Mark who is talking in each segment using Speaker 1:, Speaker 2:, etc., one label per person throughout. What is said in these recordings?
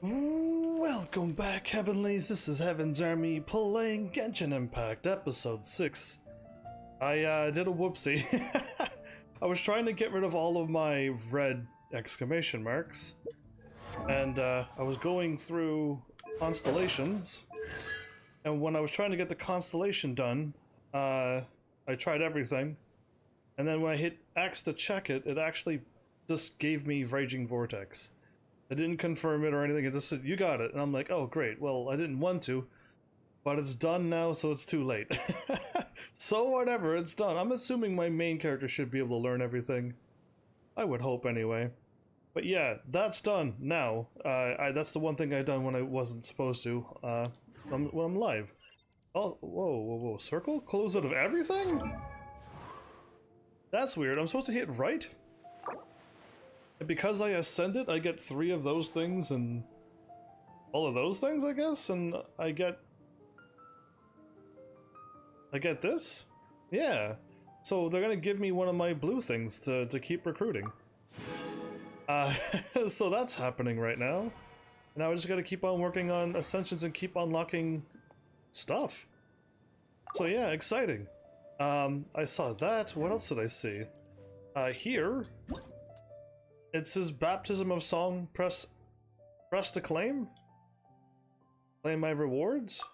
Speaker 1: Welcome back, Heavenlies. This is Heaven's Army playing Genshin Impact, episode 6. I did a whoopsie. I was trying to get rid of all of my red exclamation marks, and I was going through constellations, and when I was trying to get the constellation done, I tried everything, and then when I hit X to check it, it actually just gave me Raging Vortex. I didn't confirm it or anything, it just said, you got it. And I'm like, oh great, well I didn't want to, but it's done now, so it's too late. So whatever, it's done. I'm assuming my main character should be able to learn everything. I would hope anyway. But yeah, that's done now. That's the one thing I done when I wasn't supposed to, when I'm live. Oh, whoa, circle? Close out of everything? That's weird, I'm supposed to hit right? And because I ascended, I get 3 of those things and all of those things, I guess, and I get this? Yeah. So they're gonna give me one of my blue things to keep recruiting. So that's happening right now. Now I just gotta keep on working on ascensions and keep unlocking stuff. So yeah, exciting. I saw that. What else did I see? Here. It says baptism of song, press to claim? Claim my rewards?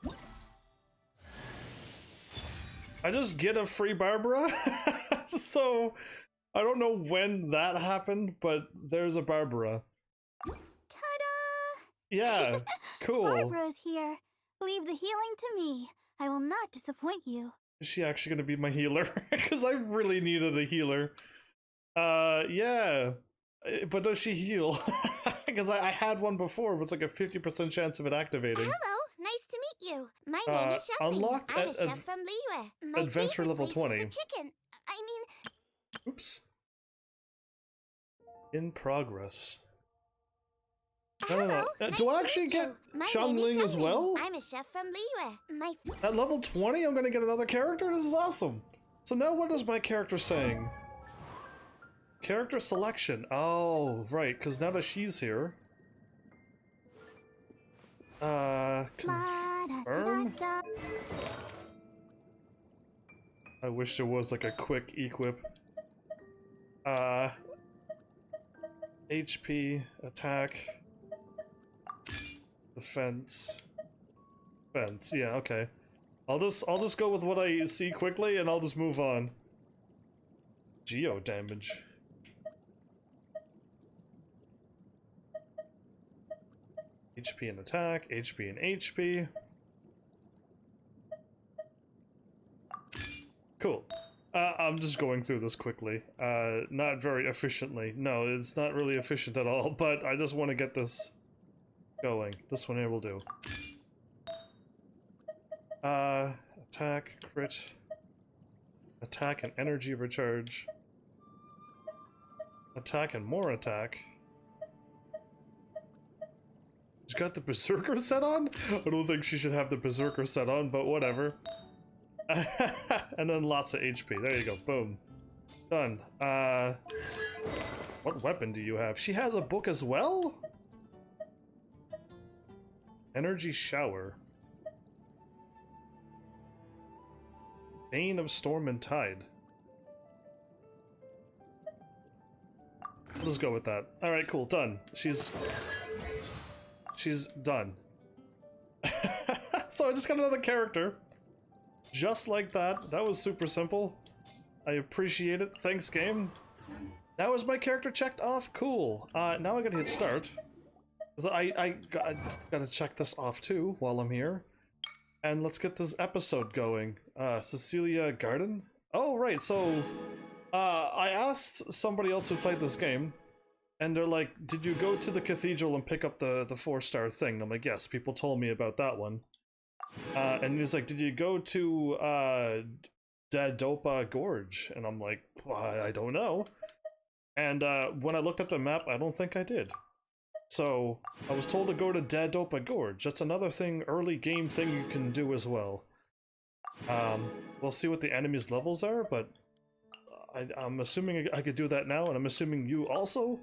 Speaker 1: I just get a free Barbara? So, I don't know when that happened, but there's a Barbara.
Speaker 2: Ta-da!
Speaker 1: Yeah, cool.
Speaker 2: Barbara's here. Leave the healing to me. I will not disappoint you.
Speaker 1: Is she actually gonna be my healer? Because I really needed a healer. Yeah. But does she heal? Because I had one before, it was like a 50% chance of it activating.
Speaker 2: Hello, nice to meet you. My name is Shelly.
Speaker 1: Unlocked
Speaker 2: I'm a chef from Liyue. My
Speaker 1: Adventure level
Speaker 2: favorite
Speaker 1: 20.
Speaker 2: place is the chicken. I mean...
Speaker 1: Oops. In progress.
Speaker 2: Hello,
Speaker 1: No.
Speaker 2: nice
Speaker 1: Do I
Speaker 2: to
Speaker 1: actually
Speaker 2: meet
Speaker 1: get
Speaker 2: you. My
Speaker 1: Xiangling
Speaker 2: name is
Speaker 1: as
Speaker 2: Xiangling.
Speaker 1: well?
Speaker 2: I'm a chef from Liyue.
Speaker 1: At level 20, I'm gonna get another character? This is awesome. So now what is my character saying? Character selection. Oh, right, because now that she's here. Confirm? I wish there was like a quick equip. HP, attack, defense, yeah, okay. I'll just go with what I see quickly and I'll just move on. Geo damage. HP and attack, HP and HP. Cool. I'm just going through this quickly. Not very efficiently. No, it's not really efficient at all, but I just want to get this going. This one here will do. Attack, crit. Attack and energy recharge. Attack and more attack. She's got the Berserker set on? I don't think she should have the Berserker set on, but whatever. And then lots of HP. There you go. Boom. Done. What weapon do you have? She has a book as well? Energy Shower. Bane of Storm and Tide. Let's go with that. Alright, cool. Done. She's done. So I just got another character. Just like that. That was super simple. I appreciate it. Thanks, game. Now is my character checked off? Cool. Now I gotta hit start. I gotta check this off too while I'm here. And let's get this episode going. Cecilia Garden? Oh, right, so... I asked somebody else who played this game, and they're like, did you go to the cathedral and pick up the 4-star thing? I'm like, yes, people told me about that one. And he's like, did you go to Dadopa Gorge? And I'm like, I don't know. And when I looked at the map, I don't think I did. So I was told to go to Dadopa Gorge. That's another thing, early game thing you can do as well. We'll see what the enemy's levels are, but I'm assuming I could do that now, and I'm assuming you also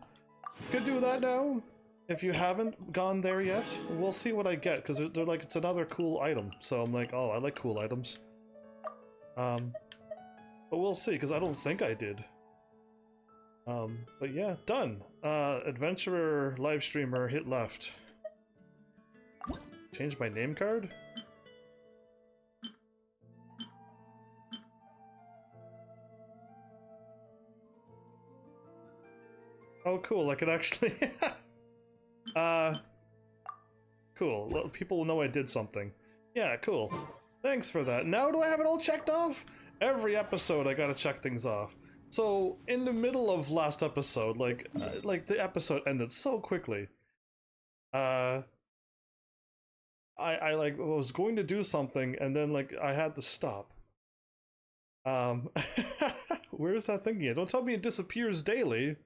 Speaker 1: could do that now. if you haven't gone there yet, we'll see what I get, because they're like, it's another cool item. So I'm like, oh, I like cool items. But we'll see, because I don't think I did. But yeah, done. Adventurer, live streamer, hit left. Change my name card? Oh, cool, I could actually... Cool. Well, people will know I did something. Yeah, cool. Thanks for that. Now do I have it all checked off? Every episode I gotta check things off. So, in the middle of last episode, like the episode ended so quickly. I like was going to do something and then like I had to stop. Where's that thing again? Don't tell me it disappears daily.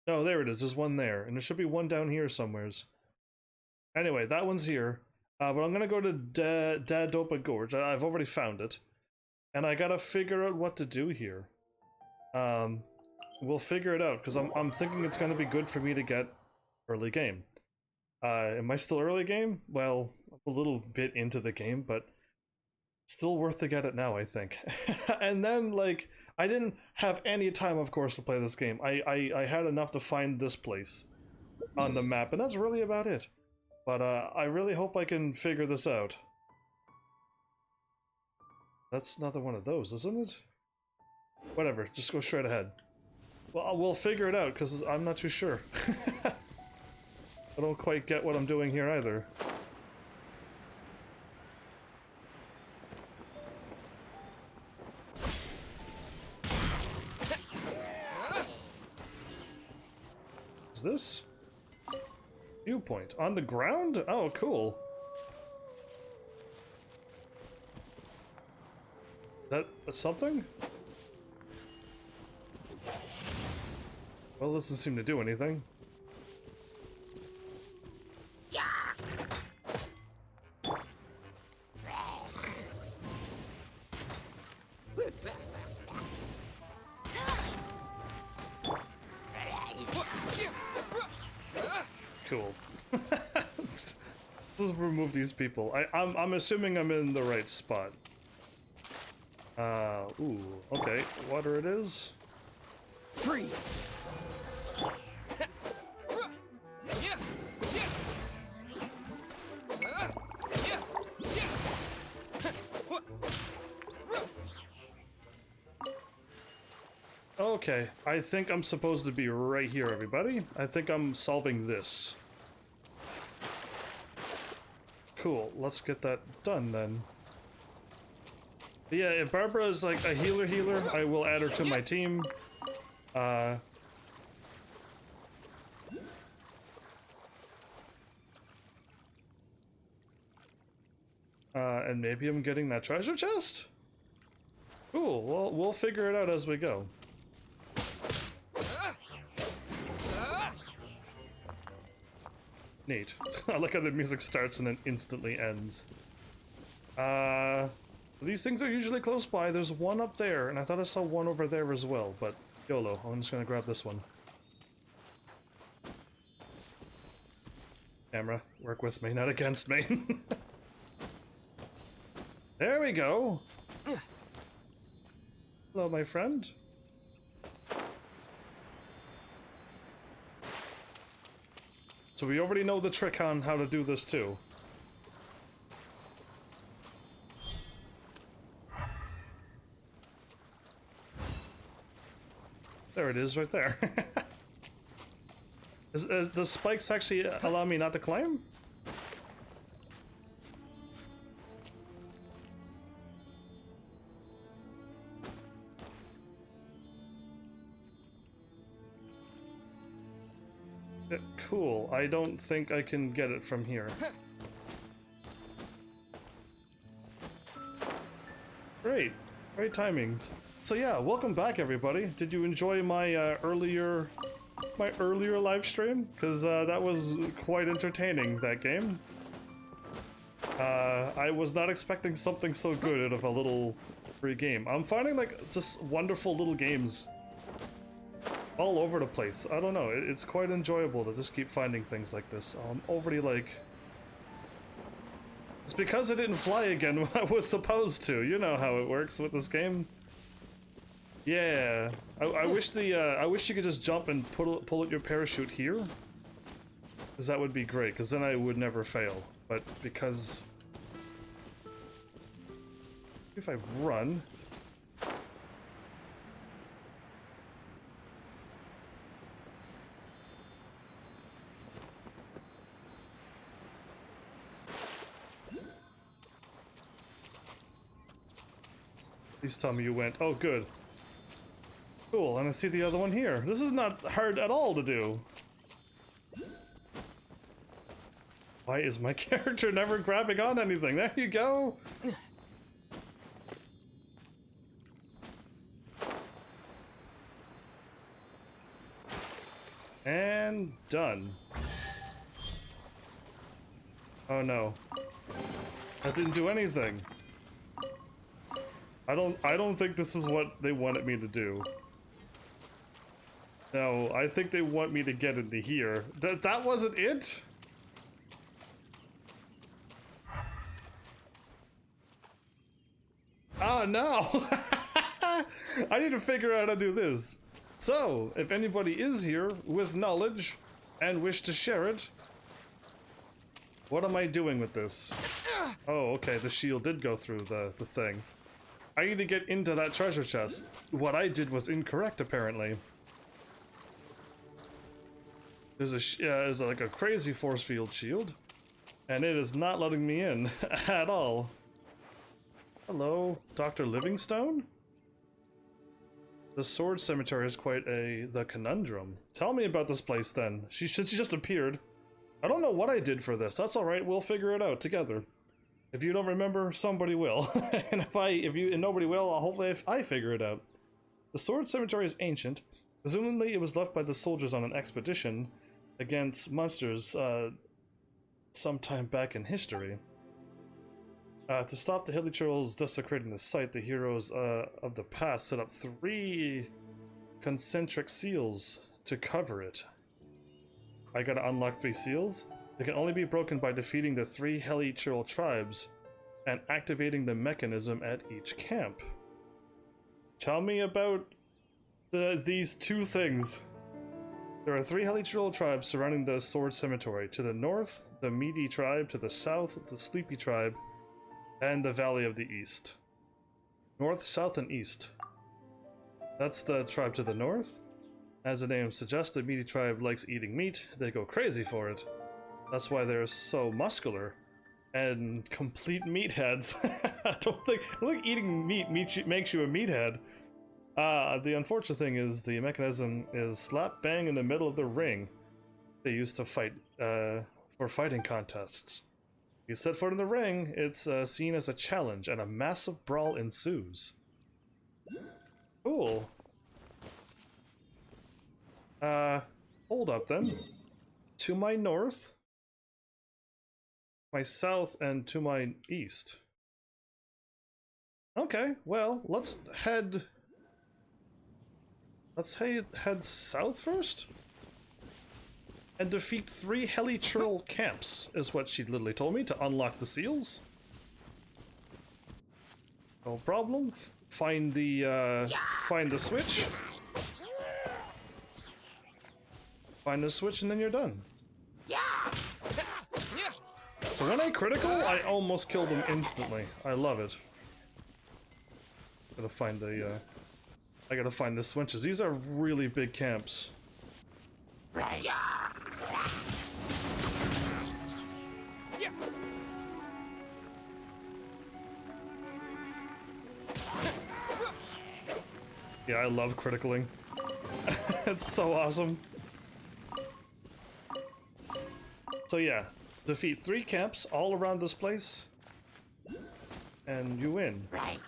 Speaker 1: No, there it is. There's one there, and there should be one down here somewheres. Anyway, that one's here. But I'm gonna go to Dadopa Gorge. I've already found it, and I gotta figure out what to do here. We'll figure it out because I'm thinking it's gonna be good for me to get early game. Am I still early game? Well, a little bit into the game, but still worth to get it now, I think. And then like. I didn't have any time, of course, to play this game. I had enough to find this place on the map, and that's really about it. But I really hope I can figure this out. That's another one of those, isn't it? Whatever, just go straight ahead. Well, we'll figure it out, because I'm not too sure. I don't quite get what I'm doing here either. This viewpoint on the ground? Oh, cool. Is that something? Well, this doesn't seem to do anything. Cool. Let's remove these people. I'm assuming I'm in the right spot. Ooh, okay. Water it is.
Speaker 3: Freeze!
Speaker 1: Okay, I think I'm supposed to be right here, everybody. I think I'm solving this. Cool, let's get that done then. But yeah, if Barbara is like a healer, I will add her to my team. And maybe I'm getting that treasure chest? Cool, well, we'll figure it out as we go. Neat. I like how the music starts and then instantly ends. These things are usually close by. There's one up there, and I thought I saw one over there as well, but YOLO, I'm just gonna grab this one. Camera, work with me, not against me. There we go! Hello, my friend. So we already know the trick on how to do this too. There it is, right there. The spikes actually allow me not to climb? Cool. I don't think I can get it from here. Great. Great timings. So yeah, welcome back everybody. Did you enjoy my earlier live stream? Because that was quite entertaining, that game. I was not expecting something so good out of a little free game. I'm finding like just wonderful little games all over the place. I don't know, it's quite enjoyable to just keep finding things like this. I'm already like... It's because I didn't fly again when I was supposed to. You know how it works with this game. Yeah, I wish I wish you could just jump and pull out your parachute here, because that would be great. Because then I would never fail. But because if I run, please tell me you went. Oh, good. Cool, and I see the other one here. This is not hard at all to do. Why is my character never grabbing on anything? There you go! And done. Oh no. That didn't do anything. I don't think this is what they wanted me to do. No, I think they want me to get into here. That wasn't it? Oh no! I need to figure out how to do this. So, if anybody is here with knowledge and wish to share it, what am I doing with this? Oh, okay, the shield did go through the thing. I need to get into that treasure chest. What I did was incorrect, apparently. There's like a crazy force field shield, and it is not letting me in at all. Hello, Dr. Livingstone? The sword cemetery is quite the conundrum. Tell me about this place then. She just appeared. I don't know what I did for this. That's all right. We'll figure it out together. If you don't remember, somebody will. And if nobody will, hopefully I figure it out. The sword cemetery is ancient. Presumably it was left by the soldiers on an expedition against monsters sometime back in history. To stop the hilly trolls desecrating the site, the heroes of the past set up 3 concentric seals to cover it. I gotta unlock 3 seals? They can only be broken by defeating the 3 hilly troll tribes and activating the mechanism at each camp. Tell me about these 2 things. There are 3 hilly troll tribes surrounding the sword cemetery. To the north, the meaty tribe. To the south, the sleepy tribe. And the Valley of the East. North, south, and east. That's the tribe to the north. As the name suggests, the meaty tribe likes eating meat. They go crazy for it. That's why they're so muscular and complete meatheads. I don't think eating meat makes you a meathead. The unfortunate thing is the mechanism is slap bang in the middle of the ring they used to fight for fighting contests. You set foot in the ring, it's seen as a challenge, and a massive brawl ensues. Cool. Hold up then. To my north, my south, and to my east. Okay, well, let's head south first? And defeat 3 heli-churl camps, is what she literally told me, to unlock the seals. No problem. Find the switch. Find the switch and then you're done. So when I critical, I almost killed them instantly. I love it. I gotta find the switches. These are really big camps. Yeah, I love criticaling. It's so awesome. So yeah, defeat 3 camps all around this place, and you win. Right.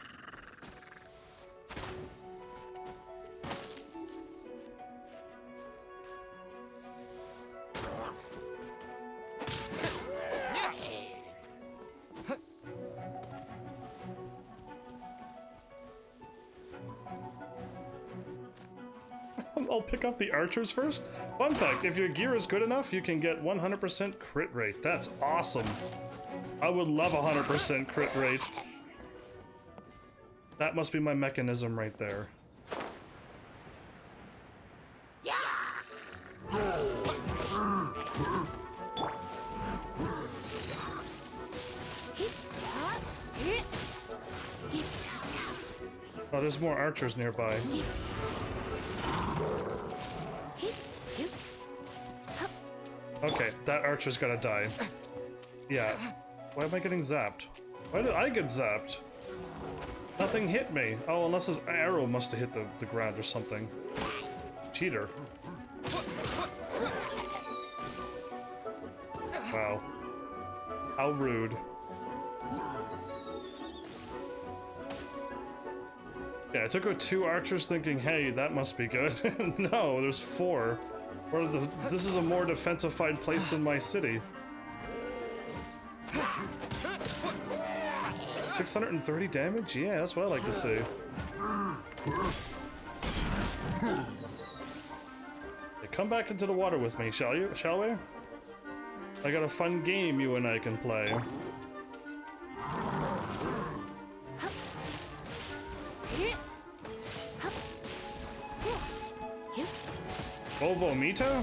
Speaker 1: I'll pick up the archers first. Fun fact, if your gear is good enough, you can get 100% crit rate. That's awesome. I would love 100% crit rate. That must be my mechanism right there. Oh, there's more archers nearby. Okay, that archer's gotta die. Yeah. Why am I getting zapped? Why did I get zapped? Nothing hit me. Oh, unless his arrow must have hit the ground or something. Cheater. Wow. How rude. Yeah, I took out 2 archers thinking, hey, that must be good. No, there's 4. This is a more defensified place than my city. 630 damage? Yeah, that's what I like to see. Hey, come back into the water with me, shall we? I got a fun game you and I can play. Ovo Mita?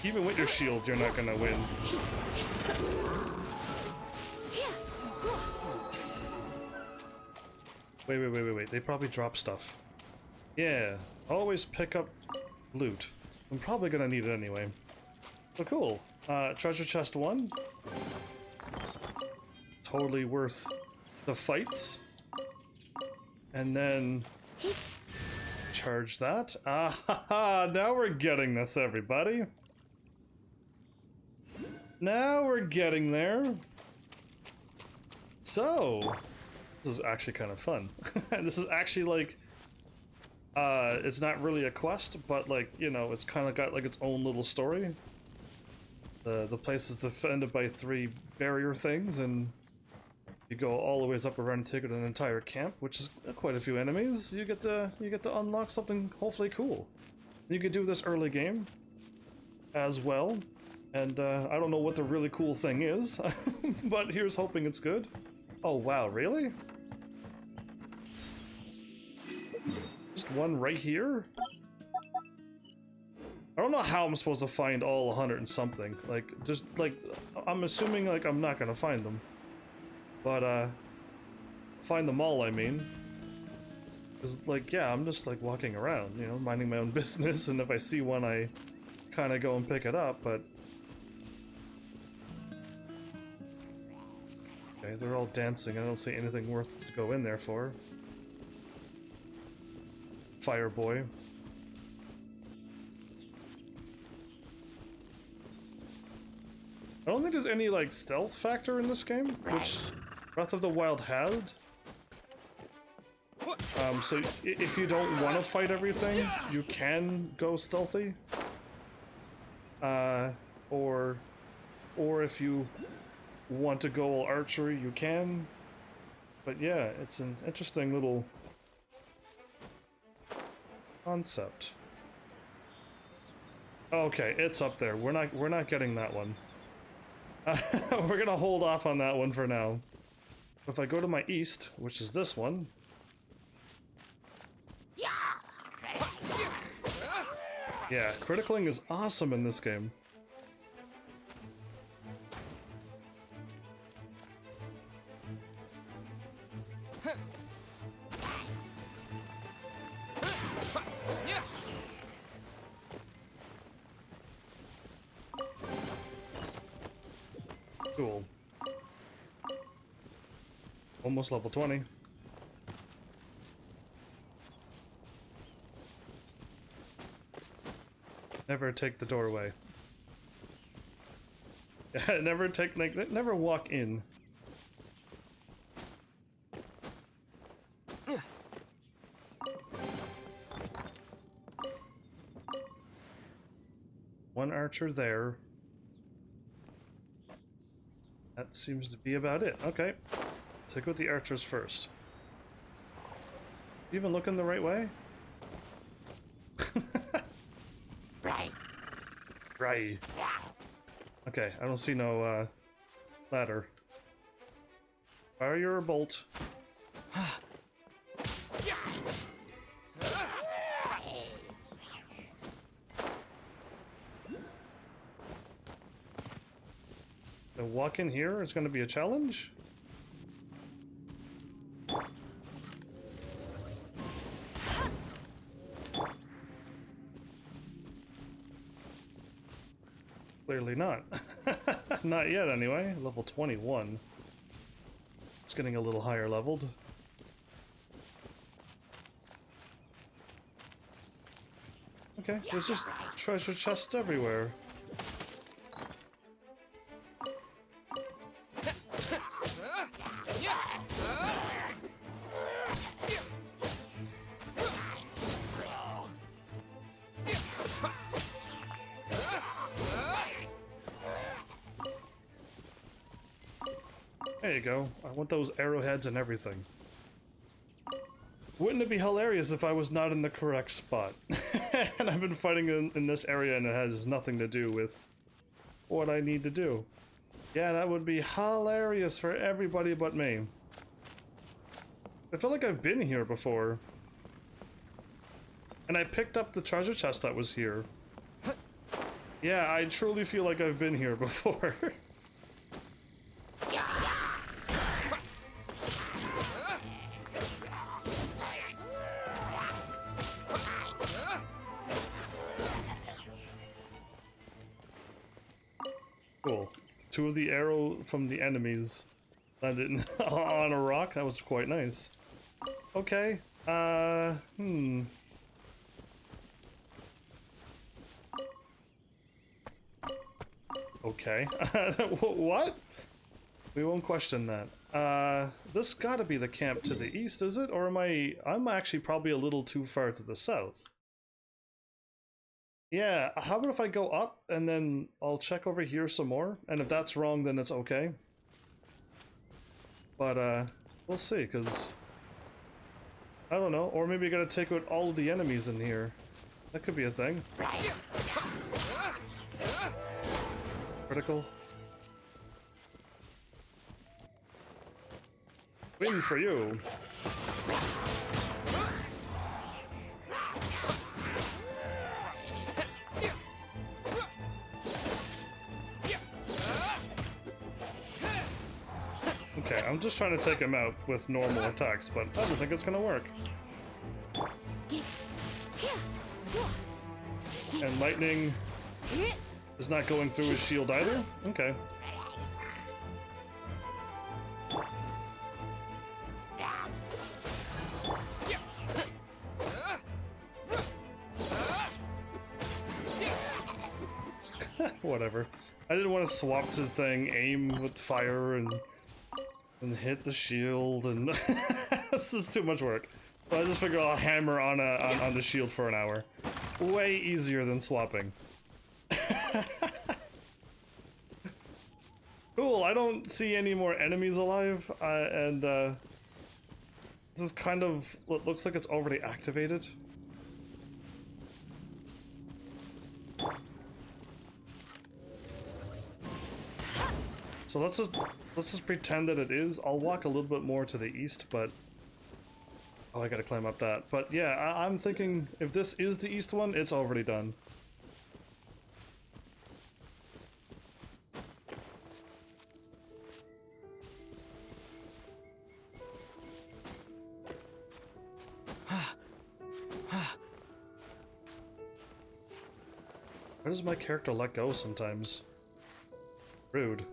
Speaker 1: Even with your shield, you're not gonna win. Wait. They probably drop stuff. Yeah, always pick up loot. I'm probably gonna need it anyway. So cool. Treasure chest 1. Totally worth the fights. And then charge that. Ah ha ha! Now we're getting this, everybody. Now we're getting there. So, this is actually kind of fun. This is actually like, it's not really a quest, but like, you know, it's kind of got like its own little story. The place is defended by 3 barrier things, and you go all the ways up around and take out an entire camp, which is quite a few enemies. You get to unlock something hopefully cool. You could do this early game as well, and I don't know what the really cool thing is, but here's hoping it's good. Oh wow, really? Just one right here? I don't know how I'm supposed to find all 100 and something. Like, just like, I'm assuming like I'm not gonna find them. But, find them all, I mean. Cause, like, yeah, I'm just, like, walking around, you know, minding my own business, and if I see one, I kind of go and pick it up, but... Okay, they're all dancing. I don't see anything worth to go in there for. Fire boy. I don't think there's any, like, stealth factor in this game, which Breath of the Wild had. So if you don't want to fight everything, you can go stealthy. Or if you want to go all archery, you can. But yeah, it's an interesting little concept. Okay, it's up there. We're not getting that one. We're gonna hold off on that one for now. If I go to my east, which is this one. Yeah, criticaling is awesome in this game. Cool. Almost level 20. Never take the doorway. Never walk in. One archer there. That seems to be about it. Okay. Take out the archers first. Even looking the right way? Right. Okay, I don't see no ladder. Fire your bolt. To walk in here is going to be a challenge? Clearly not. Not yet, anyway. Level 21. It's getting a little higher leveled. Okay, there's just treasure chests everywhere. There you go. I want those arrowheads and everything. Wouldn't it be hilarious if I was not in the correct spot? And I've been fighting in this area and it has nothing to do with what I need to do. Yeah, that would be hilarious for everybody but me. I feel like I've been here before. And I picked up the treasure chest that was here. Yeah, I truly feel like I've been here before. Cool. Two of the arrow from the enemies landed on a rock. That was quite nice. Okay. Okay. What? We won't question that. This gotta be the camp to the east, is it? Or am I'm actually probably a little too far to the south. Yeah, how about if I go up and then I'll check over here some more, and if that's wrong then it's okay. But we'll see, because I don't know, or maybe I gotta take out all of the enemies in here. That could be a thing. Critical. Win for you. Okay, I'm just trying to take him out with normal attacks, but I don't think it's gonna work. And lightning is not going through his shield either? Okay. Whatever. I didn't want to swap to the thing, aim with fire and hit the shield, and this is too much work. So I just figured I'll hammer on the shield for an hour. Way easier than swapping. Cool, I don't see any more enemies alive, and this is kind of what looks like it's already activated. So let's just pretend that it is. I'll walk a little bit more to the east, but oh, I gotta climb up that. But yeah, I'm thinking if this is the east one, it's already done. Why does my character let go sometimes? Rude.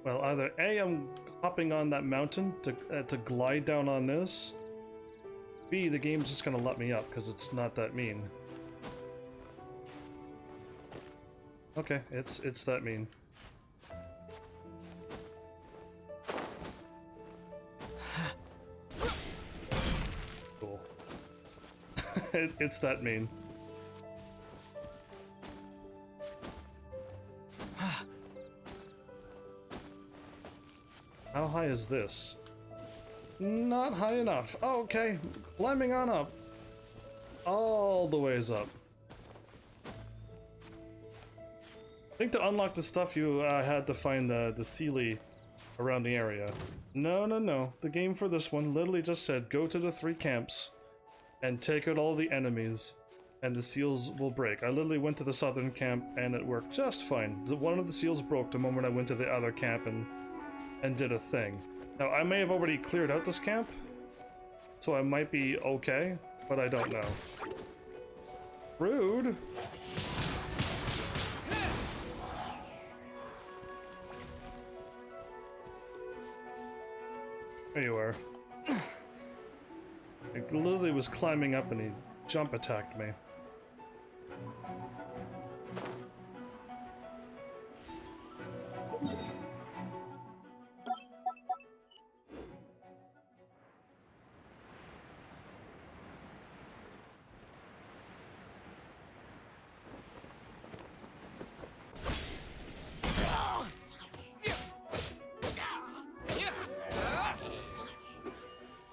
Speaker 1: Well, either A, I'm hopping on that mountain to glide down on this. B, the game's just gonna let me up because it's not that mean. Okay, it's that mean. Cool. It's that mean. How high is this? Not high enough. Oh, okay, climbing on up. All the ways up. I think to unlock the stuff you had to find the Sealy around the area. No. The game for this one literally just said go to the 3 camps and take out all the enemies and the seals will break. I literally went to the southern camp and it worked just fine. One of the seals broke the moment I went to the other camp and did a thing. Now, I may have already cleared out this camp, so I might be okay, but I don't know. Rude! There you are. I literally was climbing up and he jump attacked me.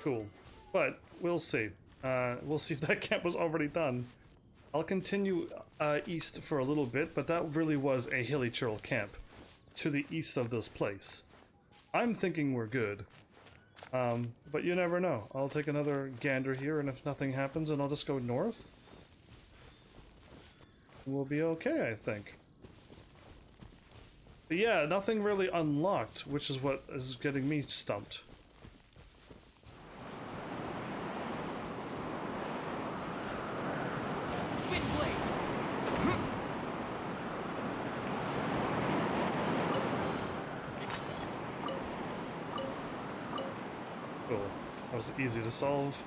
Speaker 1: Cool, but we'll see. We'll see if that camp was already done. I'll continue east for a little bit, but that really was a hilly churl camp to the east of this place. I'm thinking we're good, but you never know. I'll take another gander here, and if nothing happens, then I'll just go north. We'll be okay, I think. But yeah, nothing really unlocked, which is what is getting me stumped. Cool. That was easy to solve.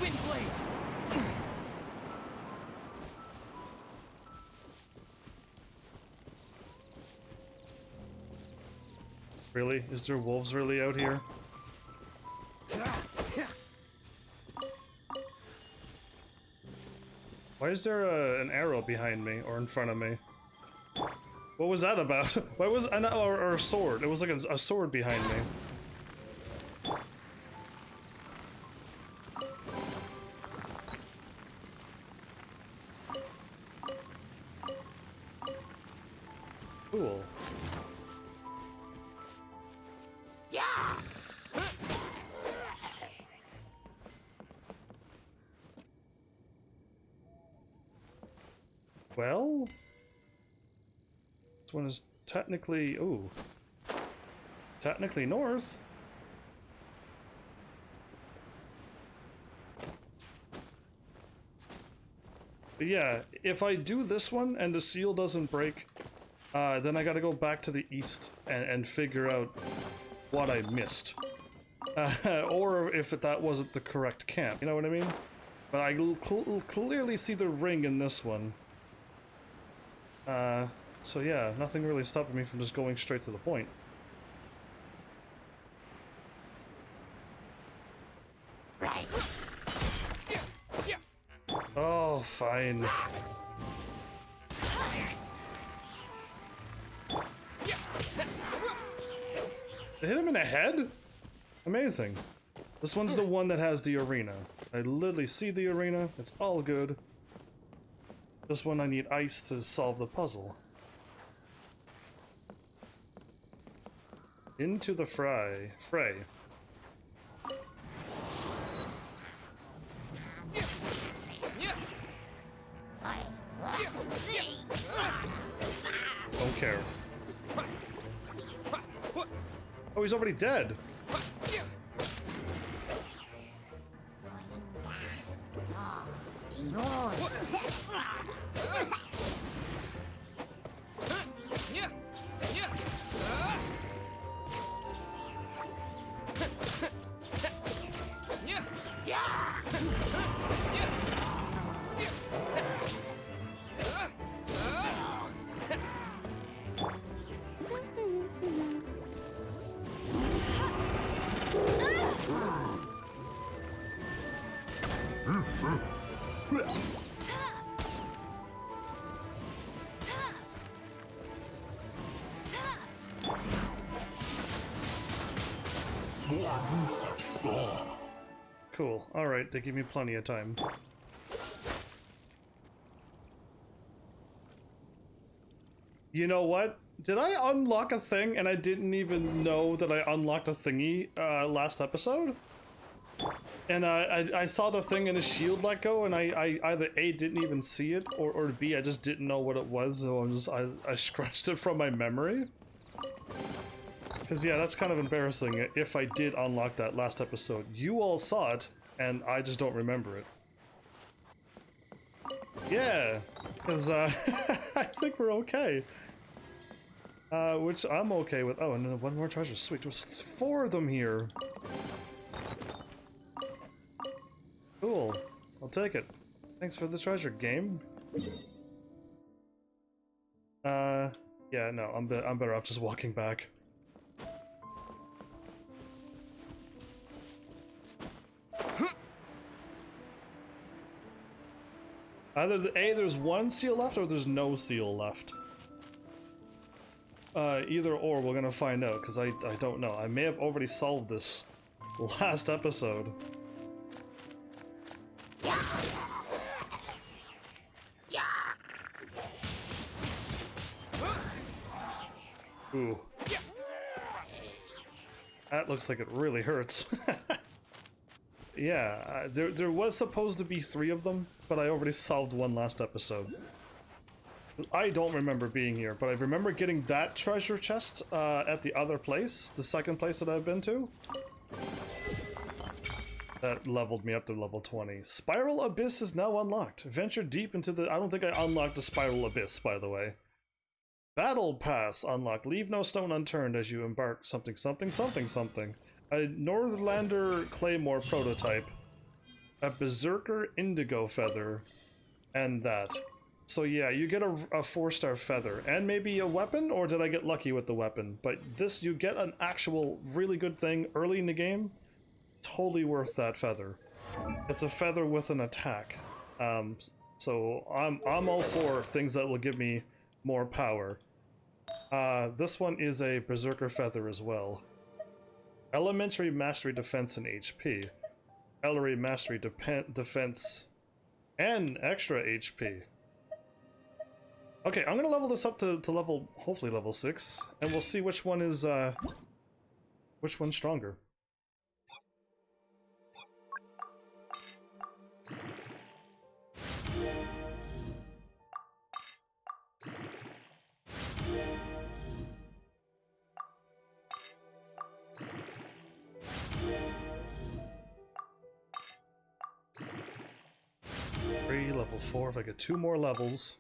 Speaker 3: Windblade.
Speaker 1: Really? Is there wolves really out here? Why is there an arrow behind me or in front of me? What was that about? Why was or a sword? It was like a sword behind me. Cool.
Speaker 3: Yeah.
Speaker 1: Well, this one is technically, ooh, technically north. But yeah, if I do this one and the seal doesn't break, then I gotta go back to the east and figure out what I missed. Or if that wasn't the correct camp, you know what I mean? But I clearly see the ring in this one. So yeah, nothing really stopping me from just going straight to the point.
Speaker 3: Right.
Speaker 1: Oh, fine. They hit him in the head? Amazing. This one's the one that has the arena. I literally see the arena. It's all good. This one I need ice to solve the puzzle. Into the fray. Don't care. Oh, he's already dead. Cool. Alright, they give me plenty of time. You know what? Did I unlock a thing and I didn't even know that I unlocked a thingy last episode? And I saw the thing and the shield let go, and I either A, didn't even see it, or B, I just didn't know what it was, so I scratched it from my memory. Because yeah, that's kind of embarrassing if I did unlock that last episode. You all saw it, and I just don't remember it. Yeah, because I think we're okay. Which I'm okay with. Oh, and then one more treasure. Sweet, there's 4 of them here. Cool. I'll take it. Thanks for the treasure, game. Yeah, no, I'm better off just walking back. Either there's 1 seal left or there's no seal left. Either or, we're gonna find out, because I don't know. I may have already solved this last episode. Ooh. That looks like it really hurts. Yeah, there was supposed to be 3 of them, but I already solved 1 last episode. I don't remember being here, but I remember getting that treasure chest at the other place, the second place that I've been to. That leveled me up to level 20. Spiral Abyss is now unlocked. Venture deep into the... I don't think I unlocked the Spiral Abyss, by the way. Battle Pass unlocked. Leave no stone unturned as you embark something. A Northlander Claymore prototype. A Berserker Indigo Feather. And that. So yeah, you get a 4-star feather. And maybe a weapon? Or did I get lucky with the weapon? But this, you get an actual really good thing early in the game. Totally worth that feather. It's a feather with an attack. So I'm all for things that will give me more power. This one is a Berserker Feather as well. Elementary Mastery Defense and HP. Elementary Mastery Defense and extra HP. Okay, I'm gonna level this up to level, hopefully level 6, and we'll see which one is, which one's stronger. Level 4, if I get 2 more levels.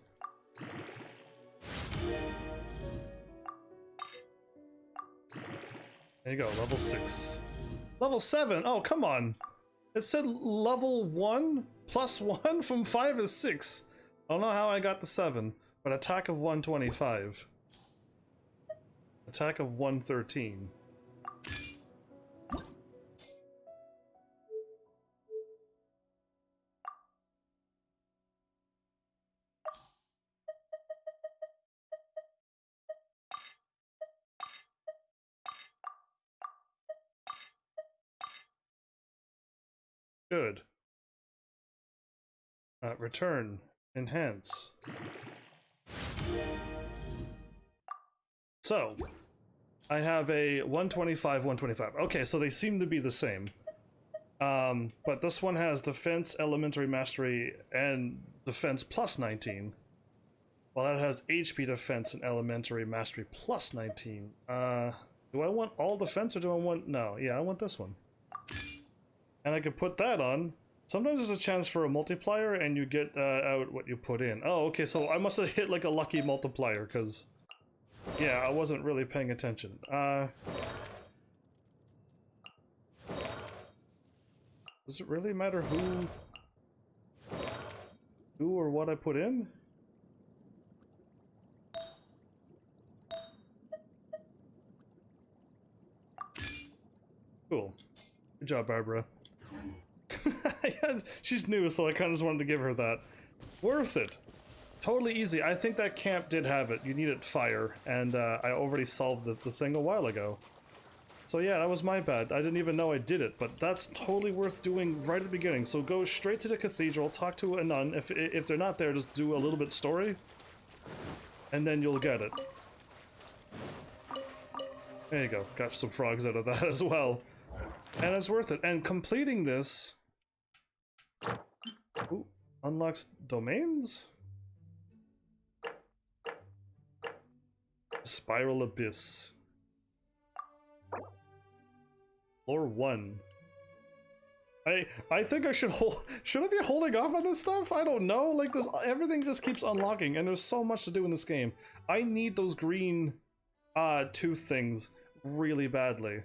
Speaker 1: There you go, level 6. Level 7? Oh, come on! It said level 1 plus 1 from 5 is 6. I don't know how I got the 7, but attack of 125. Attack of 113. Good. Return. Enhance. So, I have a 125, 125. Okay, so they seem to be the same. But this one has Defense, Elementary Mastery, and Defense plus 19. While that has HP Defense and Elementary Mastery plus 19. Do I want all Defense or do I want... No, yeah, I want this one. And I could put that on. Sometimes there's a chance for a multiplier and you get out what you put in. Oh, okay, so I must have hit like a lucky multiplier, because... yeah, I wasn't really paying attention. Does it really matter who or what I put in? Cool. Good job, Barbara. She's new, so I kind of just wanted to give her that. Worth it. Totally easy. I think that camp did have it. You needed fire, and I already solved the thing a while ago. So yeah, that was my bad. I didn't even know I did it, but that's totally worth doing right at the beginning. So go straight to the cathedral, talk to a nun. If they're not there, just do a little bit story, and then you'll get it. There you go. Got some frogs out of that as well. And it's worth it. And completing this... Ooh, unlocks domains? Spiral Abyss. Floor 1. I think I should should I be holding off on this stuff? I don't know. Like this, everything just keeps unlocking, and there's so much to do in this game. I need those green tooth things really badly.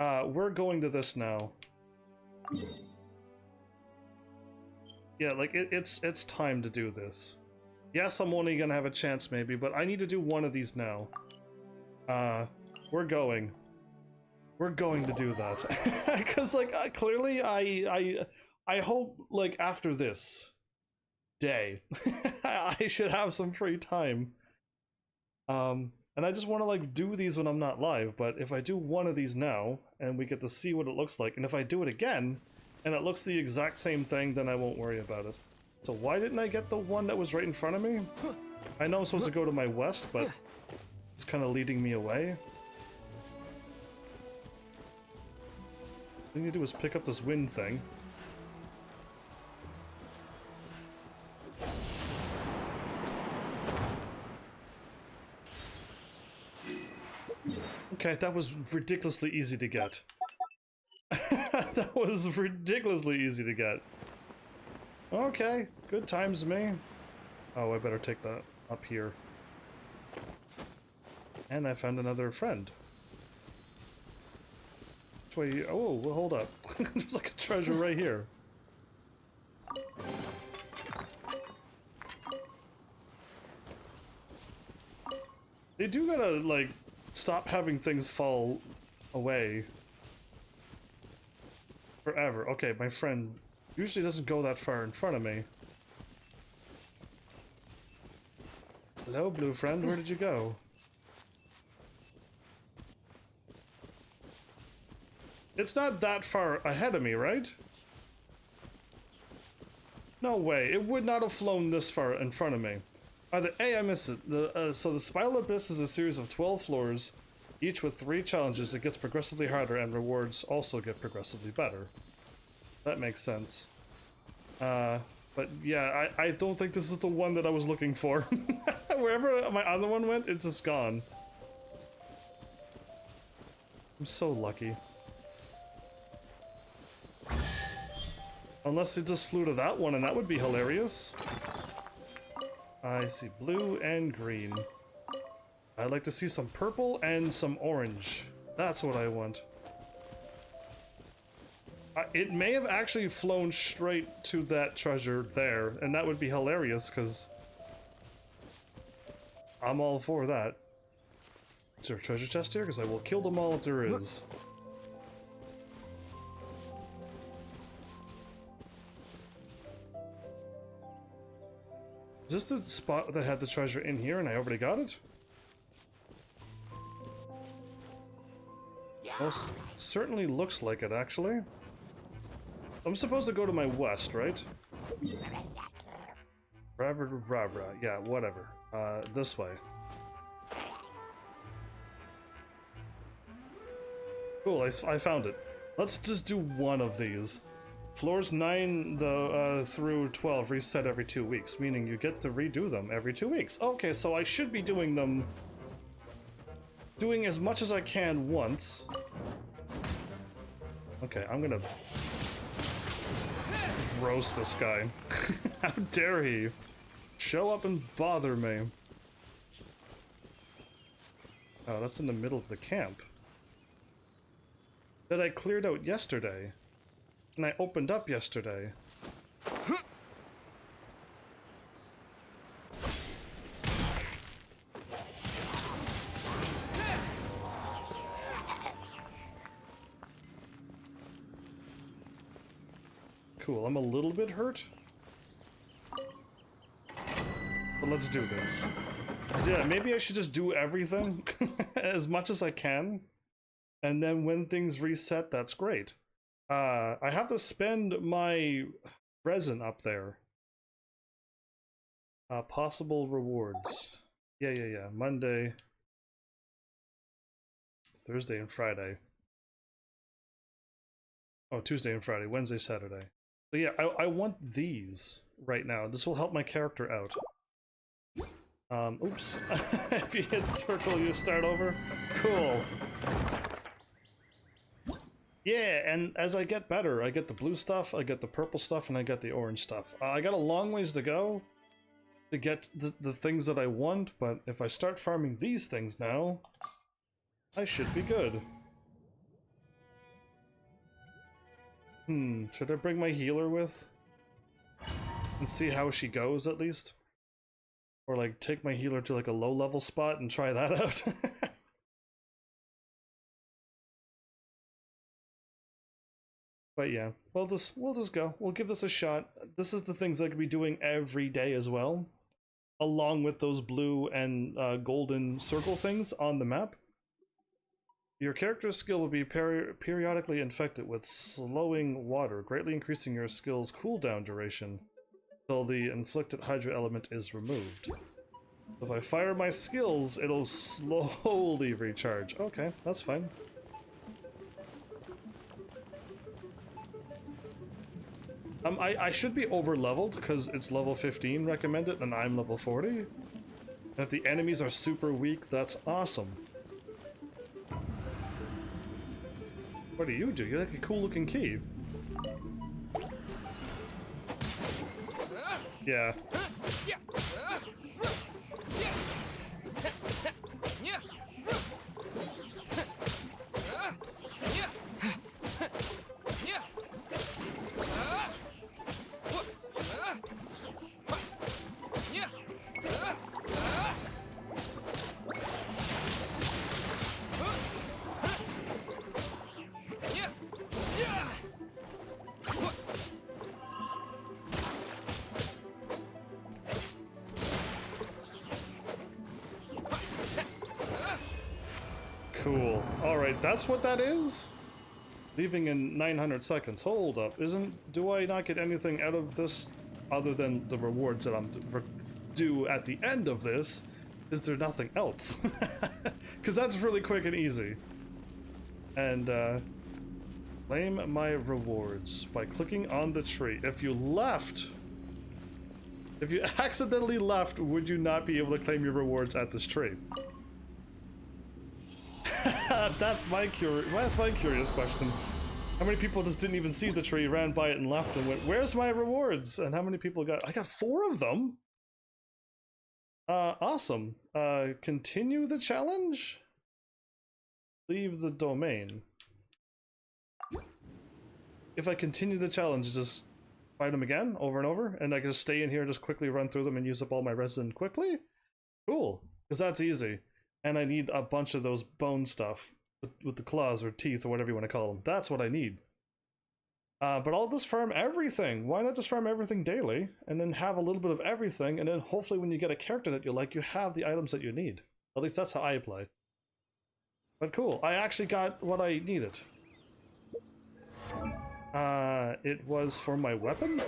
Speaker 1: We're going to this now. Yeah, like it's time to do this. Yes, I'm only gonna have a chance maybe, but I need to do one of these now. We're going to do that. Because like clearly I hope like after this day I should have some free time. And I just want to like do these when I'm not live, but if I do one of these now and we get to see what it looks like, and if I do it again and it looks the exact same thing, then I won't worry about it. So why didn't I get the one that was right in front of me? I know I'm supposed to go to my west, but it's kind of leading me away. All you need to do is pick up this wind thing. Okay, that was ridiculously easy to get. That was ridiculously easy to get. Okay, good times me. Oh, I better take that up here. And I found another friend. Which way? Oh, well, hold up. There's like a treasure right here. They do gotta, like, stop having things fall away forever. Okay, my friend usually doesn't go that far in front of me. Hello, blue friend, where did you go? It's not that far ahead of me, right? No way, it would not have flown this far in front of me. Hey, I missed it. So the Spiral Abyss is a series of 12 floors, each with 3 challenges. It gets progressively harder, and rewards also get progressively better. That makes sense. But yeah, I don't think this is the one that I was looking for. Wherever my other one went, it's just gone. I'm so lucky. Unless it just flew to that one, and that would be hilarious. I see blue and green. I'd like to see some purple and some orange. That's what I want. It may have actually flown straight to that treasure there, and that would be hilarious, because I'm all for that. Is there a treasure chest here? Because I will kill them all if there is. Is this the spot that had the treasure in here and I already got it? Well, certainly looks like it, actually. I'm supposed to go to my west, right? Yeah, whatever. This way. Cool, I found it. Let's just do one of these. Floors 9 through 12 reset every 2 weeks, meaning you get to redo them every 2 weeks. Okay, so I should be doing them... doing as much as I can once. Okay, I'm gonna... roast this guy. How dare he show up and bother me. Oh, that's in the middle of the camp. That I cleared out yesterday. And I opened up yesterday. Cool, I'm a little bit hurt. But let's do this. So yeah, maybe I should just do everything as much as I can. And then when things reset, that's great. I have to spend my resin up there. Possible rewards. Yeah. Monday, Thursday, and Friday. Oh, Tuesday and Friday, Wednesday, Saturday. So yeah, I want these right now. This will help my character out. Oops. If you hit circle, you start over. Cool. Yeah, and as I get better, I get the blue stuff, I get the purple stuff, and I get the orange stuff. I got a long ways to go to get the things that I want, but if I start farming these things now, I should be good. Should I bring my healer with? And see how she goes, at least? Or, like, take my healer to, like, a low-level spot and try that out? But yeah, we'll just go. We'll give this a shot. This is the things I could be doing every day as well, along with those blue and golden circle things on the map. Your character's skill will be periodically infected with slowing water, greatly increasing your skill's cooldown duration until the inflicted hydro element is removed. If I fire my skills, it'll slowly recharge. Okay, that's fine. I should be over-leveled, because it's level 15 recommended, and I'm level 40. And if the enemies are super weak, that's awesome. What do? You're like a cool-looking key. Yeah. Cool. Alright, that's what that is? Leaving in 900 seconds. Hold up. Do I not get anything out of this other than the rewards that I'm due at the end of this? Is there nothing else? Because that's really quick and easy. And, claim my rewards by clicking on the tree. If you accidentally left, would you not be able to claim your rewards at this tree? That's my curious question. How many people just didn't even see the tree, ran by it and left and went, where's my rewards? And how many people I got 4 of them? Awesome. Continue the challenge? Leave the domain. If I continue the challenge, just fight them again, over and over, and I can just stay in here, just quickly run through them and use up all my resin quickly? Cool, because that's easy. And I need a bunch of those bone stuff with the claws or teeth or whatever you want to call them. That's what I need. But I'll just farm everything. Why not just farm everything daily and then have a little bit of everything, and then hopefully when you get a character that you like, you have the items that you need. At least that's how I play. But cool, I actually got what I needed. It was for my weapon?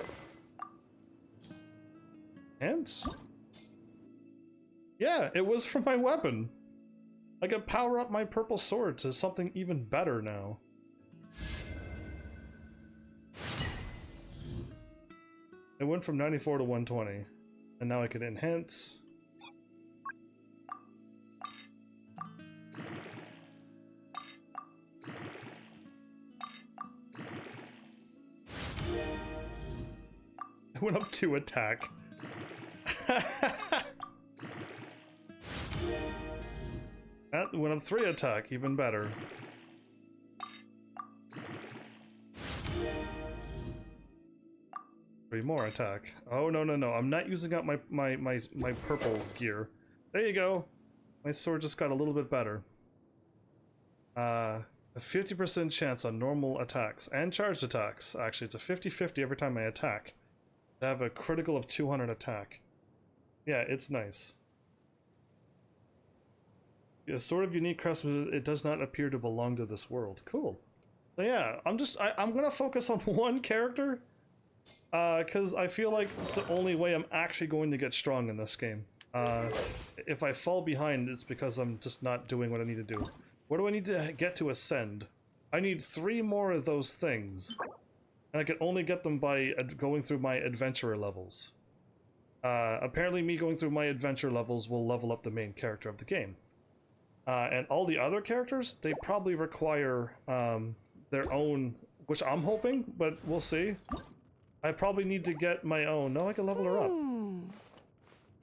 Speaker 1: Hence? Yeah, it was for my weapon. I can power up my purple sword to something even better now. It went from 94 to 120, and now I can enhance. It went up 2 attack. That went up 3 attack, even better. Three more attack. Oh no, I'm not using up my purple gear. There you go. My sword just got a little bit better. A 50% chance on normal attacks and charged attacks. Actually, it's a 50-50 every time I attack. I have a critical of 200 attack. Yeah, it's nice. A sort of unique craftsmanship. It does not appear to belong to this world. Cool. So yeah, I'm gonna focus on one character, because I feel like it's the only way I'm actually going to get strong in this game. If I fall behind, it's because I'm just not doing what I need to do. What do I need to get to ascend? I need 3 more of those things, and I can only get them by going through my adventurer levels. Apparently me going through my adventure levels will level up the main character of the game. And all the other characters, they probably require their own, which I'm hoping, but we'll see. I probably need to get my own. No, I can level her up.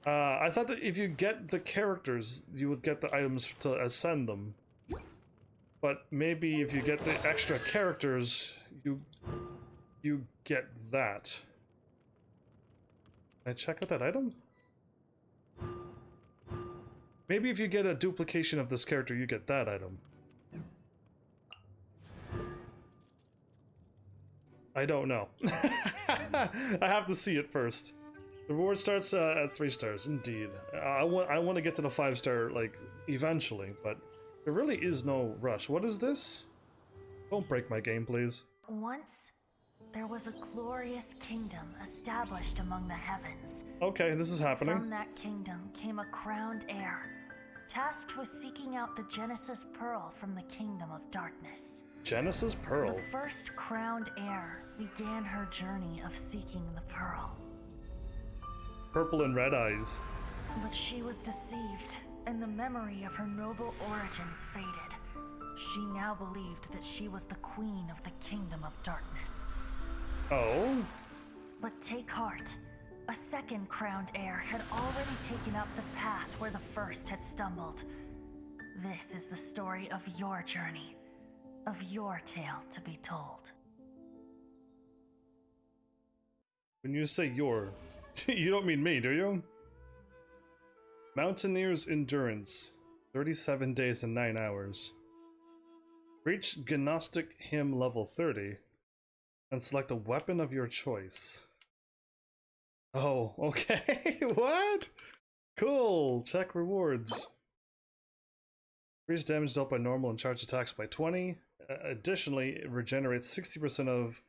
Speaker 1: I thought that if you get the characters, you would get the items to ascend them. But maybe if you get the extra characters, you get that. Can I check out that item? Maybe if you get a duplication of this character, you get that item. I don't know. I have to see it first. The reward starts at 3 stars, indeed. I want to get to the 5-star, like, eventually, but there really is no rush. What is this? Don't break my game, please.
Speaker 4: Once, there was a glorious kingdom established among the heavens.
Speaker 1: Okay, this is happening.
Speaker 4: From that kingdom came a crowned heir, tasked with seeking out the Genesis Pearl from the kingdom of darkness.
Speaker 1: Genesis Pearl.
Speaker 4: The first crowned heir began her journey of seeking the pearl.
Speaker 1: Purple and red eyes.
Speaker 4: But she was deceived, and the memory of her noble origins faded. She now believed that she was the queen of the kingdom of darkness.
Speaker 1: Oh?
Speaker 4: But take heart. A second crowned heir had already taken up the path where the first had stumbled. This is the story of your journey, of your tale to be told.
Speaker 1: When you say your, you don't mean me, do you? Mountaineer's Endurance. 37 days and 9 hours. Reach Gnostic Hymn level 30 and select a weapon of your choice. Oh, okay. What? Cool. Check rewards. Increase damage dealt by normal and charged attacks by 20. Additionally, it regenerates 60% of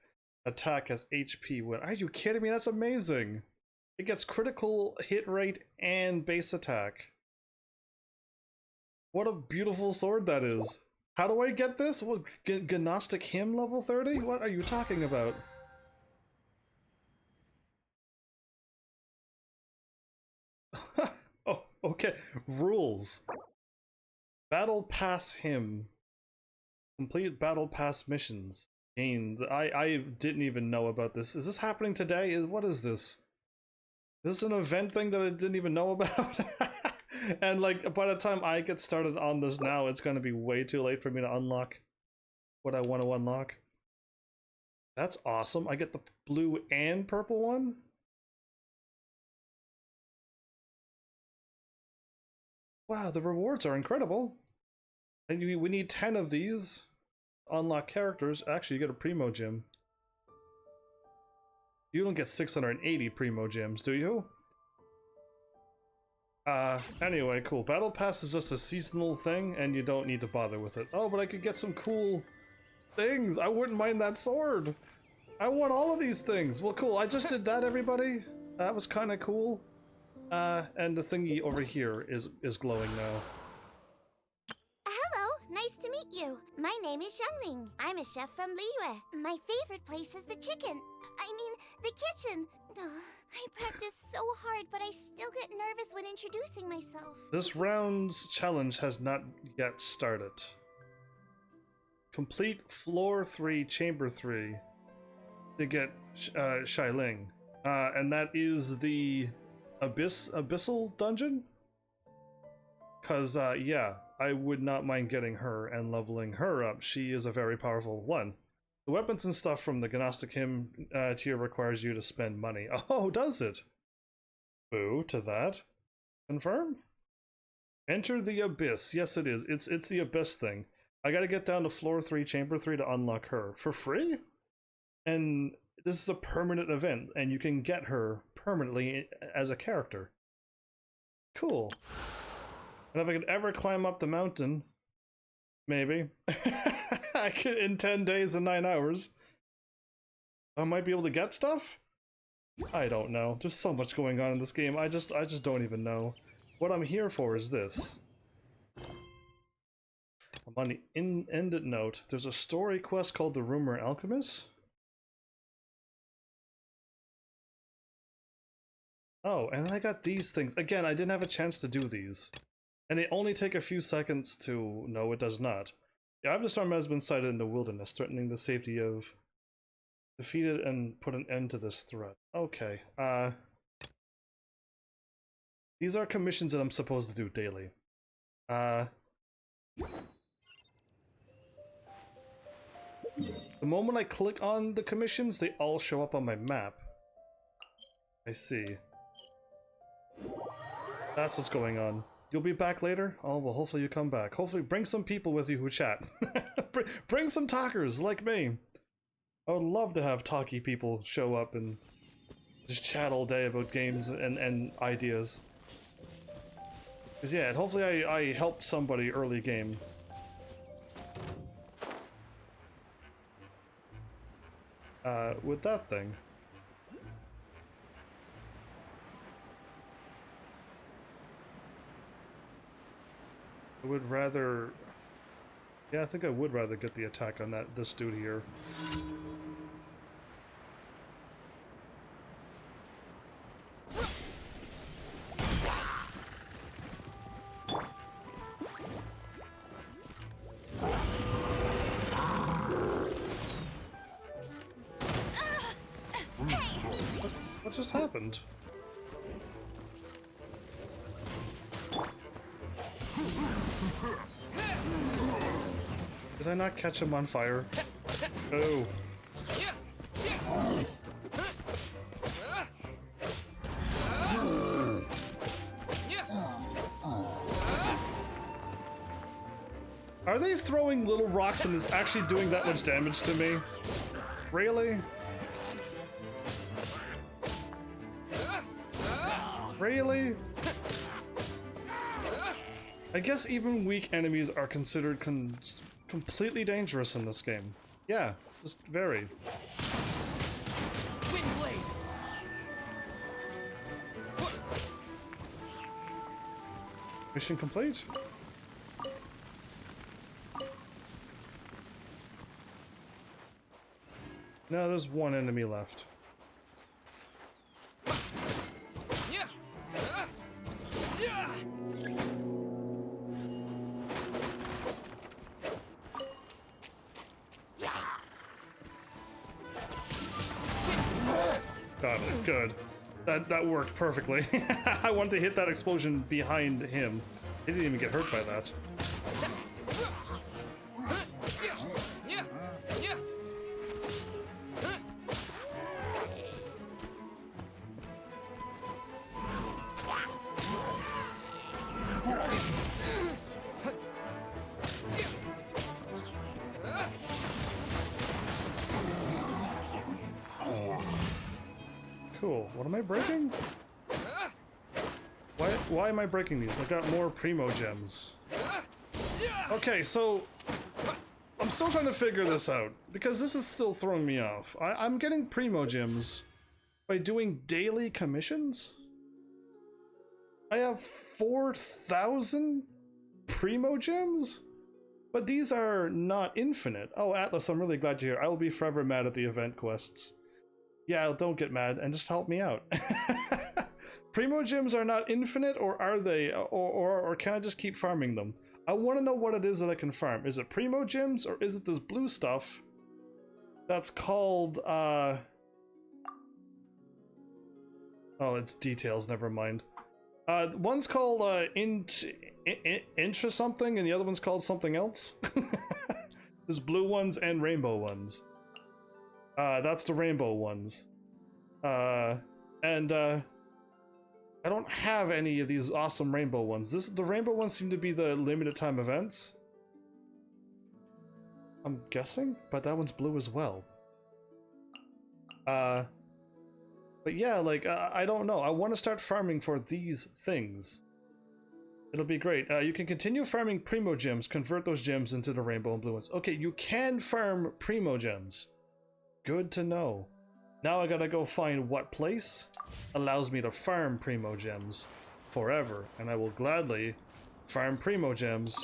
Speaker 1: attack as HP. Are you kidding me? That's amazing. It gets critical hit rate and base attack. What a beautiful sword that is. How do I get this? What, Gnostic Hymn level 30? What are you talking about? Oh, okay. Rules. Battle Pass Hymn. Complete Battle Pass missions. Gained. I didn't even know about this. Is this happening today? What is this? Is this an event thing that I didn't even know about? And like, by the time I get started on this now, it's gonna be way too late for me to unlock what I want to unlock. That's awesome. I get the blue and purple one? Wow, the rewards are incredible. And we need 10 of these. Unlock characters. Actually, you get a Primo Gem. You don't get 680 Primo Gems, do you? Anyway, cool. Battle Pass is just a seasonal thing, and you don't need to bother with it. Oh, but I could get some cool things. I wouldn't mind that sword. I want all of these things. Well, cool. I just did that, everybody. That was kind of cool. And the thingy over here is glowing now.
Speaker 2: Hello, nice to meet you. My name is Xiangling. I'm a chef from Liyue. My favorite place is the chicken. I mean, the kitchen. I practice so hard, but I still get nervous when introducing myself.
Speaker 1: This round's challenge has not yet started. Complete floor 3, chamber 3 to get Xiangling. And that is the abyssal dungeon? Cause yeah, I would not mind getting her and leveling her up. She is a very powerful one. The weapons and stuff from the Gnostic Hymn tier requires you to spend money. Oh, does it? Boo to that. Confirm? Enter the Abyss. Yes, it is. It's the Abyss thing. I gotta get down to floor 3, chamber 3 to unlock her. For free? And this is a permanent event, and you can get her permanently as a character. Cool. And if I could ever climb up the mountain, maybe. I could in 10 days and 9 hours. I might be able to get stuff? I don't know. There's so much going on in this game. I just don't even know. What I'm here for is this. I'm on the ended note. There's a story quest called The Rumor Alchemist. Oh, and I got these things. Again, I didn't have a chance to do these. And they only take a few seconds to... No, it does not. The Avdasarm has been sighted in the wilderness, threatening the safety of... Defeated and put an end to this threat. Okay, these are commissions that I'm supposed to do daily. The moment I click on the commissions, they all show up on my map. I see. That's what's going on. You'll be back later? Oh, well, hopefully you come back. Hopefully bring some people with you who chat. Bring some talkers like me. I would love to have talky people show up and just chat all day about games and ideas. Because yeah, hopefully I helped somebody early game. With that thing. I would rather... Yeah, I think I would rather get the attack on this dude here. What just happened? Did I not catch him on fire? Oh. Are they throwing little rocks and it's actually doing that much damage to me? Really? Really? I guess even weak enemies are considered completely dangerous in this game. Yeah, just very. Mission complete? No, there's one enemy left. Got it, good. That worked perfectly. I wanted to hit that explosion behind him. He didn't even get hurt by that. Cool. What am I breaking? Why am I breaking these? I got more Primo Gems. Okay, so I'm still trying to figure this out because this is still throwing me off. I'm getting Primo Gems by doing daily commissions? I have 4,000 Primo Gems? But these are not infinite. Oh, Atlas, I'm really glad you're here. I will be forever mad at the event quests. Yeah, don't get mad and just help me out. Primo Gems are not infinite, or are they? Or can I just keep farming them? I want to know what it is that I can farm. Is it Primo Gems, or is it this blue stuff that's called, oh, it's details, never mind. One's called, intra something, and the other one's called something else. There's blue ones and rainbow ones. That's the rainbow ones. I don't have any of these awesome rainbow ones. The rainbow ones seem to be the limited time events. I'm guessing, but that one's blue as well. But yeah, like, I don't know. I want to start farming for these things. It'll be great. You can continue farming Primo Gems, convert those gems into the rainbow and blue ones. Okay, you can farm Primo Gems. Good to know. Now I gotta go find what place allows me to farm Primo Gems forever. And I will gladly farm Primo Gems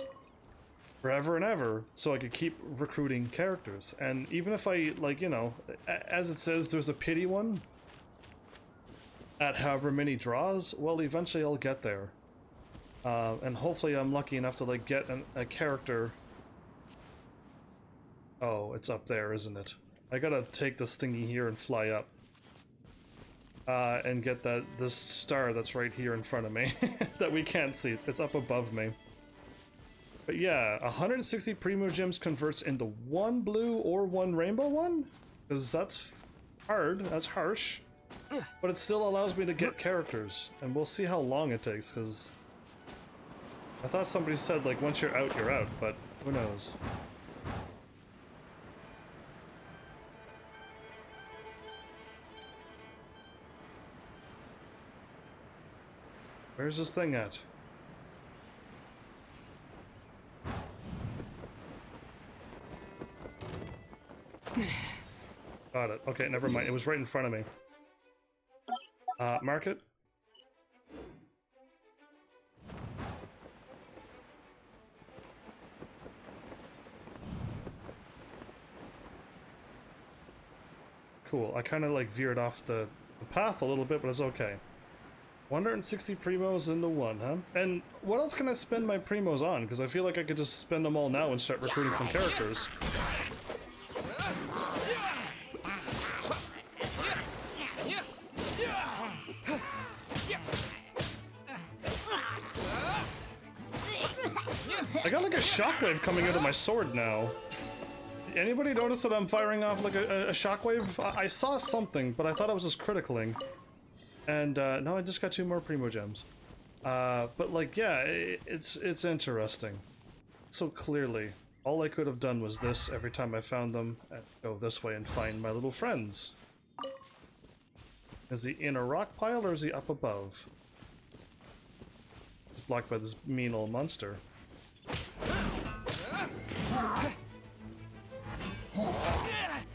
Speaker 1: forever and ever so I could keep recruiting characters. And even if I, like, you know, as it says, there's a pity one at however many draws, well, eventually I'll get there. And hopefully I'm lucky enough to, like, get a character. Oh, it's up there, isn't it? I gotta take this thingy here and fly up. And get this star that's right here in front of me that we can't see. It's up above me. But yeah, 160 Primo Gems converts into one blue or one rainbow one? Because that's hard, that's harsh. But it still allows me to get characters. And we'll see how long it takes, because I thought somebody said, like, once you're out, but who knows. Where's this thing at? Got it. Okay, never mind. It was right in front of me. Mark it. Cool. I kind of like veered off the path a little bit, but it's okay. 160 primos into one, huh? And what else can I spend my primos on? Because I feel like I could just spend them all now and start recruiting some characters. I got like a shockwave coming out of my sword now. Anybody notice that I'm firing off like a shockwave? I saw something, but I thought I was just criticaling. And no, I just got 2 more Primo Gems. But like, yeah, it's interesting. So clearly, all I could have done was this every time I found them. And go this way and find my little friends. Is he in a rock pile or is he up above? He's blocked by this mean old monster.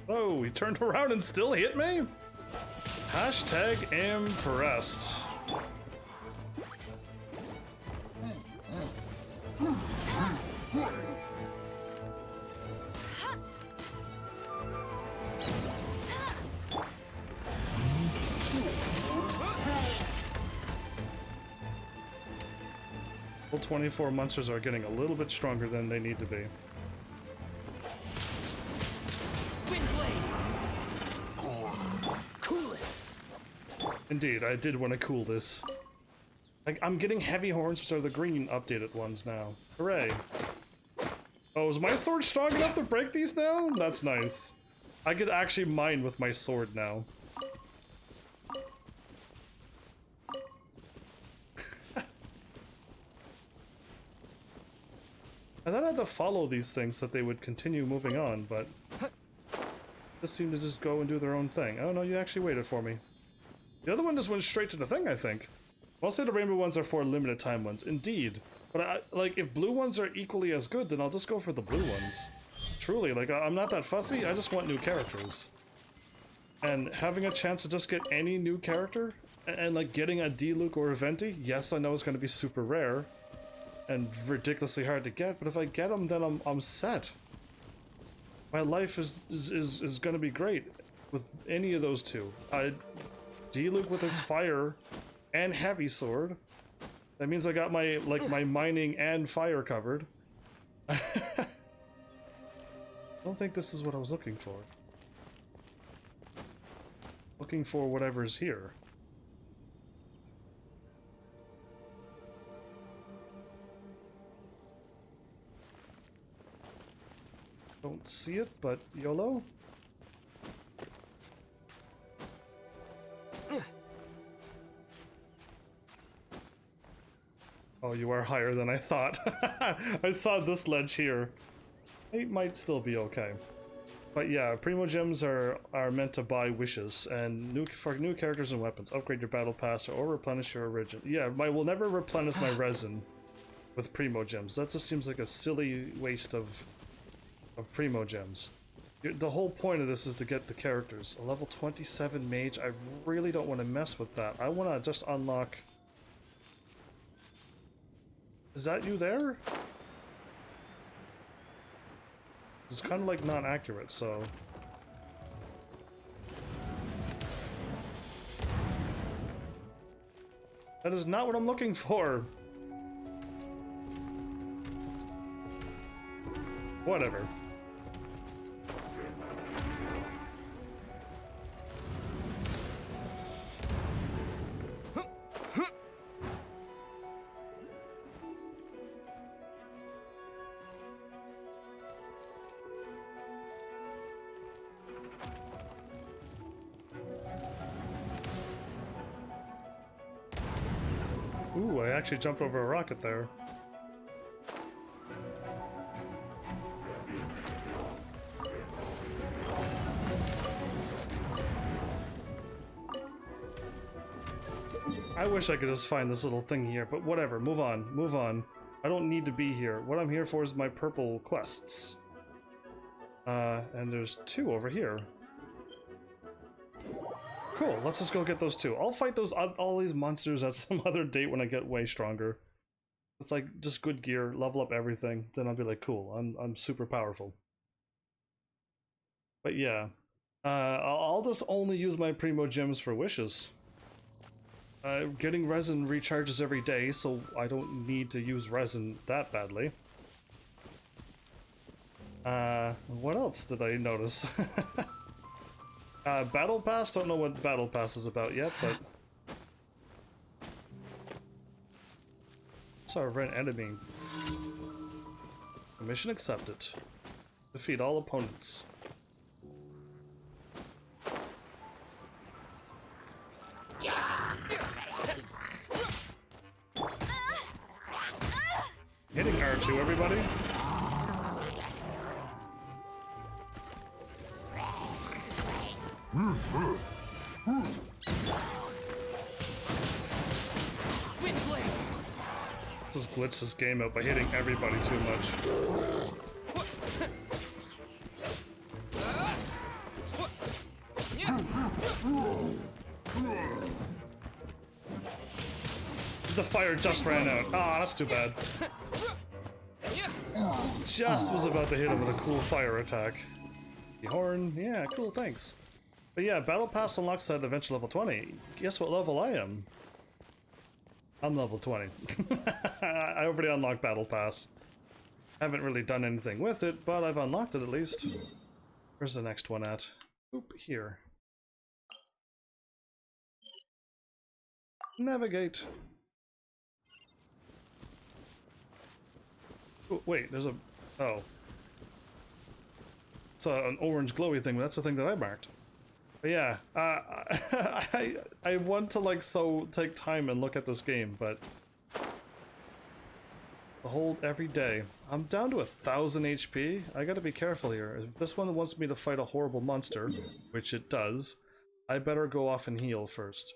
Speaker 1: Oh, he turned around and still hit me? Hashtag impressed. Well, 24 monsters are getting a little bit stronger than they need to be. Indeed, I did want to cool this. I'm getting heavy horns, which are the green updated ones now. Hooray. Oh, is my sword strong enough to break these now? That's nice. I could actually mine with my sword now. I thought I had to follow these things so that they would continue moving on, but just seem to just go and do their own thing. Oh no, you actually waited for me. The other one just went straight to the thing, I think. Mostly the rainbow ones are for limited time ones. Indeed. But like, if blue ones are equally as good, then I'll just go for the blue ones. Truly, like, I'm not that fussy, I just want new characters. And having a chance to just get any new character, and like getting a DLive or a Venti, yes, I know it's going to be super rare, and ridiculously hard to get, but if I get them, then I'm set. My life is going to be great with any of those two. DLive with his fire and heavy sword. That means I got my, like, my mining and fire covered. I don't think this is what I was looking for. Looking for whatever's here. Don't see it, but YOLO? Oh, you are higher than I thought. I saw this ledge here. It might still be okay. But yeah, Primo Gems are meant to buy wishes, and for new characters and weapons. Upgrade your battle pass or replenish your origin. Yeah, will never replenish my resin. with Primo Gems. That just seems like a silly waste of Primo Gems. The whole point of this is to get the characters. A level 27 mage, I really don't want to mess with that. I want to just unlock... Is that you there? It's kind of like not accurate, so... That is not what I'm looking for! Whatever. Ooh, I actually jumped over a rocket there. I wish I could just find this little thing here, but whatever, move on, move on. I don't need to be here. What I'm here for is my purple quests. And there's 2 over here. Cool, let's just go get those 2. I'll fight all these monsters at some other date when I get way stronger. It's like, just good gear, level up everything, then I'll be like, cool, I'm super powerful. But yeah, I'll just only use my Primo Gems for wishes. Getting resin recharges every day, so I don't need to use resin that badly. What else did I notice? Battle Pass? Don't know what Battle Pass is about yet, but... Saw a red enemy. Mission accepted. Defeat all opponents. Hitting R2, everybody. Just glitch this game out by hitting everybody too much. The fire just ran out. Ah, that's too bad. Just was about to hit him with a cool fire attack. The horn, yeah, cool, thanks. But yeah, Battle Pass unlocks at eventual level 20. Guess what level I am? I'm level 20. I already unlocked Battle Pass. Haven't really done anything with it, but I've unlocked it at least. Where's the next one at? Oop, here. Navigate. Oh, wait, there's a... Oh. It's an orange glowy thing, but that's the thing that I marked. But yeah, I want to like take time and look at this game, but the whole every day. I'm down to 1,000 HP. I gotta be careful here. If this one wants me to fight a horrible monster, which it does, I better go off and heal first.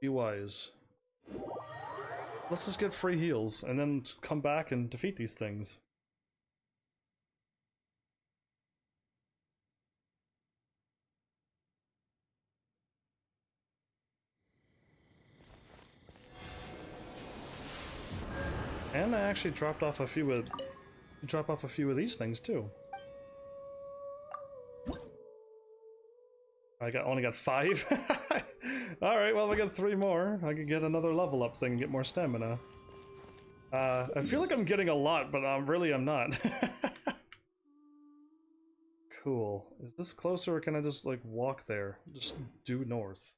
Speaker 1: Be wise. Let's just get free heals and then come back and defeat these things. And I actually dropped off a few of these things too. Only got 5. All right, well, we got 3 more. I can get another level up thing and get more stamina. I feel like I'm getting a lot, but I'm not. Cool. Is this closer, or can I just like walk there? Just due north.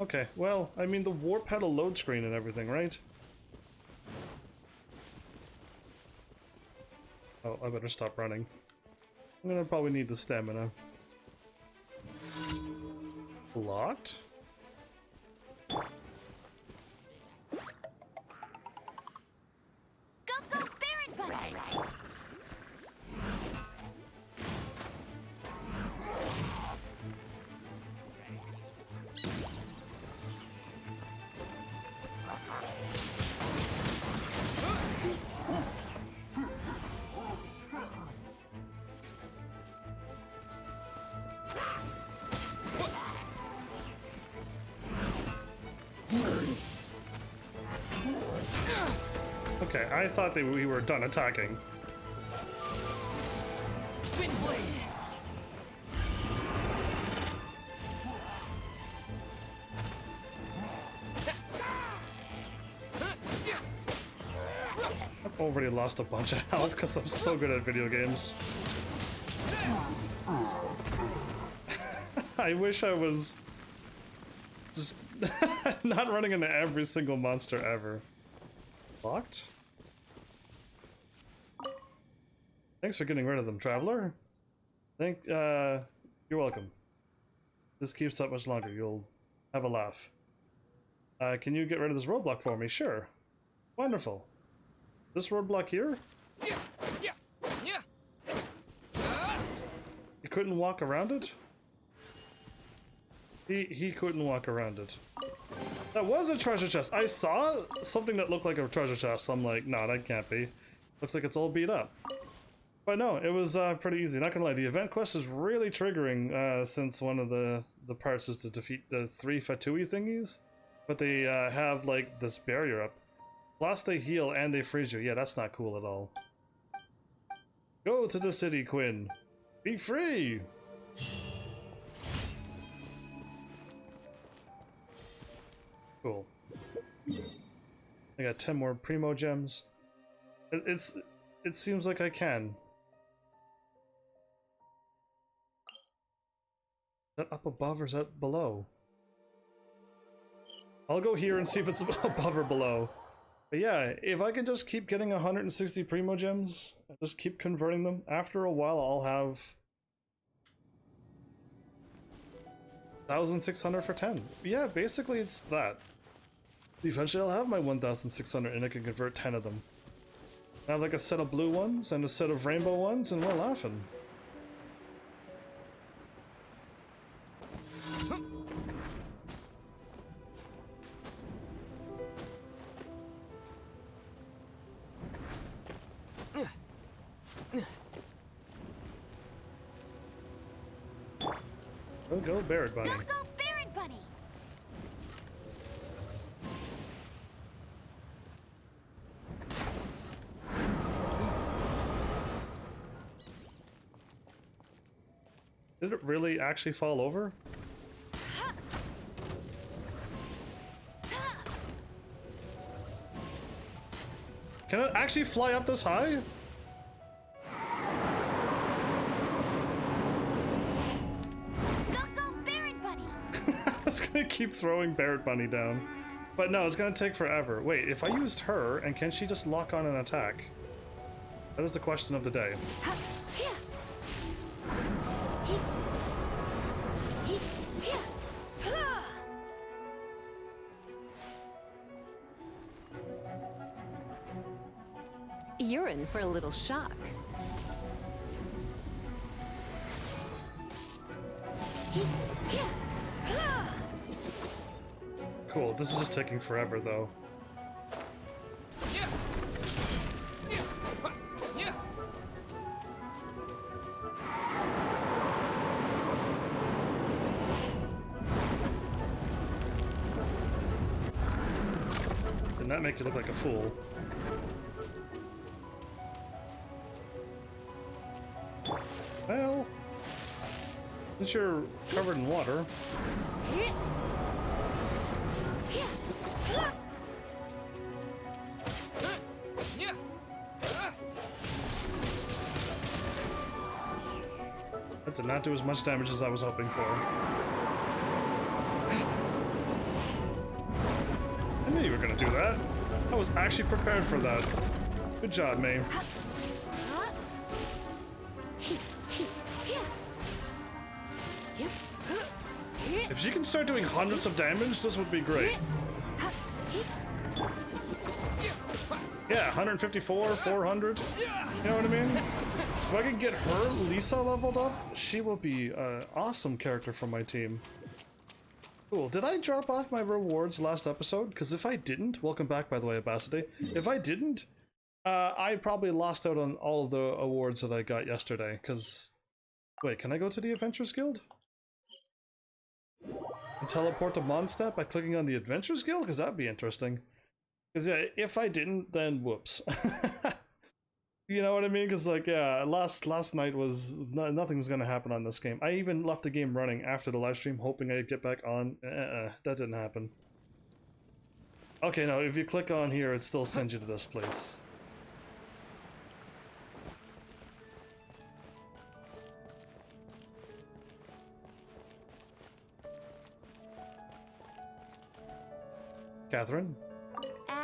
Speaker 1: Okay, well, I mean, the warp had a load screen and everything, right? Oh, I better stop running. I'm gonna probably need the stamina. Locked?
Speaker 2: Go, go, Baron Bunny!
Speaker 3: Right.
Speaker 1: Okay, I thought that we were done attacking. I've already lost a bunch of health because I'm so good at video games. I wish I was just not running into every single monster ever. Locked? Thanks for getting rid of them, traveler. You're welcome. This keeps up much longer. You'll have a laugh. Can you get rid of this roadblock for me? Sure. Wonderful. This roadblock here? You couldn't walk around it? He couldn't walk around it. That was a treasure chest. I saw something that looked like a treasure chest. So I'm like, no, that can't be. Looks like it's all beat up. But no, it was pretty easy. Not gonna lie, the event quest is really triggering since one of the parts is to defeat the 3 Fatui thingies. But they have like this barrier up. Plus they heal and they freeze you. Yeah, that's not cool at all. Go to the city, Quinn. Be free! Cool. I got 10 more Primo gems. It seems like I can. Is that up above or is that below? I'll go here and see if it's above or below. But yeah, if I can just keep getting 160 Primo gems, just keep converting them, after a while I'll have 1,600 for 10. Yeah, basically it's that. Eventually I'll have my 1,600 and I can convert 10 of them. I have like a set of blue ones and a set of rainbow ones and we're laughing. Go, Barrett Bunny.
Speaker 2: Go, go, Baron Bunny!
Speaker 1: Did it really actually fall over? Can it actually fly up this high? It's gonna keep throwing Barrett Bunny down. But no, it's gonna take forever. Wait, if I used her, and can she just lock on an attack? That is the question of the day.
Speaker 5: You're in for a little shock.
Speaker 1: Cool, this is just taking forever though. Didn't that make you look like a fool? Well, since you're covered in water. That did not do as much damage as I was hoping for. I knew you were gonna do that. I was actually prepared for that. Good job, May. If she can start doing hundreds of damage, this would be great. Yeah, 154, 400. You know what I mean? If I can get her, Lisa, leveled up, she will be an awesome character for my team. Cool. Did I drop off my rewards last episode? Because if I didn't, welcome back, by the way, Abasity. If I didn't, I probably lost out on all of the awards that I got yesterday. Because, wait, can I go to the Adventures Guild? And teleport to Mondstadt by clicking on the Adventures Guild? Because that'd be interesting. Because, yeah, if I didn't, then whoops. You know what I mean? Because, like, yeah, last night was... nothing was going to happen on this game. I even left the game running after the live stream, hoping I'd get back on. That didn't happen. Okay, no, if you click on here, it still sends you to this place. Catherine?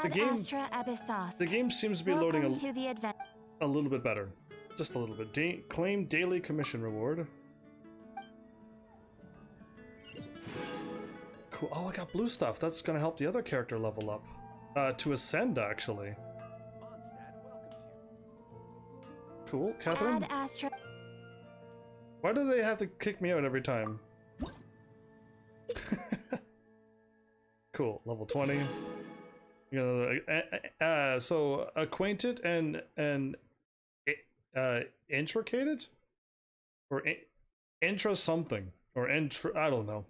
Speaker 1: The game seems to be loading a little bit better. Just a little bit. Claim daily commission reward. Cool. Oh, I got blue stuff. That's gonna help the other character level up. To ascend, actually. Cool. Catherine? Why do they have to kick me out every time? Cool. Level 20. You know, so acquainted and intricated, or intra something, or intra, I don't know.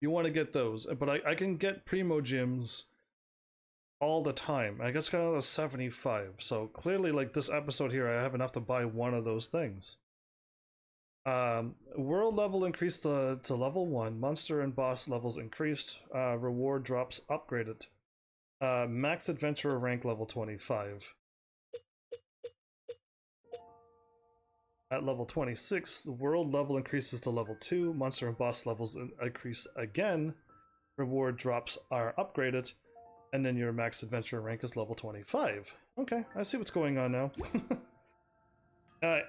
Speaker 1: You want to get those, but I can get primo gems all the time. I guess got another 75. So clearly, like this episode here, I have enough to buy one of those things. World level increased to level 1. Monster and boss levels increased. Reward drops upgraded. Max Adventurer rank level 25. At level 26, the world level increases to level 2. Monster and boss levels increase again. Reward drops are upgraded. And then your max adventurer rank is level 25. Okay, I see what's going on now.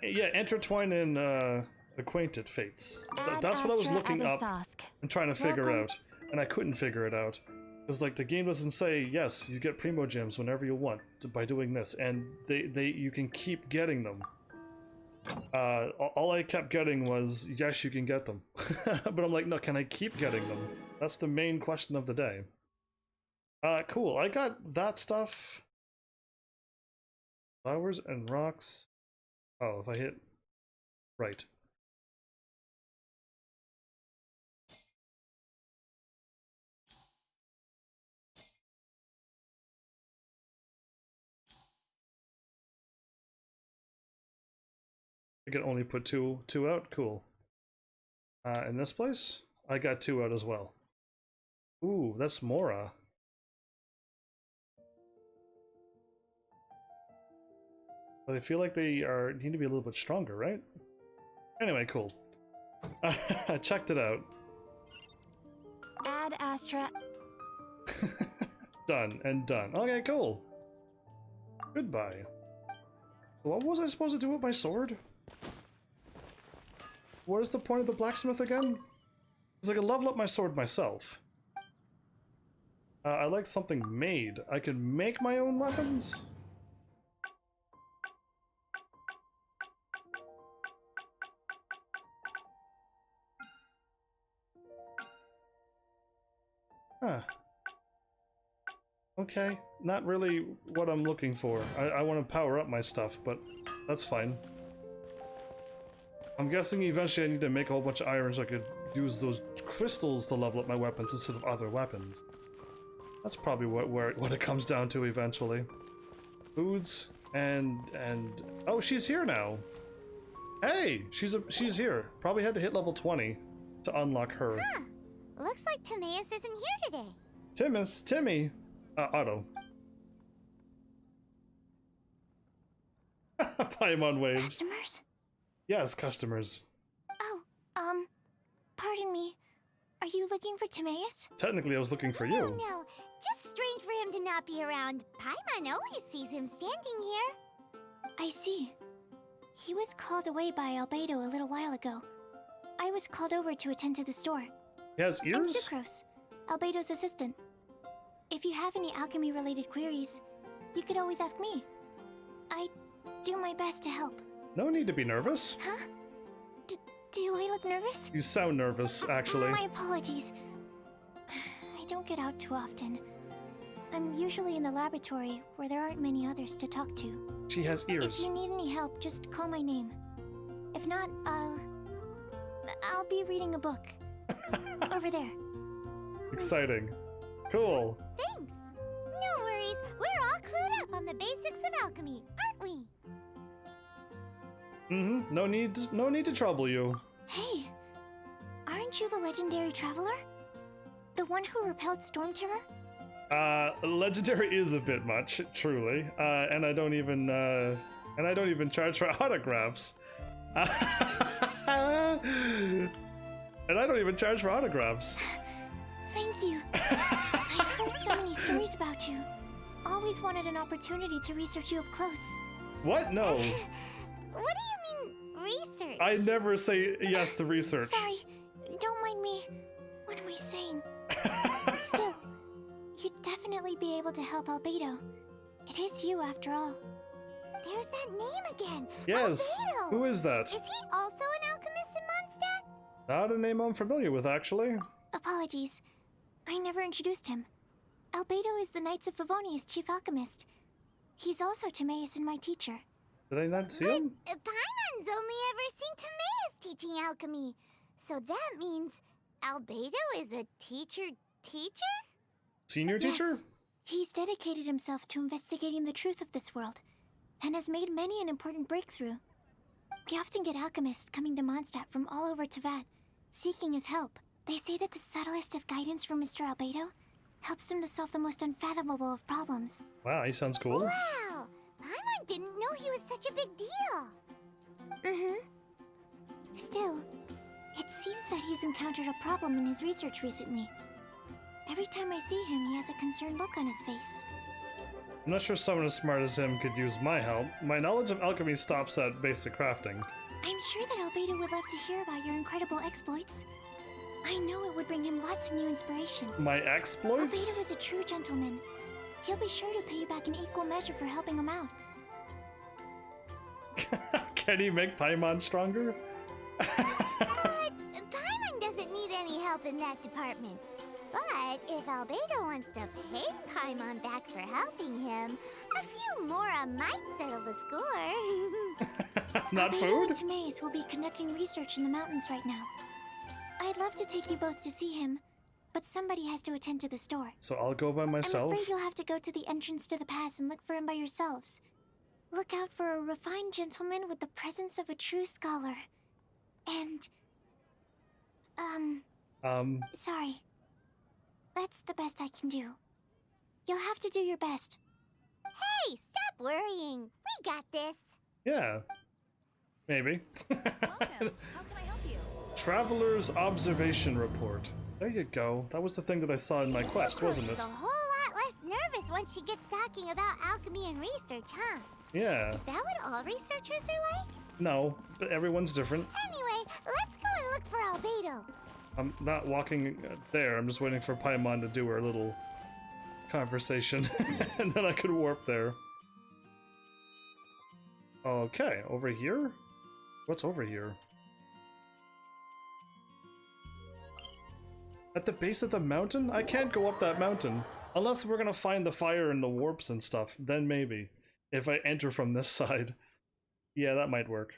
Speaker 1: Yeah, intertwine in acquainted fates. That's what I was looking up and trying to figure out. And I couldn't figure it out. Because, like, the game doesn't say, yes, you get primo gems whenever you want by doing this, and you can keep getting them. All I kept getting was, yes, you can get them. But I'm like, no, can I keep getting them? That's the main question of the day. Cool, I got that stuff. Flowers and rocks. Oh, if I hit right. I can only put two out. Cool. In this place, I got 2 out as well. Ooh, that's Mora. But I feel like they need to be a little bit stronger, right? Anyway, cool. I checked it out.
Speaker 2: Add Astra.
Speaker 1: Done and done. Okay, cool. Goodbye. What was I supposed to do with my sword? What is the point of the blacksmith again? Because I can level up my sword myself. I like something made. I can make my own weapons? Huh. Okay, not really what I'm looking for. I want to power up my stuff, but that's fine. I'm guessing eventually I need to make a whole bunch of iron so I could use those crystals to level up my weapons instead of other weapons. That's probably what it comes down to eventually. Foods and oh, she's here now. Hey, she's here. Probably had to hit level 20 to unlock her.
Speaker 2: Huh. Looks like Timaeus isn't here today.
Speaker 1: Timmy. Otto. Paimon waves.
Speaker 2: Customers?
Speaker 1: Yes, customers.
Speaker 2: Oh, pardon me. Are you looking for Timaeus?
Speaker 1: Technically, I was looking for you.
Speaker 2: No. Just strange for him to not be around. Paimon always sees him standing here. I see. He was called away by Albedo a little while ago. I was called over to attend to the store.
Speaker 1: He has
Speaker 2: I'm
Speaker 1: ears?
Speaker 2: Sucrose, Albedo's assistant. If you have any alchemy-related queries, you could always ask me. I do my best to help.
Speaker 1: No need to be nervous.
Speaker 2: Huh? Do I look nervous?
Speaker 1: You sound nervous, actually.
Speaker 2: My apologies. I don't get out too often. I'm usually in the laboratory where there aren't many others to talk to.
Speaker 1: She has
Speaker 2: If
Speaker 1: ears.
Speaker 2: you need any help, just call my name. If not, I'll be reading a book. Over there.
Speaker 1: Exciting. Cool.
Speaker 2: Thanks. No worries. We're all clued up on the basics of alchemy, aren't we?
Speaker 1: Mm-hmm. No need to trouble you.
Speaker 2: Hey, aren't you the legendary traveler? The one who repelled Storm Terror?
Speaker 1: Legendary is a bit much, truly. And I don't even charge for autographs. And I don't even charge for autographs.
Speaker 2: Thank you. I've heard so many stories about you. Always wanted an opportunity to research you up close.
Speaker 1: What? No.
Speaker 2: What do you mean, research?
Speaker 1: I never say yes to research.
Speaker 2: Sorry, don't mind me. What am I saying? Still, you'd definitely be able to help Albedo. It is you, after all. There's that name again.
Speaker 1: Yes.
Speaker 2: Albedo.
Speaker 1: Who is that?
Speaker 2: Is he also an alchemist in Mondstadt?
Speaker 1: Not a name I'm familiar with, actually.
Speaker 2: Apologies. I never introduced him. Albedo is the Knights of Favonia's chief alchemist. He's also Timaeus and my teacher.
Speaker 1: Did I not see him?
Speaker 2: Paimon's only ever seen Timaeus teaching alchemy. So that means Albedo is a teacher?
Speaker 1: Senior teacher?
Speaker 2: Yes. He's dedicated himself to investigating the truth of this world, and has made many an important breakthrough. We often get alchemists coming to Mondstadt from all over Teyvat, seeking his help. They say that the subtlest of guidance from Mr. Albedo helps him to solve the most unfathomable of problems.
Speaker 1: Wow, he sounds cool.
Speaker 2: Wow! Paimon didn't know he was such a big deal. Mm-hmm. Still, it seems that he's encountered a problem in his research recently. Every time I see him, he has a concerned look on his face.
Speaker 1: I'm not sure someone as smart as him could use my help. My knowledge of alchemy stops at basic crafting.
Speaker 2: I'm sure that Albedo would love to hear about your incredible exploits. I know it would bring him lots of new inspiration.
Speaker 1: My exploits?
Speaker 2: Albedo is a true gentleman. He'll be sure to pay you back in equal measure for helping him out.
Speaker 1: Can he make Paimon stronger?
Speaker 2: Paimon doesn't need any help in that department. But if Albedo wants to pay Paimon back for helping him, a few more might settle the score.
Speaker 1: Not
Speaker 2: Albedo
Speaker 1: food?
Speaker 2: and Timaeus will be conducting research in the mountains right now. I'd love to take you both to see him, but somebody has to attend to the store.
Speaker 1: So I'll go by myself?
Speaker 2: I'm afraid you'll have to go to the entrance to the pass and look for him by yourselves. Look out for a refined gentleman with the presence of a true scholar. And... sorry. That's the best I can do. You'll have to do your best. Hey, stop worrying. We got this.
Speaker 1: Yeah. Maybe.
Speaker 5: Welcome. How can I help you?
Speaker 1: Traveler's Observation Report. There you go. That was the thing that I saw in my quest, wasn't it?
Speaker 2: She's a whole lot less nervous when she gets talking about alchemy and research, huh?
Speaker 1: Yeah.
Speaker 2: Is that what all researchers are like?
Speaker 1: No, but everyone's different.
Speaker 2: Anyway, let's go and look for Albedo.
Speaker 1: I'm not walking there. I'm just waiting for Paimon to do her little conversation. And then I could warp there. Okay, over here? What's over here? At the base of the mountain? I can't go up that mountain. Unless we're gonna find the fire and the warps and stuff. Then maybe. If I enter from this side. Yeah, that might work.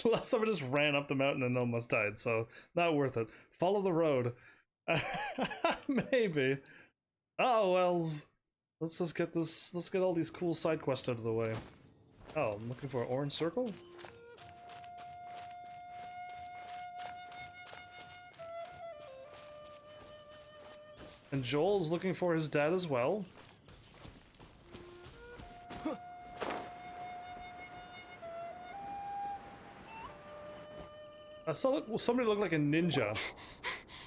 Speaker 1: Last time I just ran up the mountain and almost died, so not worth it. Follow the road. Maybe. Oh, well. Let's just get this. Let's get all these cool side quests out of the way. Oh, I'm looking for an orange circle? And Joel's looking for his dad as well. I saw somebody look like a ninja.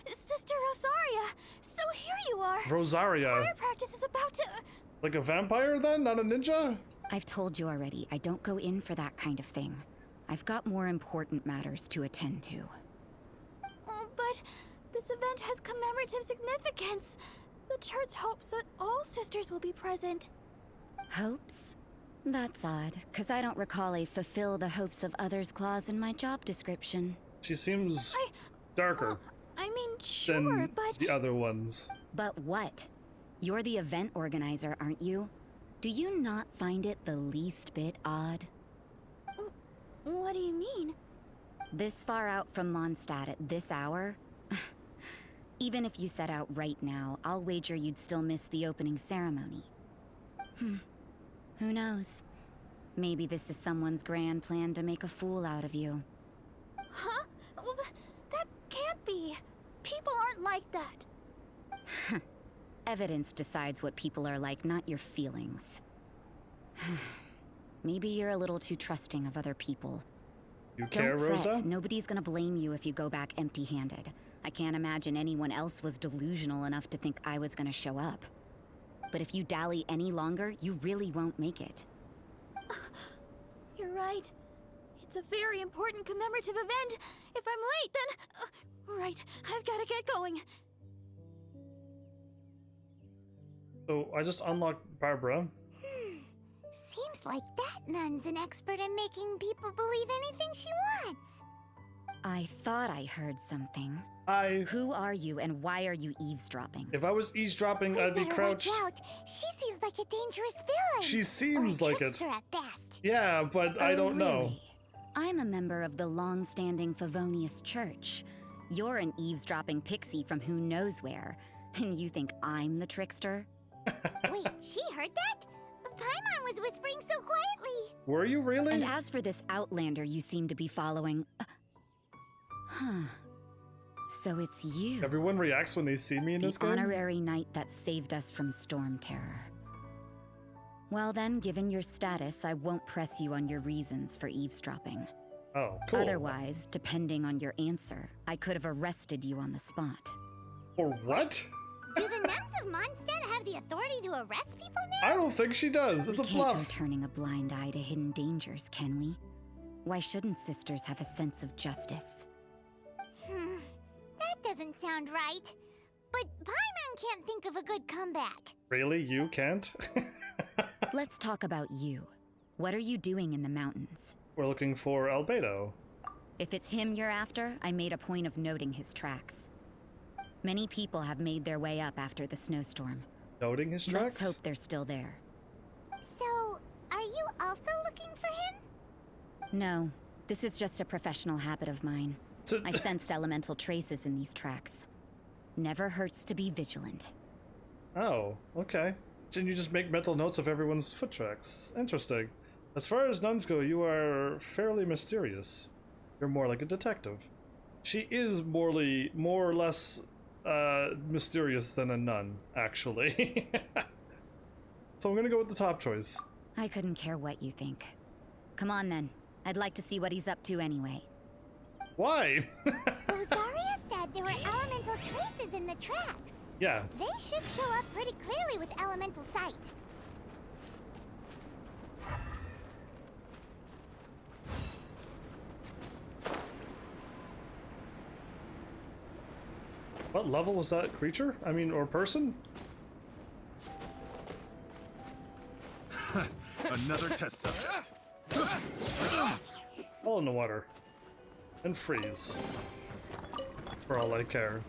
Speaker 2: Sister Rosaria! So here you are!
Speaker 1: Rosaria.
Speaker 2: Choir practice is about to...
Speaker 1: Like a vampire then? Not a ninja?
Speaker 6: I've told you already, I don't go in for that kind of thing. I've got more important matters to attend to. But this event has commemorative significance. The church hopes that all sisters will be present.
Speaker 5: Hopes? That's odd, because I don't recall a fulfill the hopes of others clause in my job description.
Speaker 1: She seems darker
Speaker 6: I mean, sure,
Speaker 1: than
Speaker 6: but...
Speaker 1: the other ones.
Speaker 5: But what? You're the event organizer, aren't you? Do you not find it the least bit odd?
Speaker 6: What do you mean?
Speaker 5: This far out from Mondstadt at this hour? Even if you set out right now, I'll wager you'd still miss the opening ceremony. Who knows? Maybe this is someone's grand plan to make a fool out of you.
Speaker 6: Huh? Well, that can't be. People aren't like that.
Speaker 5: Evidence decides what people are like, not your feelings. Maybe you're a little too trusting of other people.
Speaker 1: You care,
Speaker 5: Don't fret.
Speaker 1: Rosa?
Speaker 5: Nobody's gonna blame you if you go back empty-handed. I can't imagine anyone else was delusional enough to think I was gonna show up. But if you dally any longer, you really won't make it.
Speaker 6: You're right. It's a very important commemorative event. If I'm late, then... right, I've gotta get going.
Speaker 1: So I just unlocked Barbara.
Speaker 2: Seems like that nun's an expert in making people believe anything she wants.
Speaker 5: I thought I heard something. Who are you and why are you eavesdropping?
Speaker 1: If I was eavesdropping, I'd be
Speaker 2: Better
Speaker 1: crouched.
Speaker 2: watch out. She seems like a dangerous villain.
Speaker 1: She seems
Speaker 2: or a
Speaker 1: like it.
Speaker 2: trickster at best.
Speaker 1: Yeah, but I don't know.
Speaker 5: Really? I'm a member of the long-standing Favonius Church. You're an eavesdropping pixie from who knows where, and you think I'm the trickster?
Speaker 2: Wait, she heard that? Paimon was whispering so quietly.
Speaker 1: Were you really?
Speaker 5: And as for this outlander you seem to be following... huh. So it's you.
Speaker 1: Everyone reacts when they see me in this
Speaker 5: The
Speaker 1: game?
Speaker 5: honorary knight that saved us from storm terror. Well then, given your status, I won't press you on your reasons for eavesdropping.
Speaker 1: Oh, cool.
Speaker 5: Otherwise, depending on your answer, I could have arrested you on the spot.
Speaker 1: For what?
Speaker 2: Do the nuns of Mondstadt have the authority to arrest people now?
Speaker 1: I don't think she does. It's
Speaker 5: We
Speaker 1: a
Speaker 5: can't go
Speaker 1: bluff.
Speaker 5: turning a blind eye to hidden dangers, can we? Why shouldn't sisters have a sense of justice?
Speaker 2: That doesn't sound right. But Paimon can't think of a good comeback.
Speaker 1: Really? You can't?
Speaker 5: Let's talk about you. What are you doing in the mountains?
Speaker 1: We're looking for Albedo.
Speaker 5: If it's him you're after, I made a point of noting his tracks. Many people have made their way up after the snowstorm.
Speaker 1: Noting his tracks?
Speaker 5: Let's hope they're still there.
Speaker 2: So, are you also looking for him?
Speaker 5: No, this is just a professional habit of mine. I sensed elemental traces in these tracks. Never hurts to be vigilant.
Speaker 1: Oh, okay. Can you just make mental notes of everyone's foot tracks? Interesting. As far as nuns go, you are fairly mysterious. You're more like a detective. She is more or less mysterious than a nun, actually. So I'm gonna go with the top choice.
Speaker 5: I couldn't care what you think. Come on then. I'd like to see what he's up to anyway.
Speaker 1: Why?
Speaker 2: Rosaria said there were elemental traces in the tracks.
Speaker 1: Yeah.
Speaker 2: They should show up pretty clearly with elemental sight.
Speaker 1: What level was that creature? I mean, or person?
Speaker 7: Another test subject.
Speaker 1: Fall in the water. And freeze. For all I care.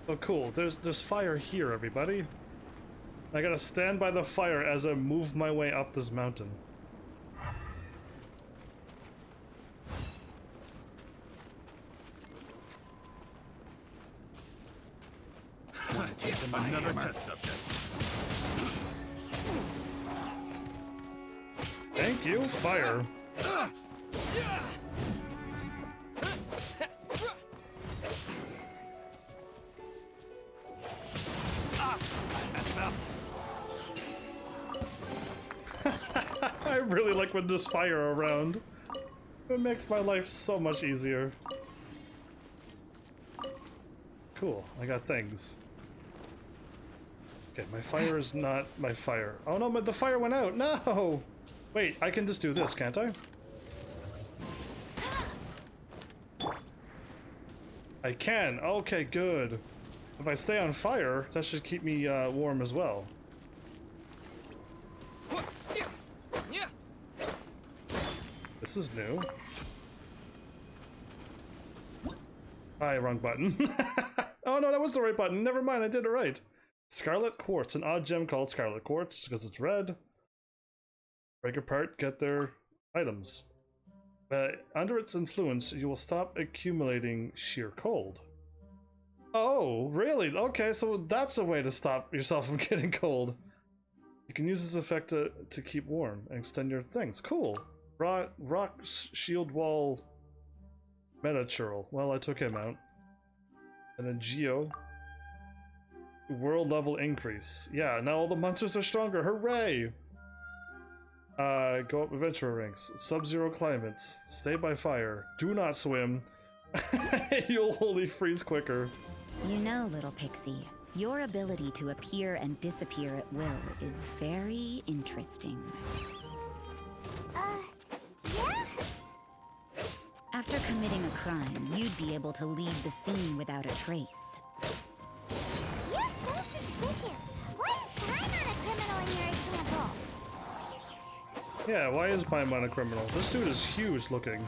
Speaker 1: Oh cool, there's fire here, everybody. I gotta stand by the fire as I move my way up this mountain.
Speaker 7: Another test subject.
Speaker 1: Thank you, fire. I really like when there's fire around. It makes my life so much easier. Cool, I got things. Okay, my fire is not my fire. Oh no, but the fire went out. No! Wait, I can just do this, can't I? I can. Okay, good. If I stay on fire, that should keep me warm as well. This is new. Hi, wrong button. Oh no, that was the right button. Never mind, I did it right. Scarlet Quartz, an odd gem called Scarlet Quartz because it's red. Break apart, get their items. Under its influence, you will stop accumulating sheer cold. Oh, really? Okay, so that's a way to stop yourself from getting cold. You can use this effect to keep warm and extend your things. Cool. Rock shield wall Metachurl. Well, I took him out. And then Geo. World level increase. Yeah, now all the monsters are stronger. Hooray! Go up adventurer ranks. Sub-zero climates. Stay by fire. Do not swim. You'll only freeze quicker.
Speaker 5: You know, little pixie, your ability to appear and disappear at will is very interesting.
Speaker 2: Yeah?
Speaker 5: After committing a crime, you'd be able to leave the scene without a trace.
Speaker 2: You're so suspicious. Why is Paimon a criminal in your example?
Speaker 1: Yeah, why is Paimon a criminal? This dude is huge looking.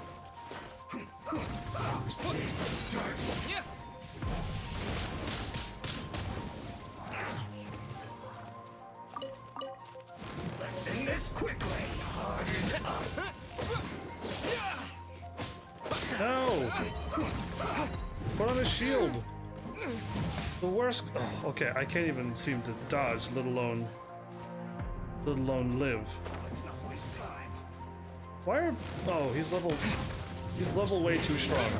Speaker 3: Let's end this quickly.
Speaker 1: No! Put on a shield! The worst. Oh, okay, I can't even seem to dodge, let alone live. Why are. Oh, he's level way too strong.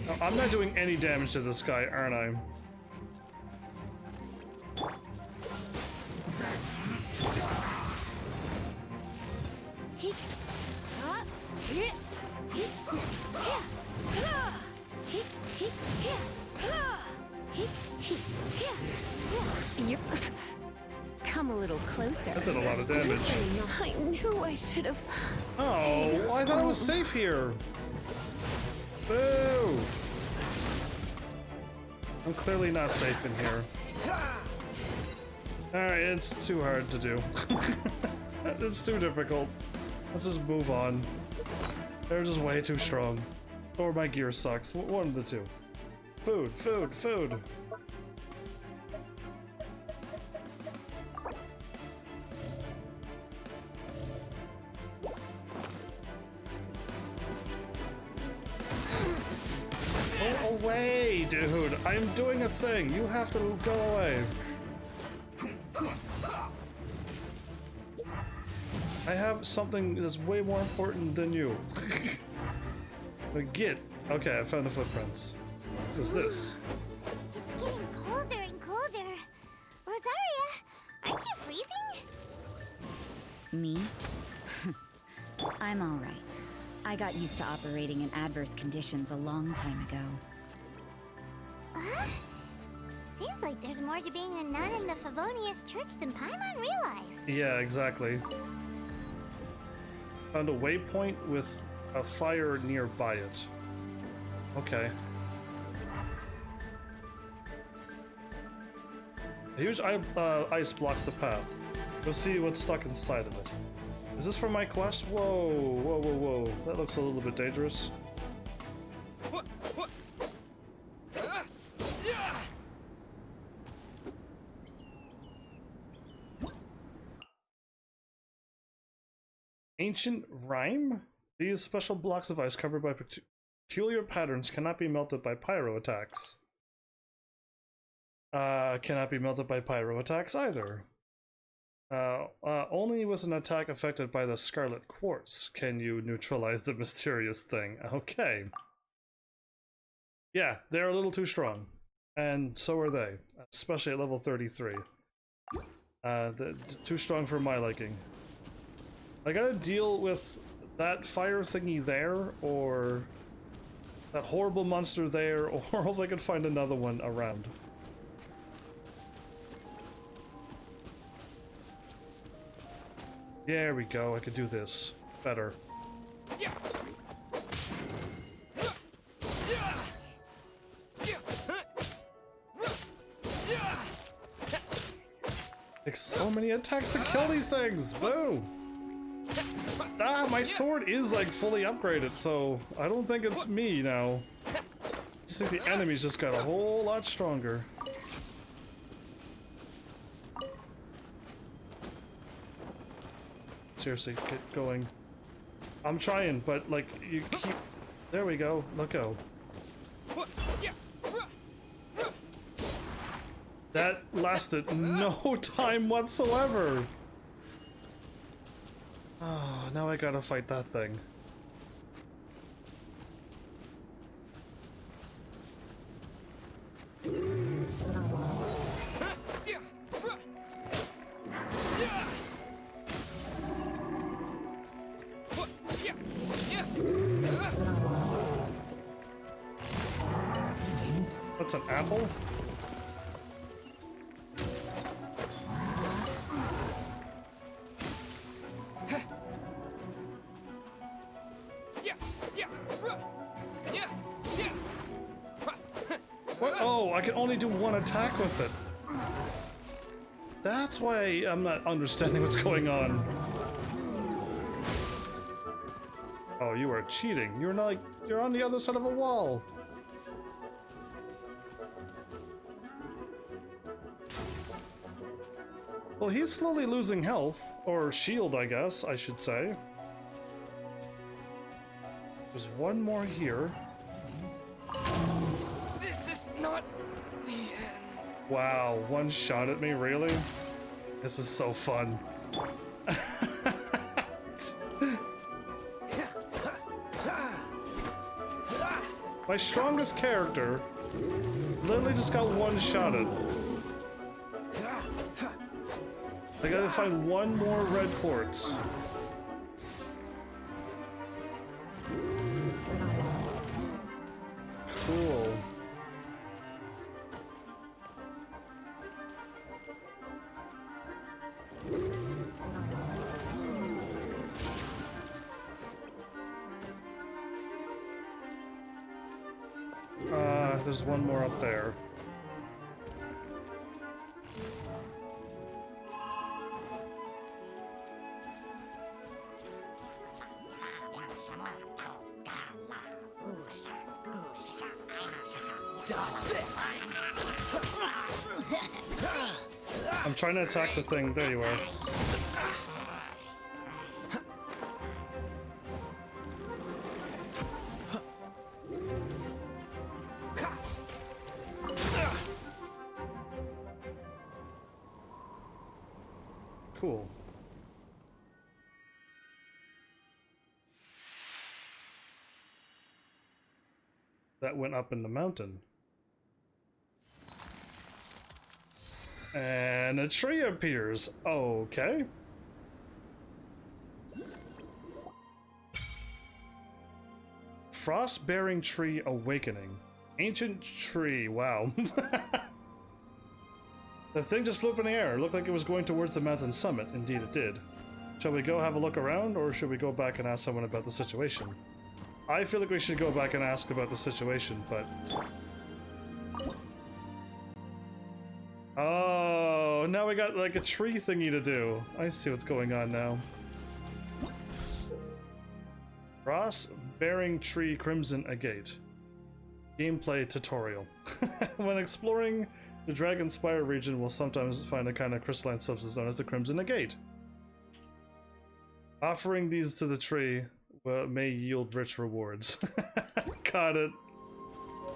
Speaker 1: No, I'm not doing any damage to this guy, aren't I?
Speaker 6: Come a little closer.
Speaker 1: That did a lot of damage.
Speaker 6: I knew I should have.
Speaker 1: Oh, I thought I was safe here. Boo! I'm clearly not safe in here. Alright, it's too hard to do. It's too difficult. Let's just move on. They're just way too strong. Or my gear sucks. One of the two. Food, food, food. Go away, dude. I'm doing a thing. You have to go away. I have something that's way more important than you. Get. Okay, I found the footprints. What's this?
Speaker 2: It's getting colder and colder. Rosaria, aren't you freezing?
Speaker 5: Me? I'm all right. I got used to operating in adverse conditions a long time ago.
Speaker 2: Seems like there's more to being a nun in the Favonius Church than Paimon realized.
Speaker 1: Yeah, exactly. Found a waypoint with a fire nearby it. Okay. A huge ice blocks the path. Go see what's stuck inside of it. Is this for my quest? Whoa, whoa, whoa, whoa. That looks a little bit dangerous. Ancient rhyme? These special blocks of ice covered by peculiar patterns cannot be melted by pyro attacks. Cannot be melted by pyro attacks either. Only with an attack affected by the Scarlet Quartz can you neutralize the mysterious thing. Okay. Yeah, they're a little too strong. And so are they. Especially at level 33. Too strong for my liking. I gotta deal with that fire thingy there, or that horrible monster there, or if I can find another one around. There we go, I could do this better. Takes so many attacks to kill these things. Boo! Ah, my sword is like fully upgraded, so I don't think it's me now. I just think the enemies just got a whole lot stronger. Seriously, get going. I'm trying, but like you keep. There we go. Let go. That lasted no time whatsoever. Oh, now I gotta fight that thing. What's an apple? What? Oh, I can only do one attack with it. That's why I'm not understanding what's going on. Oh, you are cheating. You're not like, you're on the other side of a wall. Well, he's slowly losing health, or shield, I guess, I should say. There's one more here.
Speaker 3: This is not the end.
Speaker 1: Wow, one shot at me, really? This is so fun. My strongest character literally just got one shot at. I gotta find one more red quartz. Cool. There's one more up there. I'm trying to attack the thing. There you are. Cool. That went up in the mountain. And a tree appears. Okay. Frost-bearing tree awakening. Ancient tree. Wow. The thing just flew up in the air. It looked like it was going towards the mountain summit. Indeed it did. Shall we go have a look around, or should we go back and ask someone about the situation? I feel like we should go back and ask about the situation, but... Oh, now we got like a tree thingy to do. I see what's going on now. Frost-bearing tree crimson agate. Gameplay tutorial. When exploring the Dragon Spire region, we'll sometimes find a kind of crystalline substance known as the crimson agate. Offering these to the tree may yield rich rewards. Got it.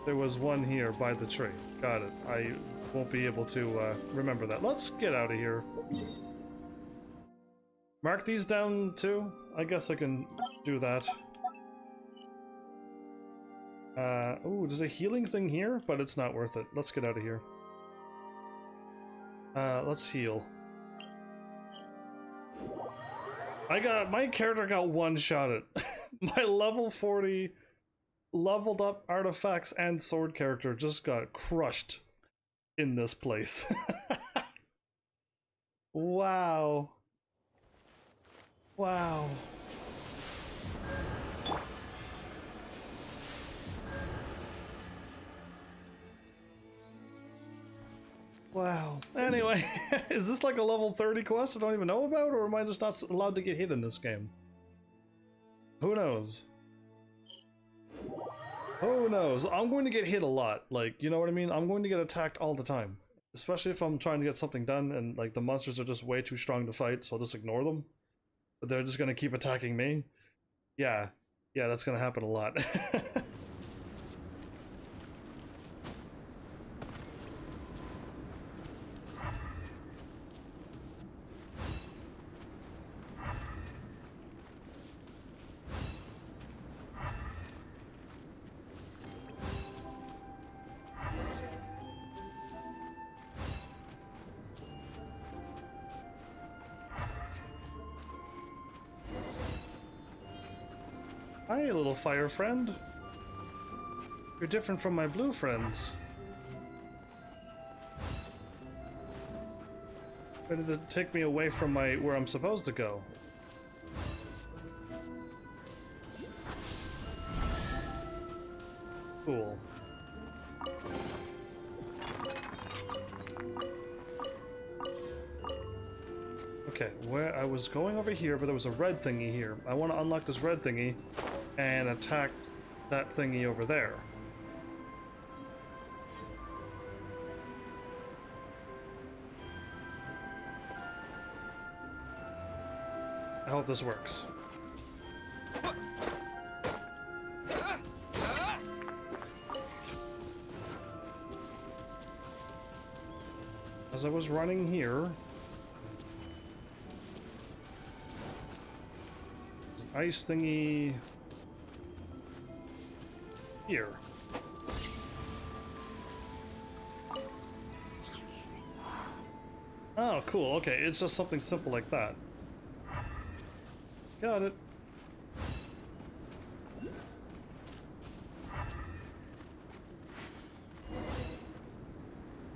Speaker 1: There was one here by the tree. Got it. I won't be able to remember that. Let's get out of here. Mark these down too? I guess I can do that. Ooh, there's a healing thing here, but it's not worth it. Let's get out of here. Let's heal. My character got one shot at. My level 40 leveled up artifacts and sword character just got crushed in this place. Wow. Wow. Wow. Anyway, is this like a level 30 quest I don't even know about, or am I just not allowed to get hit in this game? Who knows? Who knows? I'm going to get hit a lot. Like, you know what I mean? I'm going to get attacked all the time. Especially if I'm trying to get something done and like the monsters are just way too strong to fight, so I'll just ignore them. But they're just gonna keep attacking me. Yeah. Yeah, that's gonna happen a lot. Hi, little fire friend. You're different from my blue friends. Why did it take me away from where I'm supposed to go? Cool. Okay, where I was going over here, but there was a red thingy here. I want to unlock this red thingy and attack that thingy over there. I hope this works. As I was running here, there's an ice thingy here. Oh, cool. Okay, it's just something simple like that. Got it.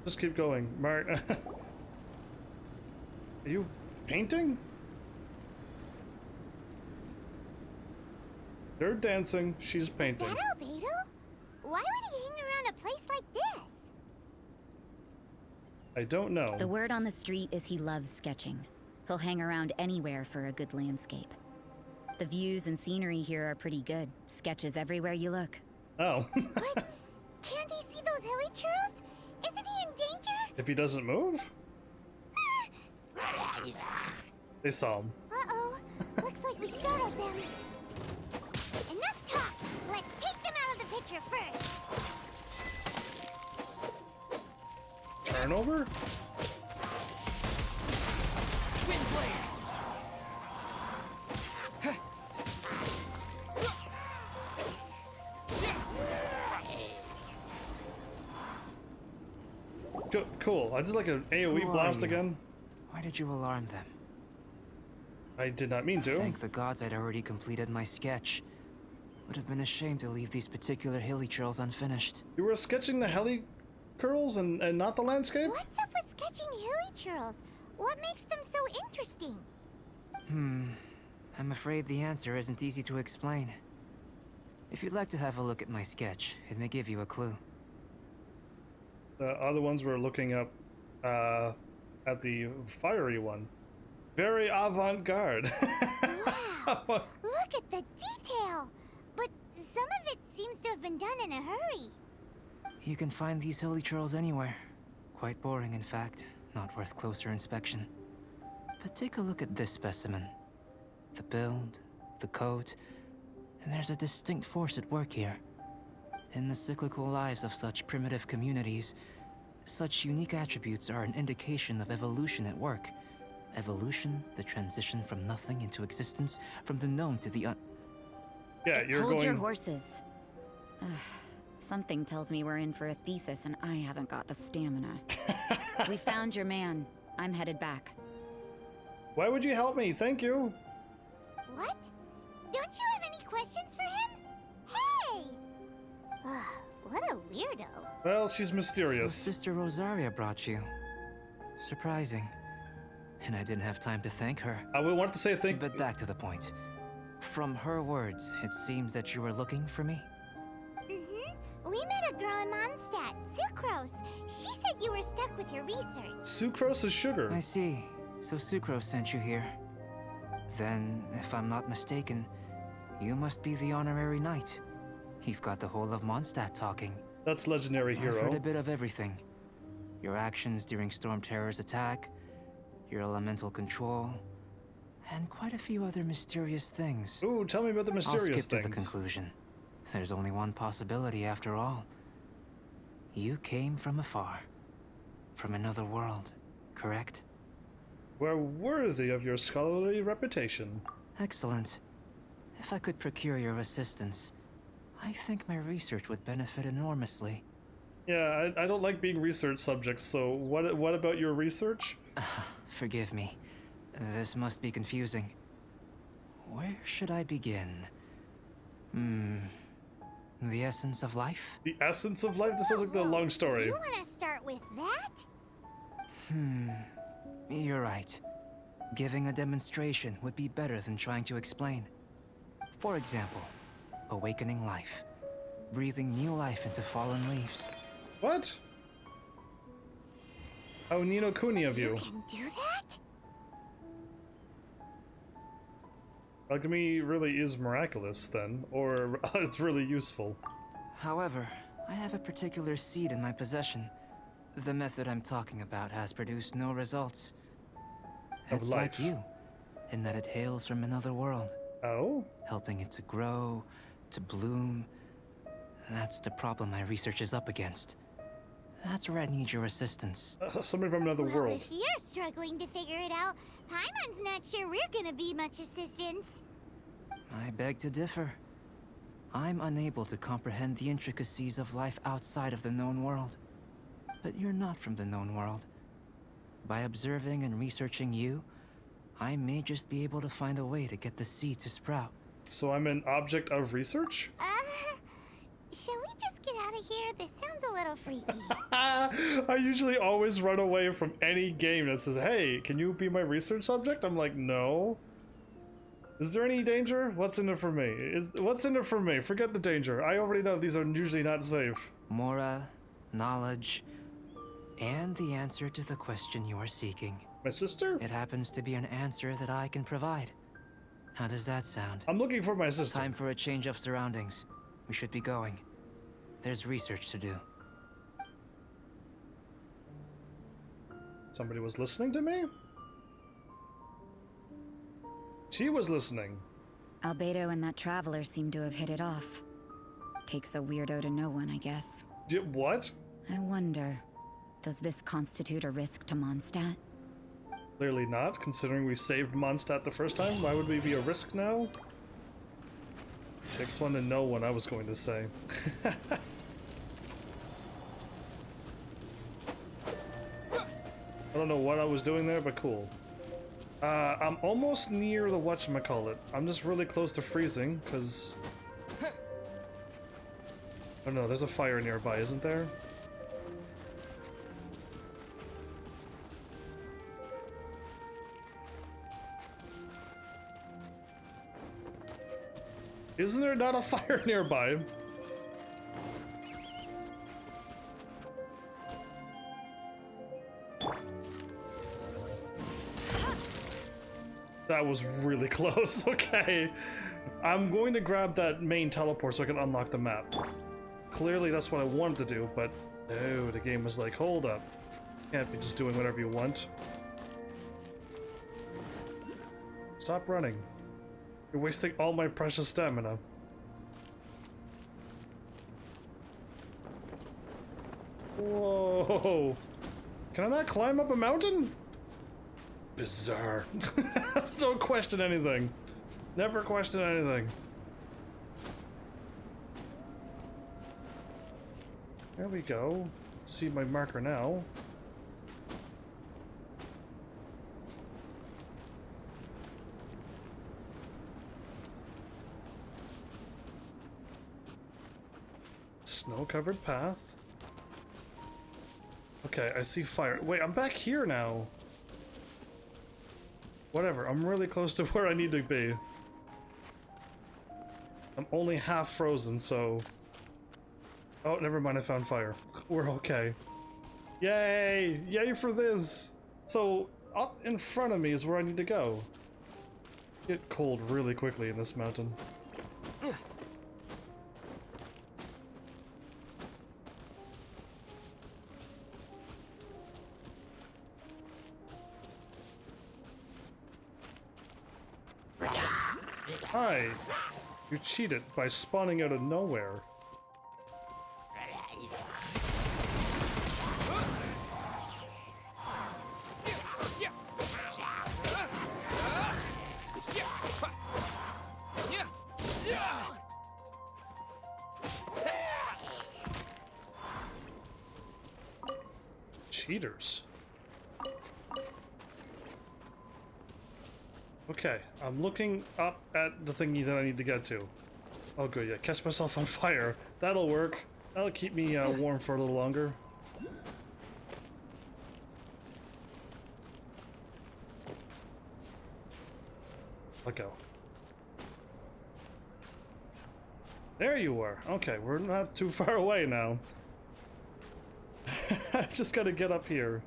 Speaker 1: Just keep going, Mark. Are you painting? They're dancing. She's painting.
Speaker 2: Is that Albedo? Why would he hang around a place like this?
Speaker 1: I don't know.
Speaker 5: The word on the street is he loves sketching. He'll hang around anywhere for a good landscape. The views and scenery here are pretty good. Sketches everywhere you look.
Speaker 1: Oh.
Speaker 2: But can't he see those hilly churros? Isn't he in danger?
Speaker 1: If he doesn't move? They saw him.
Speaker 2: Uh-oh. Looks like we startled them. Enough talk. Let's take them out of the picture first.
Speaker 1: Turnover? Cool. I just like an AoE blast again.
Speaker 3: Why did you alarm them?
Speaker 1: I did not mean to.
Speaker 3: Thank the gods I'd already completed my sketch. Would have been a shame to leave these particular hilly trails unfinished.
Speaker 1: You were sketching the heli curls and not the landscape?
Speaker 2: What's up with sketching hilly churros? What makes them so interesting?
Speaker 3: I'm afraid the answer isn't easy to explain. If you'd like to have a look at my sketch, it may give you a clue.
Speaker 1: The other ones were looking up at the fiery one. Very avant-garde.
Speaker 2: Wow! Look at the detail! But some of it seems to have been done in a hurry.
Speaker 3: You can find these hilly trails anywhere. Quite boring, in fact. Not worth closer inspection. But take a look at this specimen. The build, the coat, and there's a distinct force at work here. In the cyclical lives of such primitive communities, such unique attributes are an indication of evolution at work. Evolution, the transition from nothing into existence, from the known to the
Speaker 1: Yeah, you're
Speaker 5: Hold
Speaker 1: going...
Speaker 5: your horses. Ugh, something tells me we're in for a thesis and I haven't got the stamina. We found your man. I'm headed back.
Speaker 1: Why would you help me? Thank you.
Speaker 2: What? Don't you have any questions for him? Hey! What a weirdo.
Speaker 1: Well, she's
Speaker 3: So
Speaker 1: mysterious.
Speaker 3: Sister Rosaria brought you. Surprising. And I didn't have time to thank her.
Speaker 1: I would want to say thank...
Speaker 3: But back to the point. From her words, it seems that you were looking for me?
Speaker 2: We met a girl in Mondstadt, Sucrose. She said you were stuck with your research.
Speaker 1: Sucrose is sugar.
Speaker 3: I see. So Sucrose sent you here. Then, if I'm not mistaken, you must be the honorary knight. You've got the whole of Mondstadt talking.
Speaker 1: That's legendary
Speaker 3: I've
Speaker 1: hero.
Speaker 3: heard a bit of everything. Your actions during Storm Terror's attack, your elemental control, and quite a few other mysterious things.
Speaker 1: Ooh, tell me about the mysterious
Speaker 3: I'll skip
Speaker 1: things.
Speaker 3: to the conclusion. There's only one possibility after all. You came from afar. From another world, correct?
Speaker 1: We're worthy of your scholarly reputation.
Speaker 3: Excellent. If I could procure your assistance, I think my research would benefit enormously.
Speaker 1: Yeah, I don't like being research subjects, so what about your research?
Speaker 3: Forgive me. This must be confusing. Where should I begin? The essence of life?
Speaker 1: The essence of life? This sounds like the long story.
Speaker 2: You want to start with that?
Speaker 3: You're right. Giving a demonstration would be better than trying to explain. For example, awakening life. Breathing new life into fallen leaves.
Speaker 1: What? How Nino Kuni of you.
Speaker 2: You can do that?
Speaker 1: Alchemy really is miraculous then, or it's really useful.
Speaker 3: However, I have a particular seed in my possession. The method I'm talking about has produced no results.
Speaker 1: Of
Speaker 3: It's
Speaker 1: life.
Speaker 3: like you, in that it hails from another world,
Speaker 1: Oh?
Speaker 3: helping it to grow, to bloom. That's the problem my research is up against. That's where I need your assistance.
Speaker 1: Somebody from another
Speaker 2: Well,
Speaker 1: world.
Speaker 2: if you're struggling to figure it out, Paimon's not sure we're gonna be much assistance.
Speaker 3: I beg to differ. I'm unable to comprehend the intricacies of life outside of the known world. But you're not from the known world. By observing and researching you, I may just be able to find a way to get the seed to sprout.
Speaker 1: So I'm an object of research?
Speaker 2: Shall we just get out of here? This sounds a little freaky.
Speaker 1: I usually always run away from any game that says, hey, can you be my research subject? I'm like, no. Is there any danger? What's in it for me? What's in it for me? Forget the danger. I already know these are usually not safe.
Speaker 3: Mora, knowledge, and the answer to the question you are seeking.
Speaker 1: My sister?
Speaker 3: It happens to be an answer that I can provide. How does that sound?
Speaker 1: I'm looking for my sister.
Speaker 3: Time for a change of surroundings. We should be going. There's research to do.
Speaker 1: Somebody was listening to me? She was listening.
Speaker 5: Albedo and that traveler seem to have hit it off. Takes a weirdo to know one, I guess.
Speaker 1: What?
Speaker 5: I wonder, does this constitute a risk to Mondstadt?
Speaker 1: Clearly not, considering we saved Mondstadt the first time. Why would we be a risk now? Takes one to know one, I was going to say. I don't know what I was doing there, but cool. I'm almost near the whatchamacallit. I'm just really close to freezing, because... Oh no, there's a fire nearby, isn't there? Isn't there not a fire nearby? That was really close. Okay. I'm going to grab that main teleport so I can unlock the map. Clearly that's what I wanted to do, but no, the game was like, hold up. Can't be just doing whatever you want. Stop running. You're wasting all my precious stamina. Whoa! Can I not climb up a mountain? Bizarre. Don't question anything. Never question anything. There we go. See my marker now. Snow-covered path. Okay, I see fire. Wait, I'm back here now. Whatever, I'm really close to where I need to be. I'm only half frozen, so... Oh, never mind, I found fire. We're okay. Yay! Yay for this! So, up in front of me is where I need to go. Get cold really quickly in this mountain. Hi! You cheated by spawning out of nowhere. Cheaters. Okay, I'm looking up at the thingy that I need to get to. Oh good, yeah, catch myself on fire. That'll work. That'll keep me warm for a little longer. Let go. There you are. Okay, we're not too far away now. I just gotta get up here.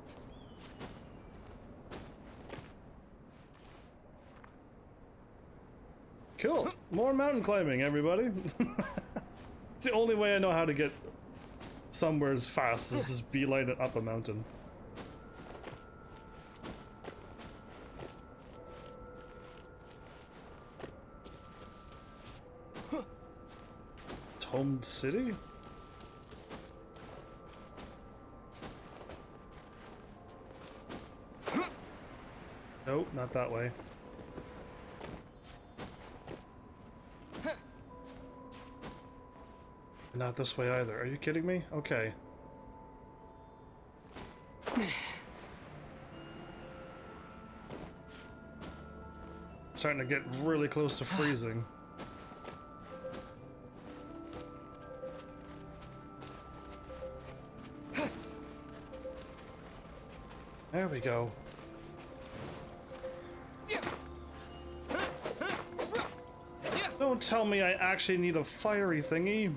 Speaker 1: Cool. More mountain climbing, everybody. It's the only way I know how to get somewhere as fast is just beeline it up a mountain. Home city? Nope, not that way. Not this way either. Are you kidding me? Okay. Starting to get really close to freezing. There we go. Don't tell me I actually need a fiery thingy.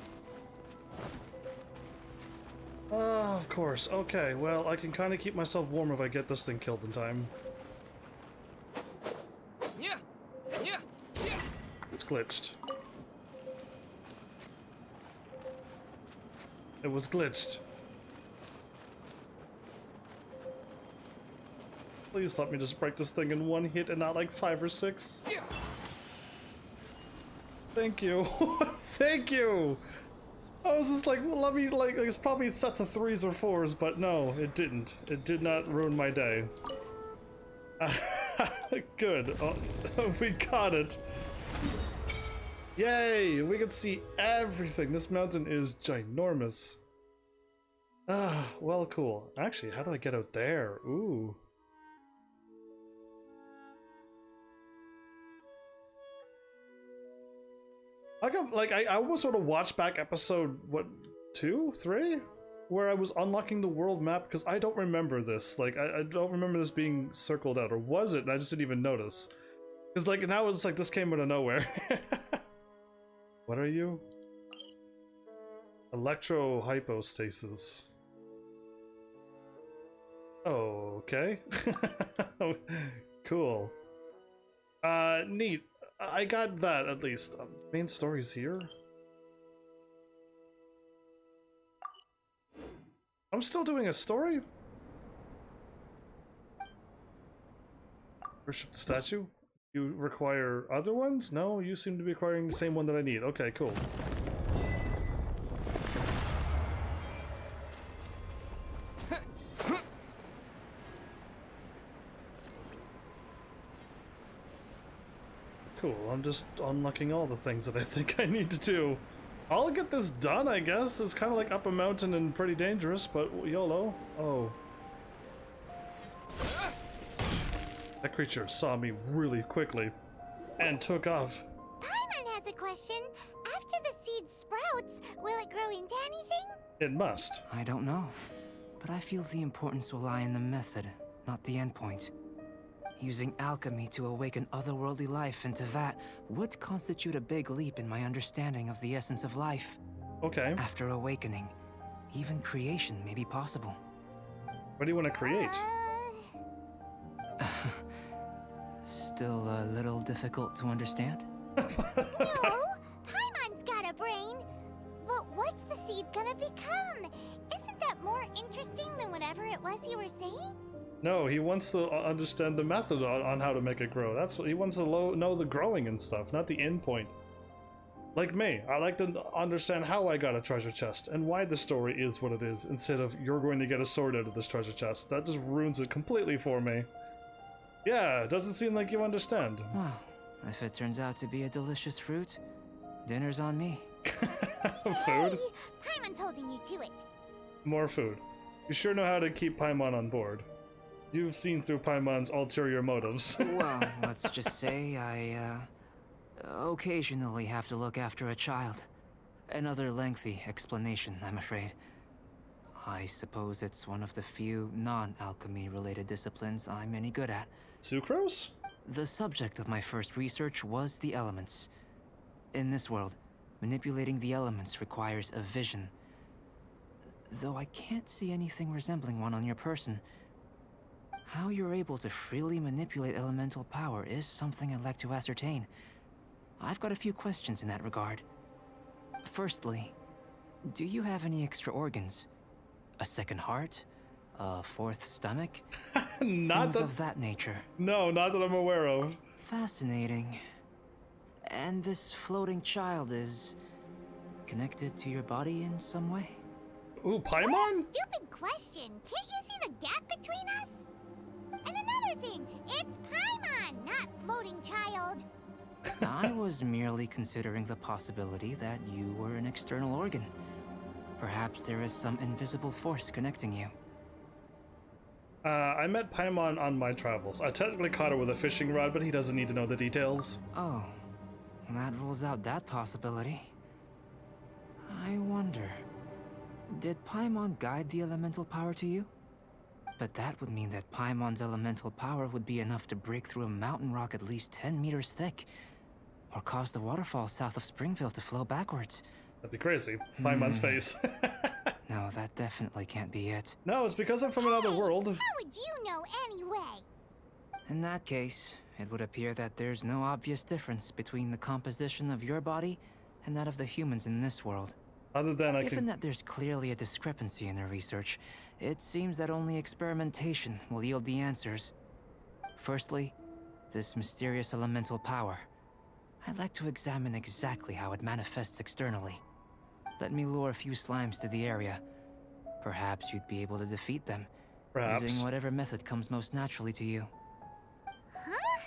Speaker 1: Of course. Okay, well, I can kind of keep myself warm if I get this thing killed in time. It's glitched. It was glitched. Please let me just break this thing in one hit and not like 5 or 6. Thank you. Thank you. I was just like, well, let me, like, it's probably sets of 3s or 4s, but no, it didn't. It did not ruin my day. Good. Oh, we got it. Yay! We can see everything. This mountain is ginormous. Ah, well, cool. Actually, how do I get out there? Ooh. I almost sort of watched back episode, what, 2, 3? Where I was unlocking the world map, because I don't remember this. Like, I don't remember this being circled out, or was it? And I just didn't even notice. Because, like, now it's like this came out of nowhere. What are you? Electro-hypostasis. Oh, okay. Cool. Neat. I got that, at least. Main story's here? I'm still doing a story? Worship the statue? You require other ones? No, you seem to be requiring the same one that I need. Okay, cool. Cool, I'm just unlocking all the things that I think I need to do. I'll get this done, I guess. It's kind of like up a mountain and pretty dangerous, but YOLO. Oh. That creature saw me really quickly and took off.
Speaker 2: Paimon has a question. After the seed sprouts, will it grow into anything?
Speaker 1: It must.
Speaker 3: I don't know, but I feel the importance will lie in the method, not the endpoint. Using alchemy to awaken otherworldly life into that would constitute a big leap in my understanding of the essence of life.
Speaker 1: Okay.
Speaker 3: After awakening, even creation may be possible.
Speaker 1: What do you want to create?
Speaker 3: Still a little difficult to understand?
Speaker 2: No, Paimon's got a brain. But what's the seed gonna become? Isn't that more interesting than whatever it was you were saying?
Speaker 1: No, he wants to understand the method on how to make it grow. That's what he wants to know, the growing and stuff, not the end point. Like me, I like to understand how I got a treasure chest and why the story is what it is, instead of you're going to get a sword out of this treasure chest. That just ruins it completely for me. Yeah, it doesn't seem like you understand.
Speaker 3: Well, if it turns out to be a delicious fruit, dinner's on me.
Speaker 1: Food?
Speaker 2: Hey, Paimon's holding you to it.
Speaker 1: More food. You sure know how to keep Paimon on board. You've seen through Paimon's ulterior motives.
Speaker 3: Well, let's just say I, occasionally have to look after a child. Another lengthy explanation, I'm afraid. I suppose it's one of the few non-alchemy related disciplines I'm any good at.
Speaker 1: Sucrose?
Speaker 3: The subject of my first research was the elements. In this world, manipulating the elements requires a vision. Though I can't see anything resembling one on your person. How you're able to freely manipulate elemental power is something I'd like to ascertain. I've got a few questions in that regard. Firstly, do you have any extra organs? A second heart? A fourth stomach?
Speaker 1: Not
Speaker 3: Things of that nature.
Speaker 1: No, not that I'm aware of.
Speaker 3: Fascinating. And this floating child is connected to your body in some way?
Speaker 1: Ooh, Paimon?
Speaker 2: Stupid question. Can't you see the gap between us? And another thing, it's Paimon, not floating child.
Speaker 3: I was merely considering the possibility that you were an external organ. Perhaps there is some invisible force connecting you.
Speaker 1: I met Paimon on my travels. I technically caught her with a fishing rod, but he doesn't need to know the details.
Speaker 3: Oh, that rules out that possibility. I wonder, did Paimon guide the elemental power to you? But that would mean that Paimon's elemental power would be enough to break through a mountain rock at least 10 meters thick, or cause the waterfall south of Springfield to flow backwards.
Speaker 1: That'd be crazy. Paimon's face.
Speaker 3: No, that definitely can't be it.
Speaker 1: No, it's because I'm from another world.
Speaker 2: How would you know anyway?
Speaker 3: In that case, it would appear that there's no obvious difference between the composition of your body and that of the humans in this world.
Speaker 1: Other than
Speaker 3: Given that there's clearly a discrepancy in their research, it seems that only experimentation will yield the answers. Firstly, this mysterious elemental power. I'd like to examine exactly how it manifests externally. Let me lure a few slimes to the area. Perhaps you'd be able to defeat them, using whatever method comes most naturally to you.
Speaker 2: Huh?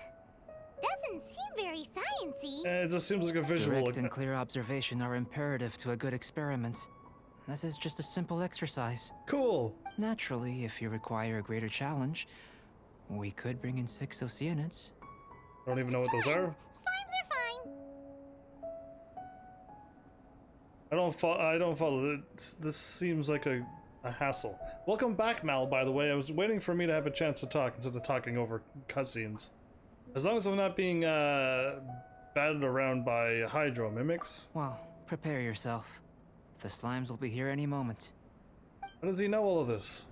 Speaker 2: Doesn't seem very sciencey.
Speaker 1: It just seems like a visual.
Speaker 3: Direct and clear observation are imperative to a good experiment. This is just a simple exercise.
Speaker 1: Cool.
Speaker 3: Naturally, if you require a greater challenge, we could bring in 6 Oceanids.
Speaker 1: I don't even know what those are.
Speaker 2: Slimes are fine.
Speaker 1: I don't follow. This seems like a hassle. Welcome back, Mal, by the way. I was waiting for me to have a chance to talk instead of talking over cutscenes. As long as I'm not being batted around by hydro mimics.
Speaker 3: Well, prepare yourself. The slimes will be here any moment.
Speaker 1: How does he know all of this?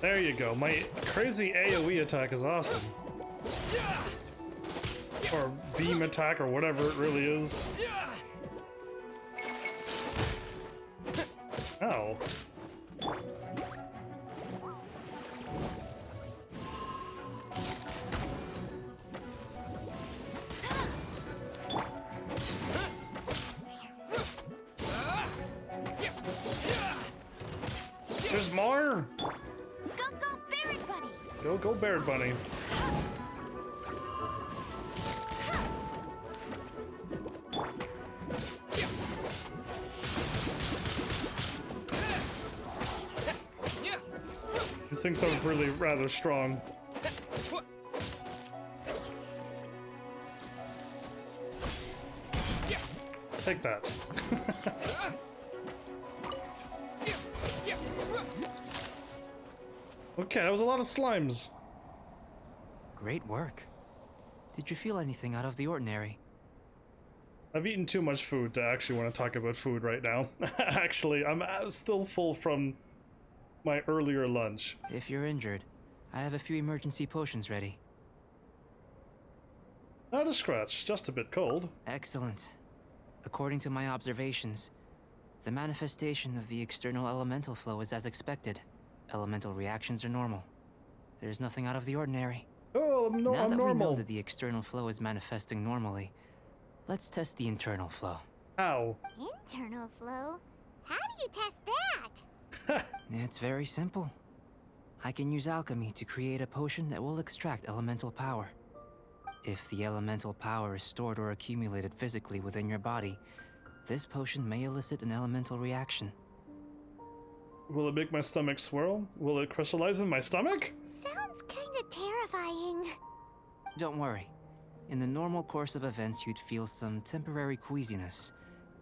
Speaker 1: There you go. My crazy AoE attack is awesome. Or beam attack, or whatever it really is. Ow. There's more?
Speaker 2: Go, Barrett Bunny.
Speaker 1: Go, Bear Bunny. These things are really rather strong. Take that. Okay, that was a lot of slimes.
Speaker 3: Great work. Did you feel anything out of the ordinary?
Speaker 1: I've eaten too much food to actually want to talk about food right now. Actually, I'm still full from my earlier lunch.
Speaker 3: If you're injured, I have a few emergency potions ready.
Speaker 1: Not a scratch, just a bit cold.
Speaker 3: Excellent. According to my observations, the manifestation of the external elemental flow is as expected. Elemental reactions are normal. There's nothing out of the ordinary.
Speaker 1: Oh, I'm
Speaker 3: Now
Speaker 1: I'm
Speaker 3: that we know
Speaker 1: normal.
Speaker 3: that the external flow is manifesting normally, let's test the internal flow.
Speaker 1: Ow.
Speaker 2: Internal flow? How do you test that?
Speaker 3: It's very simple. I can use alchemy to create a potion that will extract elemental power. If the elemental power is stored or accumulated physically within your body, this potion may elicit an elemental reaction.
Speaker 1: Will it make my stomach swirl? Will it crystallize in my stomach?
Speaker 2: Sounds kinda terrifying.
Speaker 3: Don't worry. In the normal course of events, you'd feel some temporary queasiness.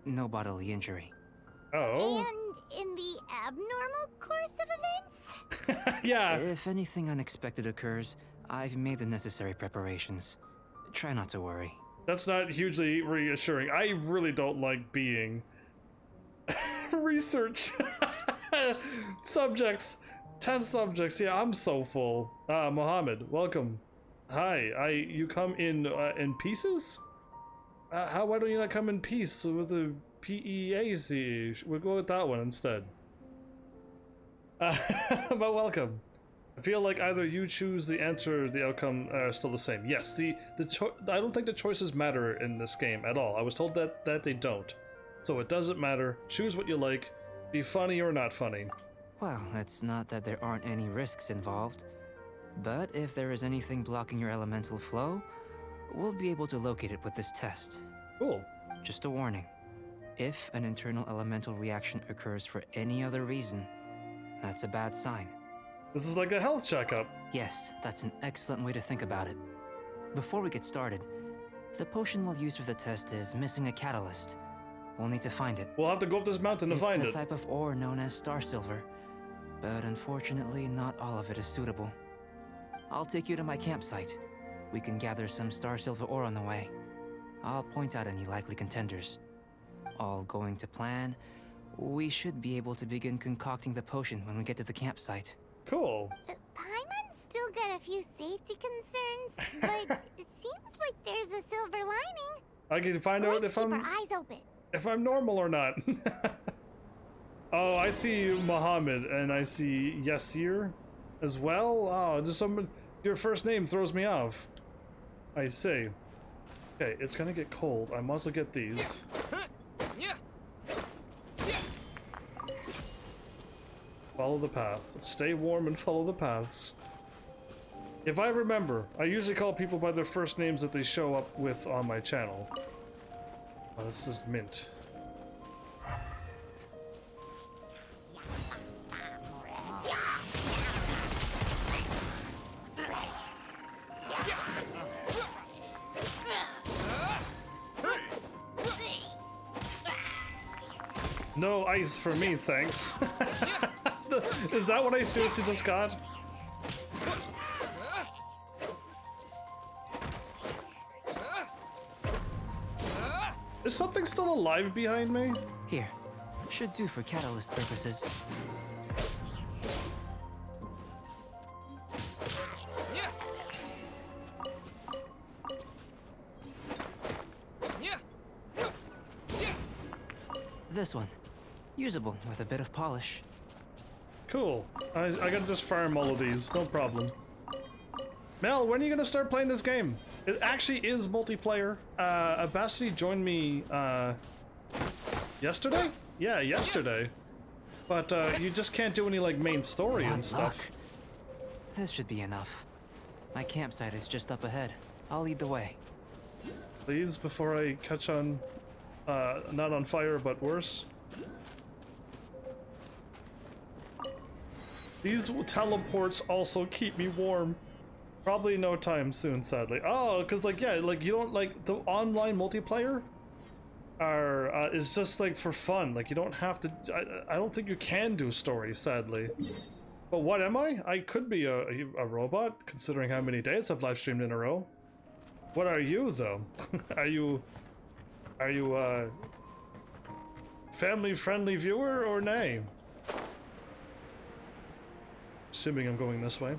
Speaker 3: No bodily injury.
Speaker 1: Oh.
Speaker 2: And in the abnormal course of events?
Speaker 1: Yeah.
Speaker 3: If anything unexpected occurs, I've made the necessary preparations. Try not to worry.
Speaker 1: That's not hugely reassuring. I really don't like being research subjects, test subjects. Yeah, I'm so full. Mohammed, welcome. Hi. You come in pieces? Why don't you not come in peace with the PEAC? We'll go with that one instead. But welcome. I feel like either you choose the answer or the outcome are still the same. Yes, I don't think the choices matter in this game at all. I was told that they don't. So it doesn't matter. Choose what you like. Be funny or not funny.
Speaker 3: Well, it's not that there aren't any risks involved. But if there is anything blocking your elemental flow, we'll be able to locate it with this test.
Speaker 1: Cool.
Speaker 3: Just a warning. If an internal elemental reaction occurs for any other reason, that's a bad sign.
Speaker 1: This is like a health checkup.
Speaker 3: Yes, that's an excellent way to think about it. Before we get started, the potion we'll use for the test is missing a catalyst. We'll need to find it.
Speaker 1: We'll have to go up this mountain to find it.
Speaker 3: It's a type of ore known as star silver, but unfortunately not all of it is suitable. I'll take you to my campsite. We can gather some star silver ore on the way. I'll point out any likely contenders. All going to plan, we should be able to begin concocting the potion when we get to the campsite.
Speaker 1: Cool.
Speaker 2: Paimon's still got a few safety concerns, but it seems like there's a silver lining.
Speaker 1: I can find out
Speaker 2: Let's keep our eyes open.
Speaker 1: if I'm normal or not. Oh, I see Muhammad and I see Yasir as well. Oh, just your first name throws me off. I see. Okay, it's gonna get cold. I must get these. Follow the path. Stay warm and follow the paths. If I remember, I usually call people by their first names that they show up with on my channel. Oh, this is mint. No ice for me, thanks. Is that what I seriously just got? Is something still alive behind me?
Speaker 3: Here, should do for catalyst purposes. This one. Usable with a bit of polish.
Speaker 1: Cool. I gotta just farm all of these, no problem. Mel, when are you gonna start playing this game? It actually is multiplayer. Abasity joined me, yesterday? Yeah, yesterday. But, you just can't do any, like, main story and stuff.
Speaker 3: Luck. This should be enough. My campsite is just up ahead. I'll lead the way.
Speaker 1: Please, before I catch on, not on fire, but worse. These teleports also keep me warm. Probably no time soon, sadly. Oh, because, like, yeah, like, you don't, like, the online multiplayer? are is just like for fun. Like you don't have to. I don't think you can do stories, sadly. But what am I? I could be a robot, considering how many days I've live streamed in a row. What are you though? Are you family-friendly viewer or nay? Assuming I'm going this way.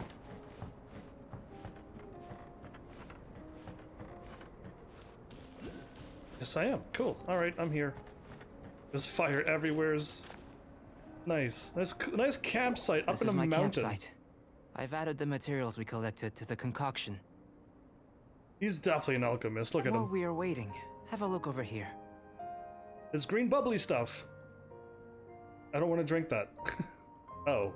Speaker 1: Yes, I am. Cool. All right, I'm here. There's fire everywhere. Nice. Nice campsite up in a mountain.
Speaker 3: This is my campsite. I've added the materials we collected to the concoction.
Speaker 1: He's definitely an alchemist. Look at him.
Speaker 3: While we are waiting, have a look over here.
Speaker 1: It's green bubbly stuff. I don't want to drink that. Oh.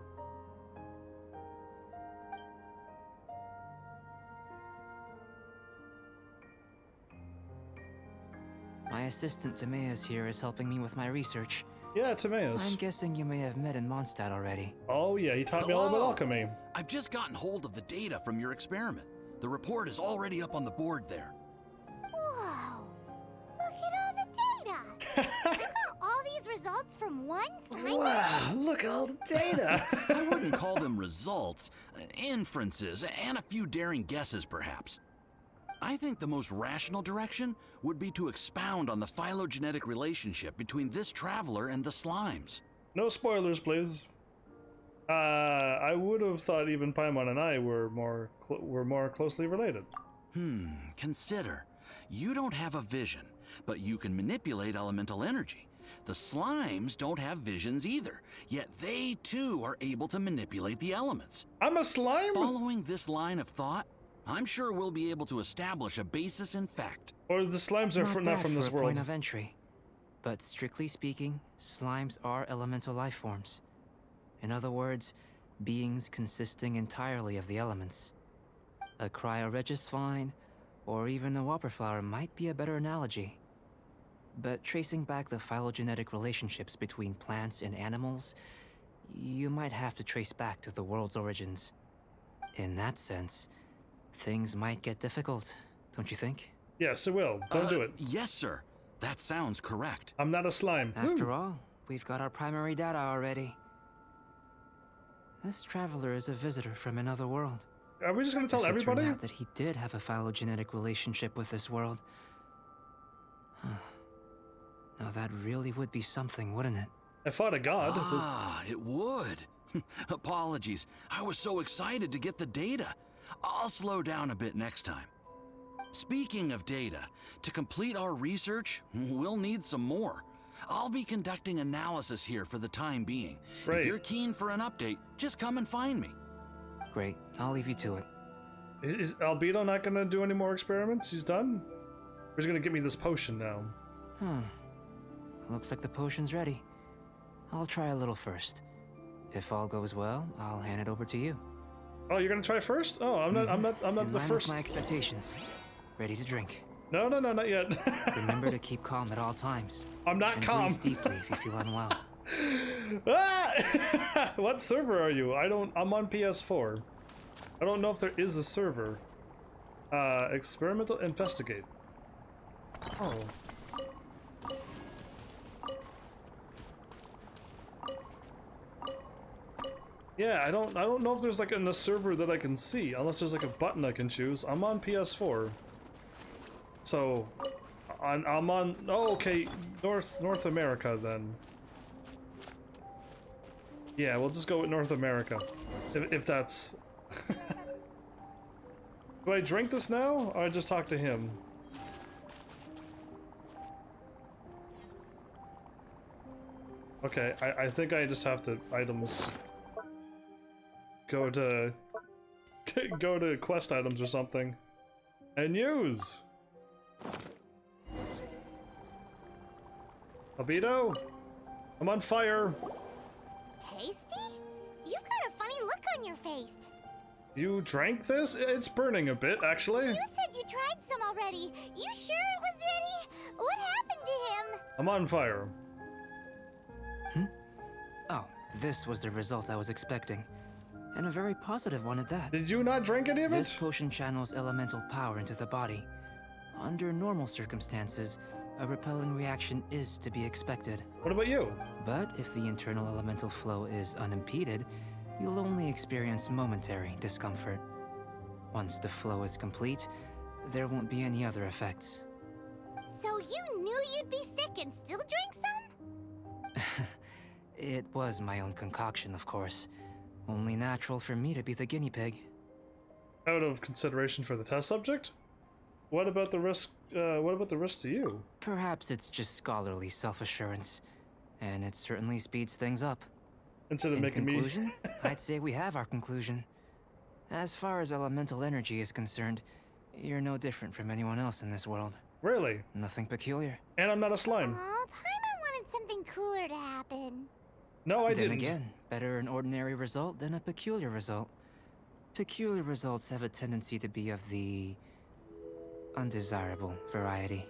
Speaker 3: My assistant Timaeus here is helping me with my research.
Speaker 1: Yeah, Timaeus.
Speaker 3: I'm guessing you may have met in Mondstadt already.
Speaker 1: Oh yeah, he taught me all about alchemy.
Speaker 7: I've just gotten hold of the data from your experiment. The report is already up on the board there.
Speaker 2: Whoa! Look at all the data! You got all these results from one slime?
Speaker 1: Wow, look at all the data!
Speaker 7: I wouldn't call them results, inferences, and a few daring guesses perhaps. I think the most rational direction would be to expound on the phylogenetic relationship between this traveler and the slimes.
Speaker 1: No spoilers, please. I would have thought even Paimon and I were more closely related.
Speaker 7: Consider. You don't have a vision, but you can manipulate elemental energy. The slimes don't have visions either, yet they too are able to manipulate the elements.
Speaker 1: I'm a slime?
Speaker 7: Following this line of thought, I'm sure we'll be able to establish a basis in fact.
Speaker 1: Or the slimes are not from this
Speaker 3: for a
Speaker 1: world.
Speaker 3: Point of entry. But strictly speaking, slimes are elemental life forms. In other words, beings consisting entirely of the elements. A cryoregisvine, or even a whopperflower might be a better analogy. But tracing back the phylogenetic relationships between plants and animals, you might have to trace back to the world's origins. In that sense, things might get difficult, don't you think?
Speaker 1: Yes, it will. Don't do it.
Speaker 7: Yes, sir. That sounds correct.
Speaker 1: I'm not a slime.
Speaker 3: After all, we've got our primary data already. This traveler is a visitor from another world.
Speaker 1: Are we just going to tell
Speaker 3: If it turned
Speaker 1: everybody?
Speaker 3: out that he did have a phylogenetic relationship with this world. Now that really would be something, wouldn't it?
Speaker 1: I fought a god.
Speaker 7: It would. Apologies. I was so excited to get the data. I'll slow down a bit next time. Speaking of data, to complete our research, we'll need some more. I'll be conducting analysis here for the time being.
Speaker 1: Great.
Speaker 7: If you're keen for an update, just come and find me.
Speaker 3: Great, I'll leave you to it.
Speaker 1: Is Albedo not going to do any more experiments? He's done? Or he's going to give me this potion now?
Speaker 3: Looks like the potion's ready. I'll try a little first. If all goes well, I'll hand it over to you.
Speaker 1: Oh, you're going to try first? Oh, I'm not
Speaker 3: In
Speaker 1: the
Speaker 3: line
Speaker 1: first.
Speaker 3: with my expectations. Ready to drink.
Speaker 1: No, not yet.
Speaker 3: Remember to keep calm at all times.
Speaker 1: I'm not
Speaker 3: and
Speaker 1: calm.
Speaker 3: Breathe deeply if you feel unwell.
Speaker 1: Ah! What server are you? I'm on PS4. I don't know if there is a server. Experimental investigate. Oh. Yeah, I don't know if there's like a server that I can see, unless there's like a button I can choose. I'm on PS4. So I'm on okay, North America then. Yeah, we'll just go with North America. If that's Do I drink this now or I just talk to him? Okay, I think I just have to items. Go to quest items or something. And use! Albedo? I'm on fire!
Speaker 2: Tasty? You've got a funny look on your face.
Speaker 1: You drank this? It's burning a bit, actually.
Speaker 2: You said you tried some already. You sure it was ready? What happened to him?
Speaker 1: I'm on fire.
Speaker 3: Oh, this was the result I was expecting. And a very positive one at that.
Speaker 1: Did you not drink any of
Speaker 3: This
Speaker 1: it?
Speaker 3: potion channels elemental power into the body. Under normal circumstances, a repelling reaction is to be expected.
Speaker 1: What about you?
Speaker 3: But if the internal elemental flow is unimpeded, you'll only experience momentary discomfort. Once the flow is complete, there won't be any other effects.
Speaker 2: So you knew you'd be sick and still drink some?
Speaker 3: It was my own concoction, of course. Only natural for me to be the guinea pig.
Speaker 1: Out of consideration for the test subject? What about the risk? What about the risk to you?
Speaker 3: Perhaps it's just scholarly self-assurance, and it certainly speeds things up.
Speaker 1: Instead of
Speaker 3: In
Speaker 1: making
Speaker 3: conclusion, I'd say we have our conclusion. As far as elemental energy is concerned, you're no different from anyone else in this world.
Speaker 1: Really?
Speaker 3: Nothing peculiar.
Speaker 1: And I'm not a slime.
Speaker 2: Aw, Paimon wanted something cooler to happen.
Speaker 1: No, I
Speaker 3: Then
Speaker 1: didn't.
Speaker 3: again, better an ordinary result than a peculiar result. Peculiar results have a tendency to be of the undesirable variety.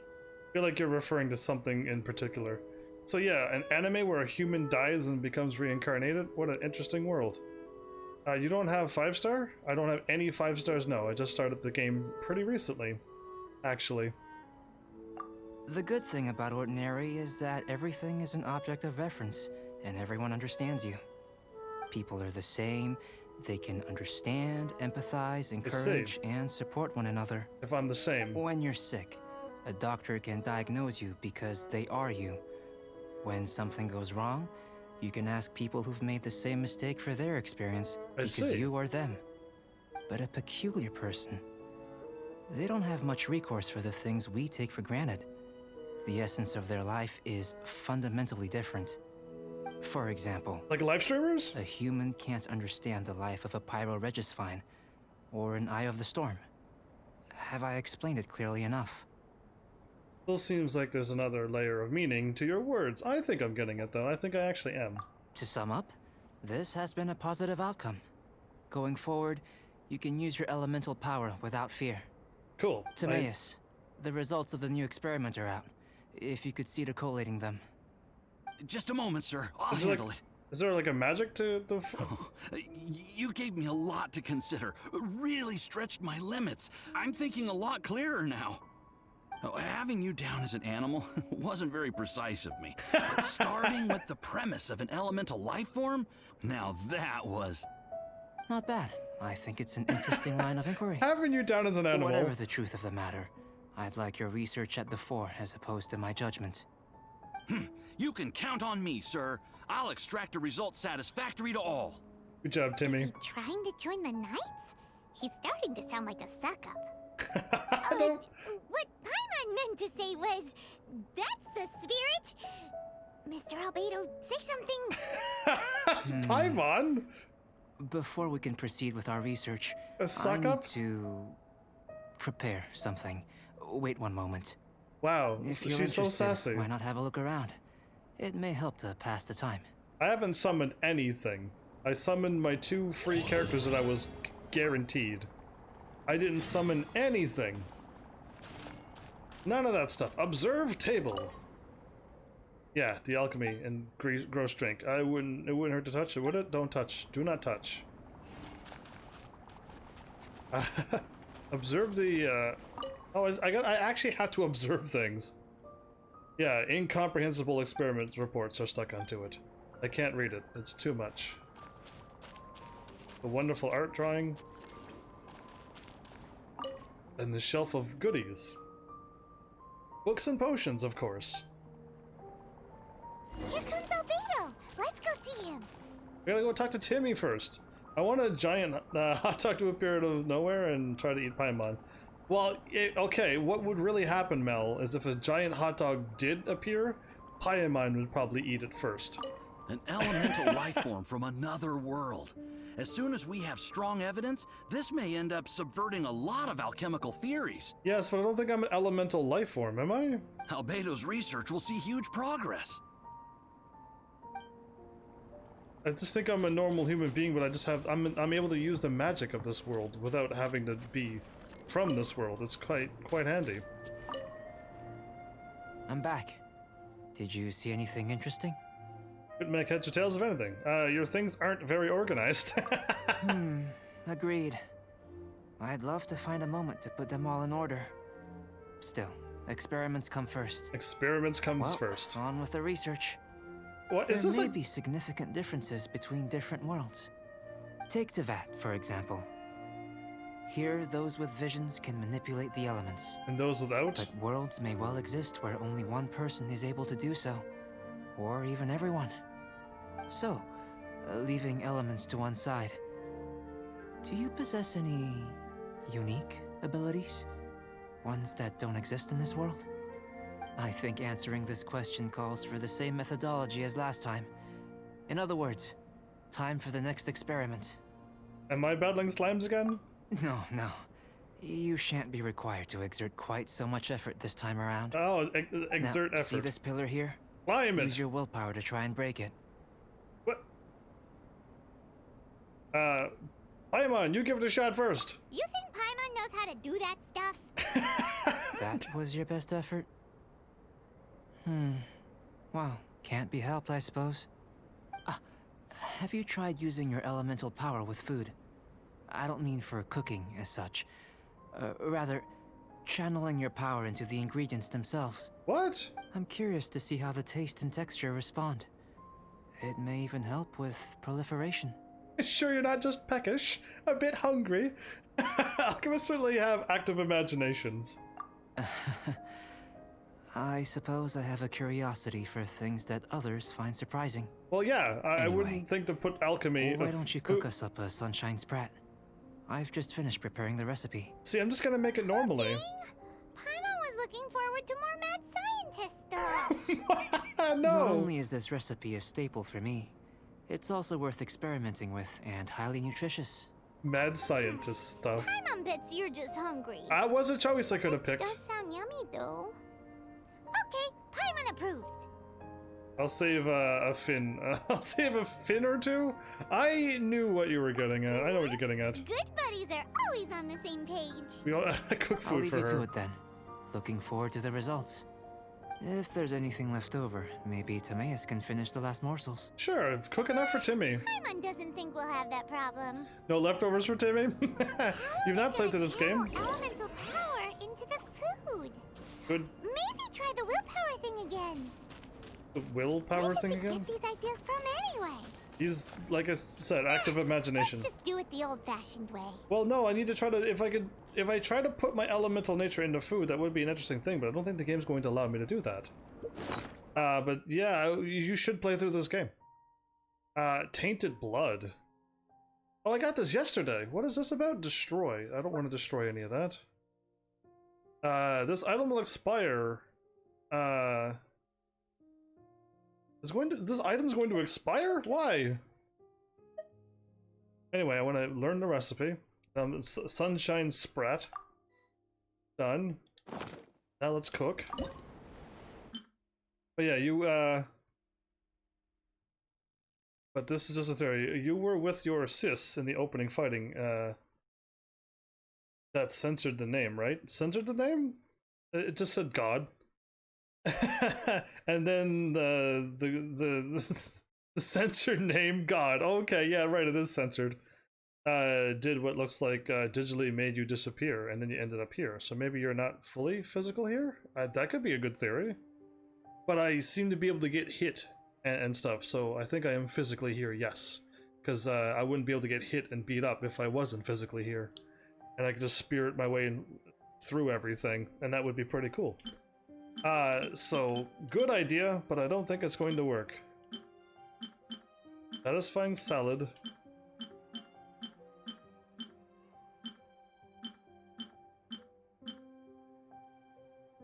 Speaker 1: I feel like you're referring to something in particular. So yeah, an anime where a human dies and becomes reincarnated? What an interesting world. You don't have 5-star? I don't have any 5 stars, no. I just started the game pretty recently, actually.
Speaker 3: The good thing about Ordinary is that everything is an object of reference, and everyone understands you. People are the same. They can understand, empathize, encourage, and support one another.
Speaker 1: If I'm the same.
Speaker 3: When you're sick, a doctor can diagnose you because they are you. When something goes wrong, you can ask people who've made the same mistake for their experience because
Speaker 1: see.
Speaker 3: you are them. But a peculiar person, they don't have much recourse for the things we take for granted. The essence of their life is fundamentally different. For example,
Speaker 1: Like live streamers?
Speaker 3: a human can't understand the life of a Pyro-Regisvine or an Eye of the Storm. Have I explained it clearly enough?
Speaker 1: Still seems like there's another layer of meaning to your words. I think I'm getting it though. I think I actually am.
Speaker 3: To sum up, this has been a positive outcome. Going forward, you can use your elemental power without fear.
Speaker 1: Cool.
Speaker 3: Timaeus, the results of the new experiment are out. If you could see to collating them.
Speaker 7: Just a moment, sir. I'll
Speaker 1: Is there,
Speaker 7: handle
Speaker 1: like,
Speaker 7: it.
Speaker 1: is there like a magic to the...
Speaker 7: You gave me a lot to consider. Really stretched my limits. I'm thinking a lot clearer now. Having you down as an animal wasn't very precise of me. But starting with the premise of an elemental life form, now that was...
Speaker 3: Not bad. I think it's an interesting line of inquiry.
Speaker 1: Having you down as an animal.
Speaker 3: Whatever the truth of the matter, I'd like your research at the fore as opposed to my judgment.
Speaker 7: You can count on me, sir. I'll extract a result satisfactory to all.
Speaker 1: Good job, Timmy.
Speaker 2: Is he trying to join the Knights? He's starting to sound like a suck-up.
Speaker 1: I don't...
Speaker 2: What Paimon meant to say was, that's the spirit. Mr. Albedo, say something.
Speaker 1: Paimon?
Speaker 3: Before we can proceed with our research,
Speaker 1: A
Speaker 3: I
Speaker 1: suck
Speaker 3: need
Speaker 1: up?
Speaker 3: to prepare something. Wait one moment.
Speaker 1: Wow,
Speaker 3: If you're
Speaker 1: she's so
Speaker 3: interested,
Speaker 1: sassy.
Speaker 3: why not have a look around? It may help to pass the time.
Speaker 1: I haven't summoned anything. I summoned my 2 free characters that I was guaranteed. I didn't summon anything. None of that stuff. Observe table. Yeah, the alchemy and gross drink. It wouldn't hurt to touch it, would it? Don't touch. Do not touch. Observe the oh, I actually had to observe things. Yeah, incomprehensible experiment reports are stuck onto it. I can't read it. It's too much. The wonderful art drawing. And the shelf of goodies. Books and potions, of course.
Speaker 2: Here comes Albedo. Let's go see him.
Speaker 1: We gotta go talk to Timmy first. I want a giant hot dog to appear out of nowhere and try to eat Paimon. Well, okay, what would really happen, Mel, is if a giant hot dog did appear, Paimon would probably eat it first.
Speaker 7: An elemental life form from another world. As soon as we have strong evidence, this may end up subverting a lot of alchemical theories.
Speaker 1: Yes, but I don't think I'm an elemental life form, am I?
Speaker 7: Albedo's research will see huge progress.
Speaker 1: I just think I'm a normal human being, but I just have I'm able to use the magic of this world without having to be from this world. It's quite handy.
Speaker 3: I'm back. Did you see anything interesting?
Speaker 1: Couldn't make heads or tails of anything. Your things aren't very organized.
Speaker 3: Agreed. I'd love to find a moment to put them all in order. Still, experiments come first.
Speaker 1: Experiments comes
Speaker 3: Well,
Speaker 1: first.
Speaker 3: on with the research.
Speaker 1: What is
Speaker 3: There
Speaker 1: this?
Speaker 3: may
Speaker 1: Like,
Speaker 3: be significant differences between different worlds. Take Tevat, for example. Here, those with visions can manipulate the elements.
Speaker 1: and those without?
Speaker 3: But worlds may well exist where only one person is able to do so. Or even everyone. So, leaving elements to one side. Do you possess any unique abilities? Ones that don't exist in this world? I think answering this question calls for the same methodology as last time. In other words, time for the next experiment.
Speaker 1: Am I battling slimes again?
Speaker 3: No. You shan't be required to exert quite so much effort this time around.
Speaker 1: Oh, exert
Speaker 3: Now,
Speaker 1: effort.
Speaker 3: see this pillar here?
Speaker 1: Climb it.
Speaker 3: Use your willpower to try and break it.
Speaker 1: What? Paimon, you give it a shot first.
Speaker 2: You think Paimon knows how to do that stuff?
Speaker 3: That was your best effort? Well, can't be helped, I suppose. Have you tried using your elemental power with food? I don't mean for cooking as such. Rather, channeling your power into the ingredients themselves.
Speaker 1: What?
Speaker 3: I'm curious to see how the taste and texture respond. It may even help with proliferation.
Speaker 1: Sure you're not just peckish, a bit hungry? Alchemists certainly have active imaginations.
Speaker 3: I suppose I have a curiosity for things that others find surprising.
Speaker 1: Well, yeah, I
Speaker 3: Anyway,
Speaker 1: wouldn't think to put alchemy...
Speaker 3: Why
Speaker 1: of
Speaker 3: don't you
Speaker 1: food-
Speaker 3: cook us up a sunshine sprat? I've just finished preparing the recipe.
Speaker 1: See, I'm just gonna make it normally.
Speaker 2: Paimon was looking forward to more mad scientist stuff.
Speaker 1: no!
Speaker 3: Not only is this recipe a staple for me, it's also worth experimenting with and highly nutritious.
Speaker 1: Mad scientist stuff.
Speaker 2: Paimon bets you're just hungry.
Speaker 1: That was a choice I could have picked.
Speaker 2: Does sound yummy though. Okay, Paimon approves.
Speaker 1: I'll save a fin. I'll save a fin or two. I knew what you were getting at. I know what you're getting at.
Speaker 2: Good buddies are always on the same page.
Speaker 1: We all cook
Speaker 3: I'll
Speaker 1: food
Speaker 3: leave
Speaker 1: for
Speaker 3: you
Speaker 1: her.
Speaker 3: to it then. Looking forward to the results. If there's anything left over, maybe Timaeus can finish the last morsels.
Speaker 1: Sure, cook enough for Timmy.
Speaker 2: Paimon doesn't think we'll have that problem.
Speaker 1: No leftovers for Timmy? You've not played through this game.
Speaker 2: Elemental power into the food.
Speaker 1: Good
Speaker 2: Maybe try the willpower thing again.
Speaker 1: willpower
Speaker 2: Where does
Speaker 1: thing
Speaker 2: he
Speaker 1: again?
Speaker 2: get these ideas from anyway?
Speaker 1: He's, like I said, active imagination.
Speaker 2: Let's just do it the old-fashioned way.
Speaker 1: Well, no, I need to try to, if I try to put my elemental nature into food, that would be an interesting thing, but I don't think the game's going to allow me to do that. But yeah, you should play through this game. Tainted Blood. Oh, I got this yesterday. What is this about? Destroy. I don't want to destroy any of that. This item will expire. This item's going to expire? Why? Anyway, I want to learn the recipe. Sunshine Sprat. Done. Now let's cook. But yeah, but this is just a theory. You were with your sis in the opening fighting. That censored the name, right? Censored the name? It just said God. And then the censored name God. Okay, yeah, right, it is censored. Did what looks like digitally made you disappear, and then you ended up here. So maybe you're not fully physical here? That could be a good theory. But I seem to be able to get hit and stuff, so I think I am physically here, yes. Because I wouldn't be able to get hit and beat up if I wasn't physically here. And I could just spirit my way through everything, and that would be pretty cool. So, good idea, but I don't think it's going to work. Satisfying salad.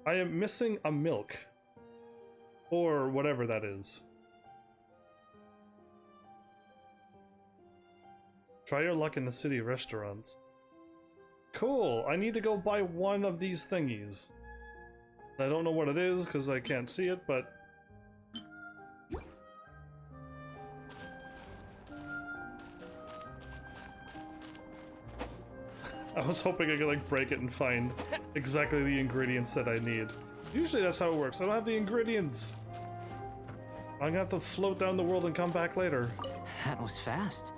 Speaker 1: I am missing a milk. Or whatever that is. Try your luck in the city restaurants. Cool, I need to go buy one of these thingies. I don't know what it is because I can't see it, but... I was hoping I could like break it and find exactly the ingredients that I need. Usually that's how it works. I don't have the ingredients. I'm gonna have to float down the world and come back later.
Speaker 3: That was fast.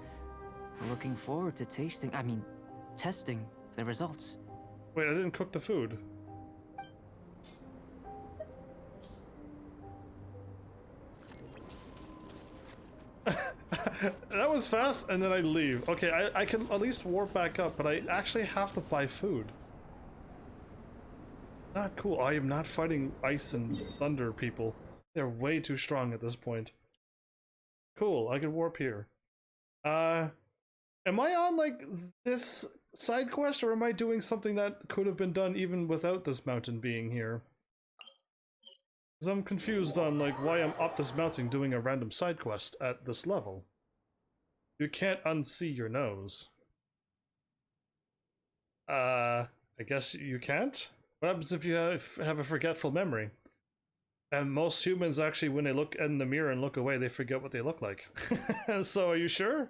Speaker 3: Looking forward to testing the results.
Speaker 1: Wait, I didn't cook the food. That was fast, and then I leave. Okay, I can at least warp back up, but I actually have to buy food. Not cool. I am not fighting ice and thunder people. They're way too strong at this point. Cool, I can warp here. Am I on, like, this side quest, or am I doing something that could have been done even without this mountain being here? Because I'm confused on, like, why I'm up this mountain doing a random side quest at this level. You can't unsee your nose. I guess you can't? What happens if you have a forgetful memory? And most humans actually, when they look in the mirror and look away, they forget what they look like. So are you sure?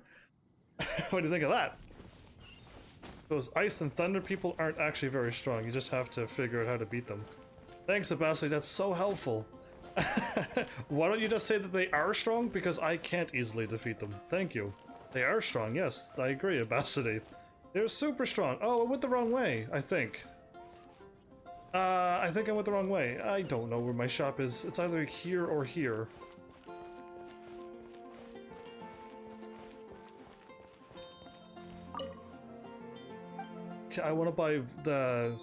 Speaker 1: What do you think of that? Those ice and thunder people aren't actually very strong. You just have to figure out how to beat them. Thanks, Abassi, that's so helpful. Why don't you just say that they are strong? Because I can't easily defeat them. Thank you. They are strong, yes, I agree, Abassi. They're super strong. Oh, I went the wrong way, I think. I think I went the wrong way. I don't know where my shop is. It's either here or here. Okay, I want to buy the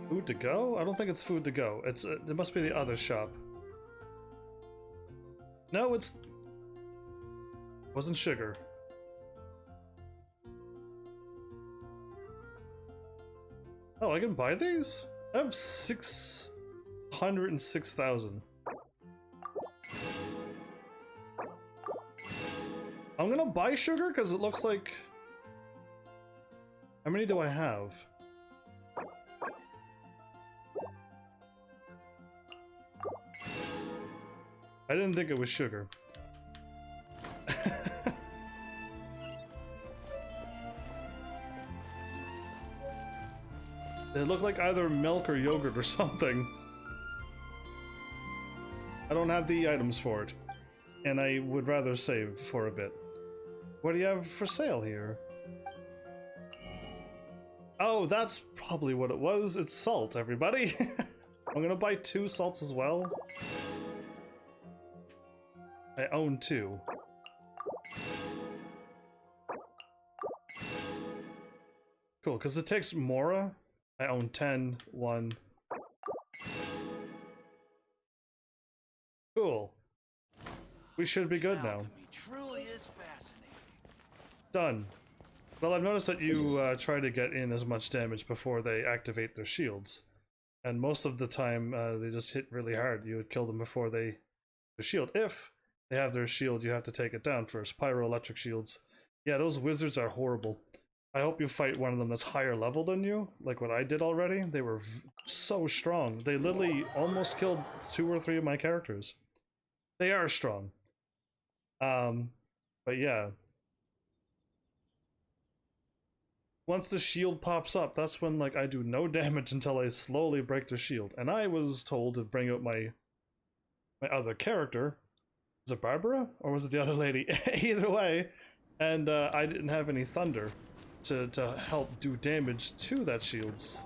Speaker 1: food to go? I don't think it's food to go. It's it must be the other shop. No, it wasn't sugar. Oh, I can buy these? I have 606,000. I'm gonna buy sugar because it looks like... How many do I have? I didn't think it was sugar. They look like either milk or yogurt or something. I don't have the items for it, and I would rather save for a bit. What do you have for sale here? Oh, that's probably what it was. It's salt, everybody. I'm gonna buy 2 salts as well. I own 2. Cool, because it takes Mora. I own 10, 1. Cool. We should be good now.
Speaker 7: Truly is fascinating.
Speaker 1: Done. Well, I've noticed that you try to get in as much damage before they activate their shields. And most of the time, they just hit really hard. You would kill them before the shield. If they have their shield, you have to take it down first. Pyroelectric shields. Yeah, those wizards are horrible. I hope you fight one of them that's higher level than you, like what I did already. They were so strong. They literally almost killed 2 or 3 of my characters. They are strong. But yeah. Once the shield pops up, that's when like I do no damage until I slowly break the shield. And I was told to bring out my other character. Was it Barbara? Or was it the other lady? Either way. And I didn't have any thunder to help do damage to that shields.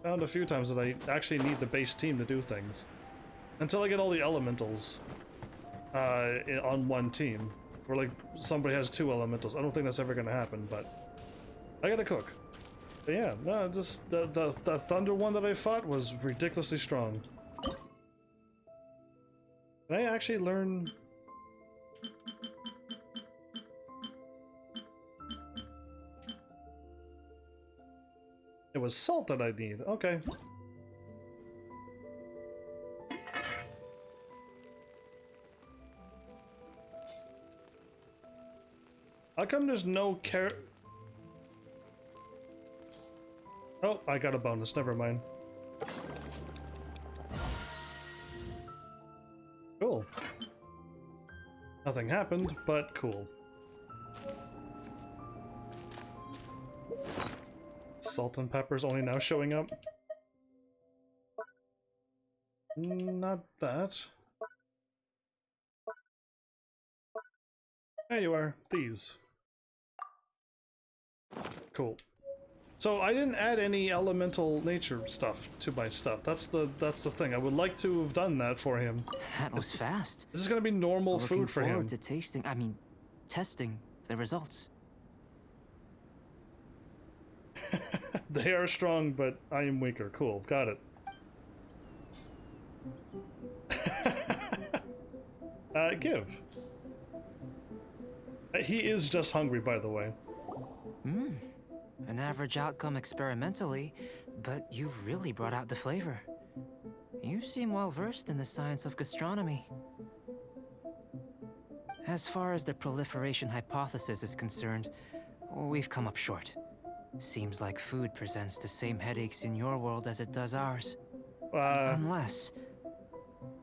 Speaker 1: Found a few times that I actually need the base team to do things. Until I get all the elementals on one team. Or like somebody has 2 elementals. I don't think that's ever gonna happen, but I gotta cook. But yeah, no, just the thunder one that I fought was ridiculously strong. Can I actually learn? It was salt that I need. Okay. How come there's no carrot? Oh, I got a bonus. Never mind. Cool. Nothing happened, but cool. Salt and pepper's only now showing up. Not that. There you are. These. Cool. So I didn't add any elemental nature stuff to my stuff. That's the thing. I would like to have done that for him.
Speaker 3: That was fast.
Speaker 1: This is gonna be normal
Speaker 3: Looking
Speaker 1: food for him.
Speaker 3: forward to testing the results.
Speaker 1: They are strong, but I am weaker. Cool, got it. Give. He is just hungry, by the way.
Speaker 3: An average outcome experimentally, but you've really brought out the flavor. You seem well versed in the science of gastronomy. As far as the proliferation hypothesis is concerned, we've come up short. Seems like food presents the same headaches in your world as it does ours. Unless...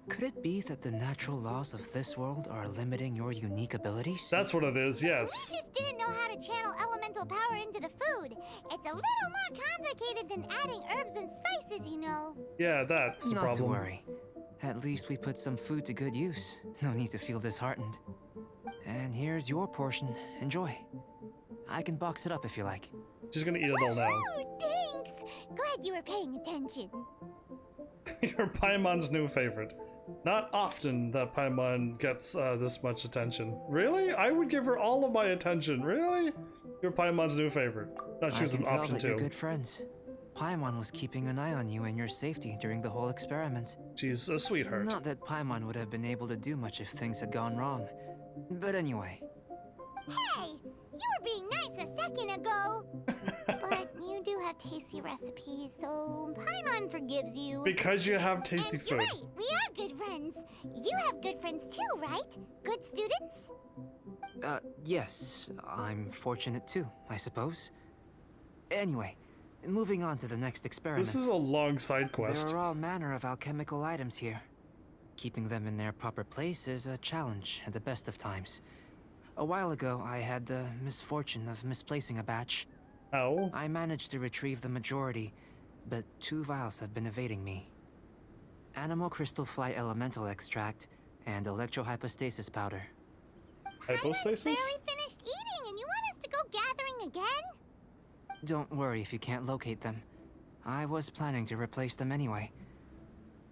Speaker 3: Could it be that the natural laws of this world are limiting your unique abilities?
Speaker 1: That's what it is, yes.
Speaker 2: We just didn't know how to channel elemental power into the food. It's a little more complicated than adding herbs and spices, you know.
Speaker 1: Yeah, that's the
Speaker 3: Not
Speaker 1: problem.
Speaker 3: to worry. At least we put some food to good use. No need to feel disheartened. And here's your portion. Enjoy. I can box it up if you like.
Speaker 1: She's gonna eat it all now.
Speaker 2: Oh, thanks! Glad you were paying attention.
Speaker 1: You're Paimon's new favorite. Not often that Paimon gets this much attention. Really? I would give her all of my attention. Really? You're Paimon's new favorite. No, she was an option
Speaker 3: that
Speaker 1: too.
Speaker 3: You're good friends. Paimon was keeping an eye on you and your safety during the whole experiment.
Speaker 1: She's a sweetheart.
Speaker 3: Not that Paimon would have been able to do much if things had gone wrong. But anyway.
Speaker 2: Hey! You were being nice a second ago! But you do have tasty recipes, so Paimon forgives you.
Speaker 1: Because you have tasty
Speaker 2: and
Speaker 1: food.
Speaker 2: You're right, we are good friends. You have good friends too, right? Good students?
Speaker 3: Yes. I'm fortunate too, I suppose. Anyway, moving on to the next experiment.
Speaker 1: This is a long side quest.
Speaker 3: There are all manner of alchemical items here. Keeping them in their proper place is a challenge at the best of times. A while ago, I had the misfortune of misplacing a batch.
Speaker 1: Oh?
Speaker 3: I managed to retrieve the majority, but 2 vials have been evading me. Animal crystal flight elemental extract and electrohypostasis powder.
Speaker 1: Hypostasis?
Speaker 2: Paimon's barely finished eating and you want us to go gathering again?
Speaker 3: Don't worry if you can't locate them. I was planning to replace them anyway.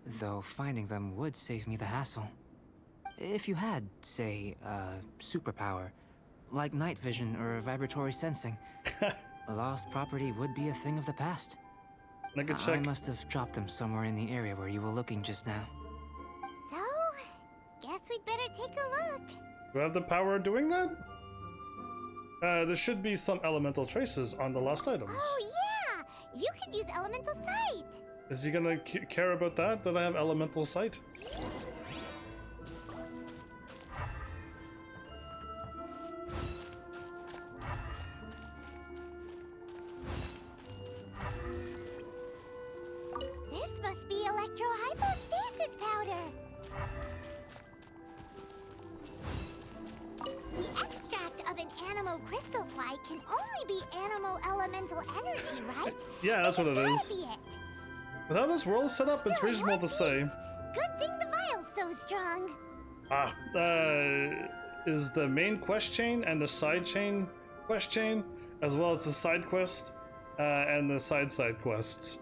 Speaker 3: Though finding them would save me the hassle. If you had, say, a superpower, like night vision or vibratory sensing, a lost property would be a thing of the past.
Speaker 1: I could check.
Speaker 3: I must have dropped them somewhere in the area where you were looking just now.
Speaker 2: So, guess we'd better take a look.
Speaker 1: Do I have the power of doing that? There should be some elemental traces on the lost items.
Speaker 2: Oh yeah! You could use elemental sight!
Speaker 1: Is he gonna care about that? That I have elemental sight?
Speaker 2: This must be electrohypostasis powder! The extract of an animo crystal fly can only be animo elemental energy, right?
Speaker 1: Yeah, that's what it
Speaker 2: This
Speaker 1: is.
Speaker 2: has gotta be it.
Speaker 1: With how this world is set up, it's
Speaker 2: Still in
Speaker 1: reasonable
Speaker 2: one
Speaker 1: to say.
Speaker 2: piece. Good thing the vial's so strong.
Speaker 1: Is the main quest chain and the side chain quest chain, as well as the side quest, and the side quests.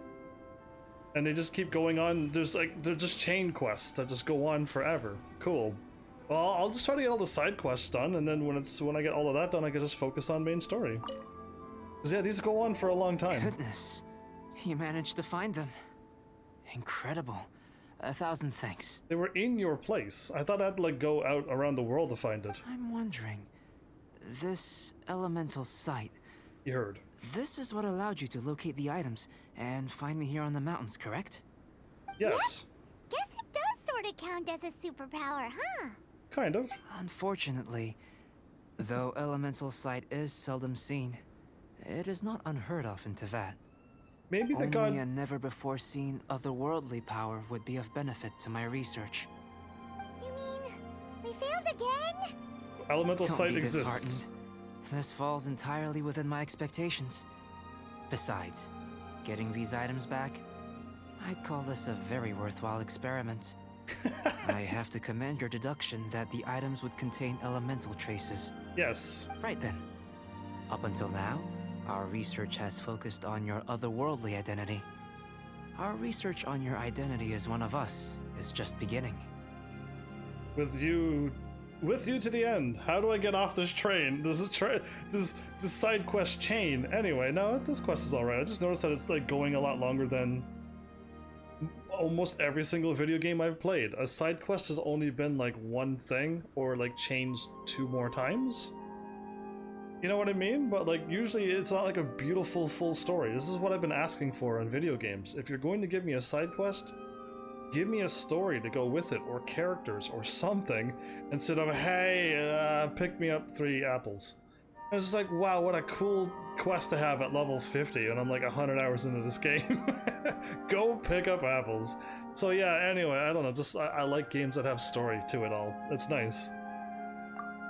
Speaker 1: And they just keep going on. They're just chain quests that just go on forever. Cool. Well, I'll just try to get all the side quests done, and then when I get all of that done, I can just focus on main story. 'Cause yeah, these go on for a long time.
Speaker 3: Goodness, you managed to find them. Incredible. 1,000 thanks.
Speaker 1: They were in your place. I thought I'd go out around the world to find it.
Speaker 3: I'm wondering, this elemental sight,
Speaker 1: You heard.
Speaker 3: this is what allowed you to locate the items and find me here on the mountains, correct?
Speaker 1: Yes.
Speaker 2: Guess it does sort of count as a superpower, huh?
Speaker 1: Kind of.
Speaker 3: Unfortunately, though elemental sight is seldom seen, it is not unheard of in Teyvat.
Speaker 1: Maybe the
Speaker 3: Only
Speaker 1: god.
Speaker 3: a never-before-seen otherworldly power would be of benefit to my research.
Speaker 2: You mean we failed again?
Speaker 1: Elemental
Speaker 3: Don't
Speaker 1: sight
Speaker 3: be
Speaker 1: exists.
Speaker 3: disheartened. This falls entirely within my expectations. Besides, getting these items back, I'd call this a very worthwhile experiment. I have to commend your deduction that the items would contain elemental traces.
Speaker 1: Yes.
Speaker 3: Right then. Up until now, Our research has focused on your otherworldly identity. Our research on your identity as one of us is just beginning.
Speaker 1: With you to the end. How do I get off this train? This side quest chain. Anyway, no, this quest is alright. I just noticed that it's like going a lot longer than almost every single video game I've played. A side quest has only been like one thing, or like changed 2 more times. You know what I mean? But like usually it's not like a beautiful full story. This is what I've been asking for in video games. If you're going to give me a side quest, give me a story to go with it, or characters, or something, instead of, hey, pick me up 3 apples. And it's just like, wow, what a cool quest to have at level 50, and I'm like 100 hours into this game. Go pick up apples. So yeah, anyway, I don't know, just I like games that have story to it all. It's nice.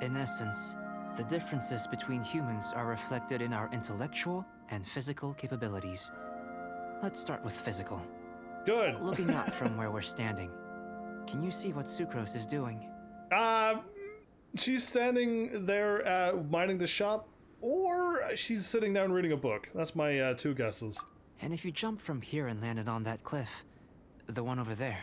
Speaker 3: In essence, the differences between humans are reflected in our intellectual and physical capabilities. Let's start with physical.
Speaker 1: Good.
Speaker 3: Looking out from where we're standing, can you see what Sucrose is doing?
Speaker 1: She's standing there minding the shop, or she's sitting down reading a book. That's my 2 guesses.
Speaker 3: And if you jumped from here and landed on that cliff, the one over there,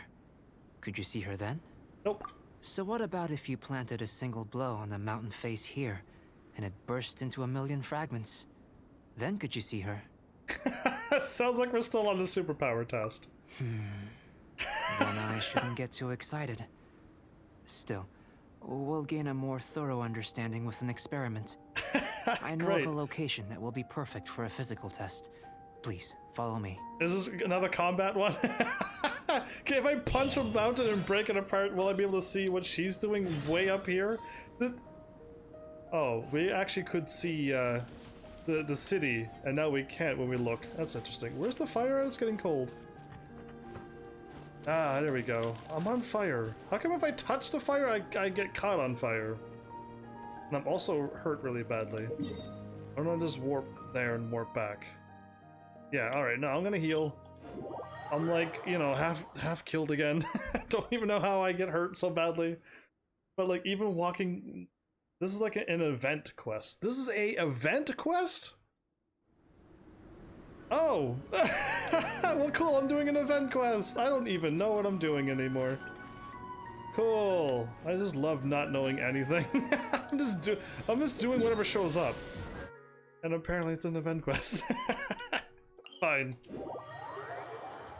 Speaker 3: could you see her then?
Speaker 1: Nope.
Speaker 3: So what about if you planted a single blow on the mountain face here, and it burst into 1,000,000 fragments? Then could you see her?
Speaker 1: Sounds like we're still on the superpower test.
Speaker 3: Then I shouldn't get too excited. Still, we'll gain a more thorough understanding with an experiment. I know
Speaker 1: Great.
Speaker 3: of a location that will be perfect for a physical test. Please, follow me.
Speaker 1: Is this another combat one? Okay, if I punch a mountain and break it apart, will I be able to see what she's doing way up here? Oh, we actually could see the city, and now we can't when we look. That's interesting. Where's the fire? It's getting cold. Ah, there we go. I'm on fire. How come if I touch the fire, I get caught on fire? And I'm also hurt really badly. I'm gonna just warp there and warp back. Yeah, alright, no, I'm gonna heal. I'm like, you know, half killed again. Don't even know how I get hurt so badly. But like, even walking... This is like an event quest. This is a event quest? Oh! Well, cool, I'm doing an event quest! I don't even know what I'm doing anymore. Cool. I just love not knowing anything. I'm just doing whatever shows up. And apparently it's an event quest. Fine.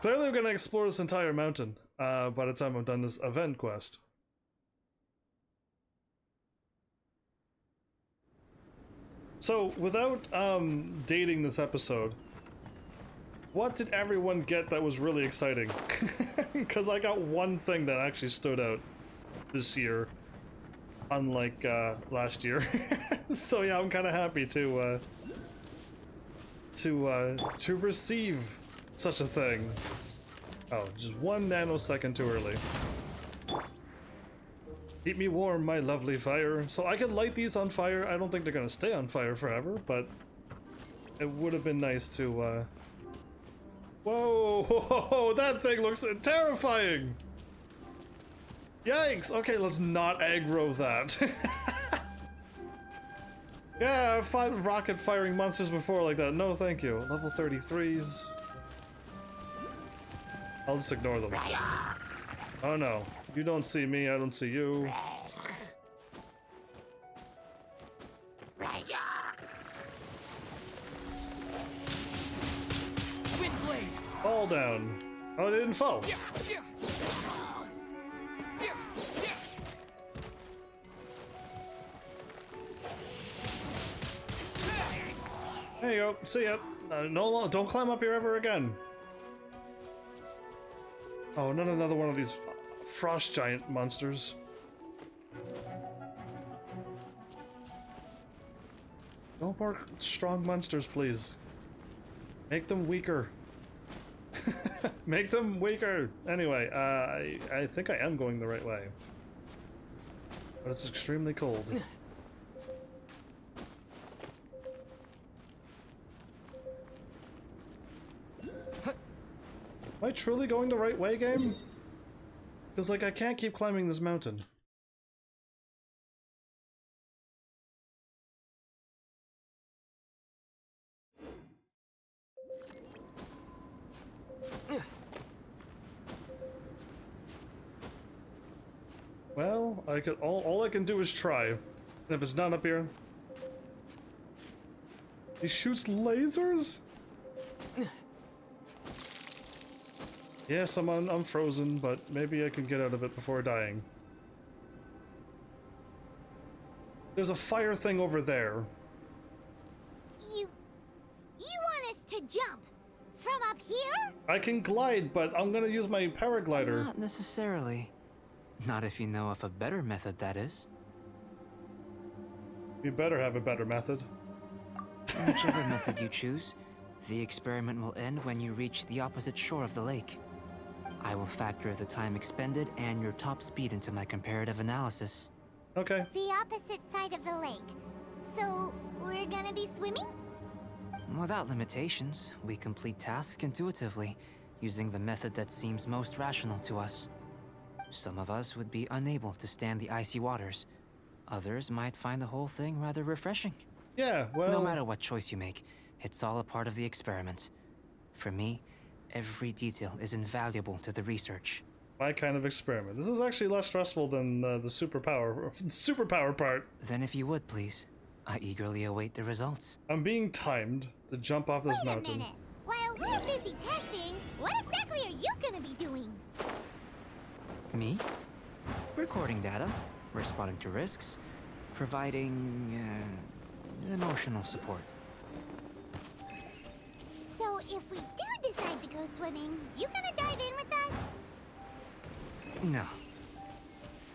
Speaker 1: Clearly we're gonna explore this entire mountain by the time I'm done this event quest. So, without dating this episode, what did everyone get that was really exciting? Because I got one thing that actually stood out this year, unlike last year. So yeah, I'm kind of happy to receive such a thing. Oh, just 1 nanosecond too early. Keep me warm, my lovely fire. So I can light these on fire. I don't think they're gonna stay on fire forever, but it would have been nice to Whoa, that thing looks terrifying! Yikes! Okay, let's not aggro that. Yeah, I've fought rocket firing monsters before like that. No, thank you. Level 33s. I'll just ignore them. Oh no. You don't see me, I don't see you. Fall down. Oh, they didn't fall. There you go. See ya. No, don't climb up here ever again. Oh, not another one of these frost giant monsters. No more strong monsters, please. Make them weaker. Make them weaker. Anyway, I think I am going the right way. But it's extremely cold. Am I truly going the right way, game? Because, like, I can't keep climbing this mountain. Well, I could all I can do is try. And if it's not up here, he shoots lasers. Yes, I'm frozen, but maybe I can get out of it before dying. There's a fire thing over there.
Speaker 2: You want us to jump from up here?
Speaker 1: I can glide, but I'm gonna use my paraglider.
Speaker 3: Not necessarily. Not if you know of a better method, that is.
Speaker 1: You better have a better method.
Speaker 3: Whichever method you choose, the experiment will end when you reach the opposite shore of the lake. I will factor the time expended and your top speed into my comparative analysis.
Speaker 1: Okay.
Speaker 2: The opposite side of the lake. So, we're gonna be swimming?
Speaker 3: Without limitations, we complete tasks intuitively, using the method that seems most rational to us. Some of us would be unable to stand the icy waters. Others might find the whole thing rather refreshing.
Speaker 1: Yeah, well...
Speaker 3: No matter what choice you make, it's all a part of the experiment. For me, every detail is invaluable to the research.
Speaker 1: My kind of experiment. This is actually less stressful than the superpower part.
Speaker 3: Then if you would, please. I eagerly await the results.
Speaker 1: I'm being timed to jump off this
Speaker 2: Wait
Speaker 1: mountain.
Speaker 2: a minute. While we're busy testing, what exactly are you gonna be doing?
Speaker 3: Me? Recording data, responding to risks, providing emotional support.
Speaker 2: So if we do decide to go swimming, you gonna dive in with us?
Speaker 3: No.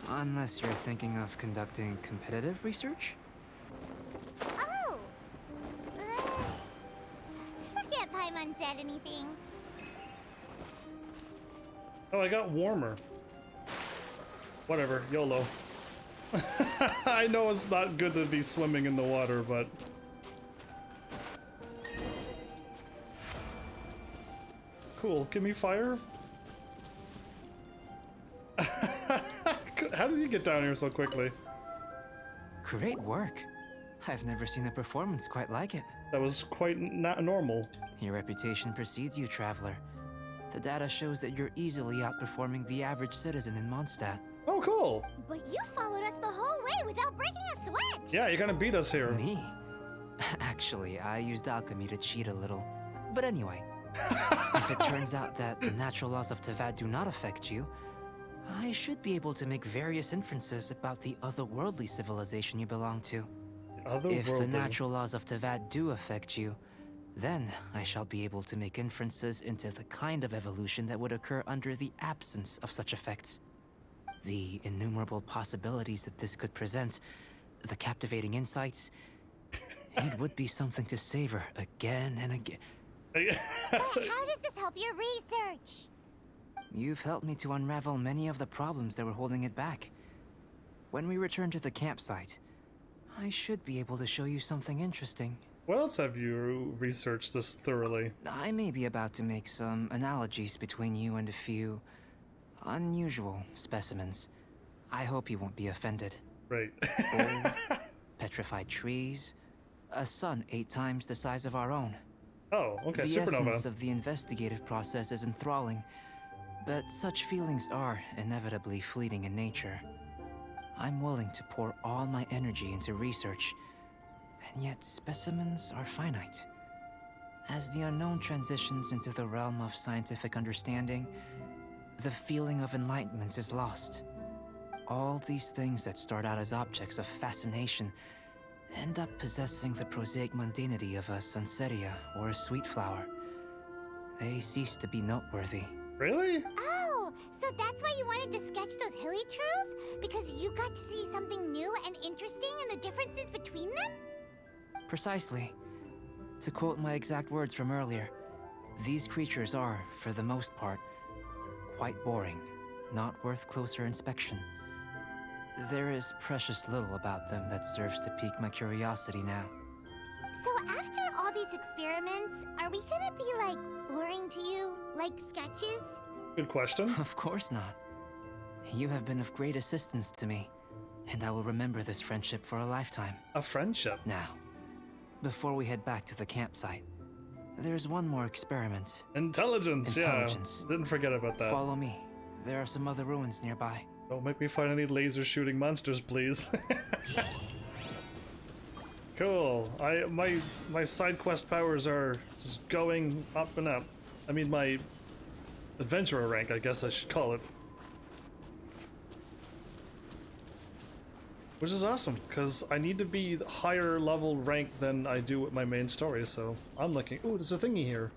Speaker 3: Unless you're thinking of conducting competitive research?
Speaker 2: Oh! Forget Paimon said anything.
Speaker 1: Oh, I got warmer. Whatever, YOLO. I know it's not good to be swimming in the water, but... Cool, give me fire? How did you get down here so quickly?
Speaker 3: Great work. I've never seen a performance quite like it.
Speaker 1: That was quite not normal.
Speaker 3: Your reputation precedes you, traveler. The data shows that you're easily outperforming the average citizen in Mondstadt.
Speaker 1: Oh, cool!
Speaker 2: But you followed us the whole way without breaking a sweat!
Speaker 1: Yeah, you're gonna beat us here.
Speaker 3: Me? Actually, I used alchemy to cheat a little. But anyway, if it turns out that the natural laws of Tevat do not affect you, I should be able to make various inferences about the otherworldly civilization you belong to. If the natural laws of Tevat do affect you, then I shall be able to make inferences into the kind of evolution that would occur under the absence of such effects. The innumerable possibilities that this could present, the captivating insights, it would be something to savor again and again.
Speaker 2: But how does this help your research?
Speaker 3: You've helped me to unravel many of the problems that were holding it back. When we return to the campsite, I should be able to show you something interesting.
Speaker 1: What else have you researched this thoroughly?
Speaker 3: I may be about to make some analogies between you and a few unusual specimens. I hope you won't be offended.
Speaker 1: Right.
Speaker 3: Old, petrified trees, a sun 8 times the size of our own.
Speaker 1: Oh, okay,
Speaker 3: The
Speaker 1: supernova.
Speaker 3: essence of the investigative process is enthralling, but such feelings are inevitably fleeting in nature. I'm willing to pour all my energy into research, and yet specimens are finite. As the unknown transitions into the realm of scientific understanding, the feeling of enlightenment is lost. All these things that start out as objects of fascination end up possessing the prosaic mundanity of a sunsetia or a sweet flower. They cease to be noteworthy.
Speaker 1: Really?
Speaker 2: Oh, so that's why you wanted to sketch those hilly trolls? Because you got to see something new and interesting and the differences between them?
Speaker 3: Precisely. To quote my exact words from earlier, these creatures are, for the most part, quite boring, not worth closer inspection. There is precious little about them that serves to pique my curiosity now.
Speaker 2: So after all these experiments, are we gonna be, like, boring to you? Like sketches?
Speaker 1: Good question.
Speaker 3: Of course not. You have been of great assistance to me, and I will remember this friendship for a lifetime.
Speaker 1: A friendship.
Speaker 3: Now, before we head back to the campsite, there's one more experiment.
Speaker 1: Intelligence,
Speaker 3: Intelligence.
Speaker 1: yeah. Didn't forget about that.
Speaker 3: Follow me. There are some other ruins nearby.
Speaker 1: Don't make me find any laser shooting monsters, please. Cool. My side quest powers are just going up and up. I mean, my adventurer rank, I guess I should call it. Which is awesome, because I need to be higher level rank than I do with my main story, so I'm looking. Ooh, there's a thingy here.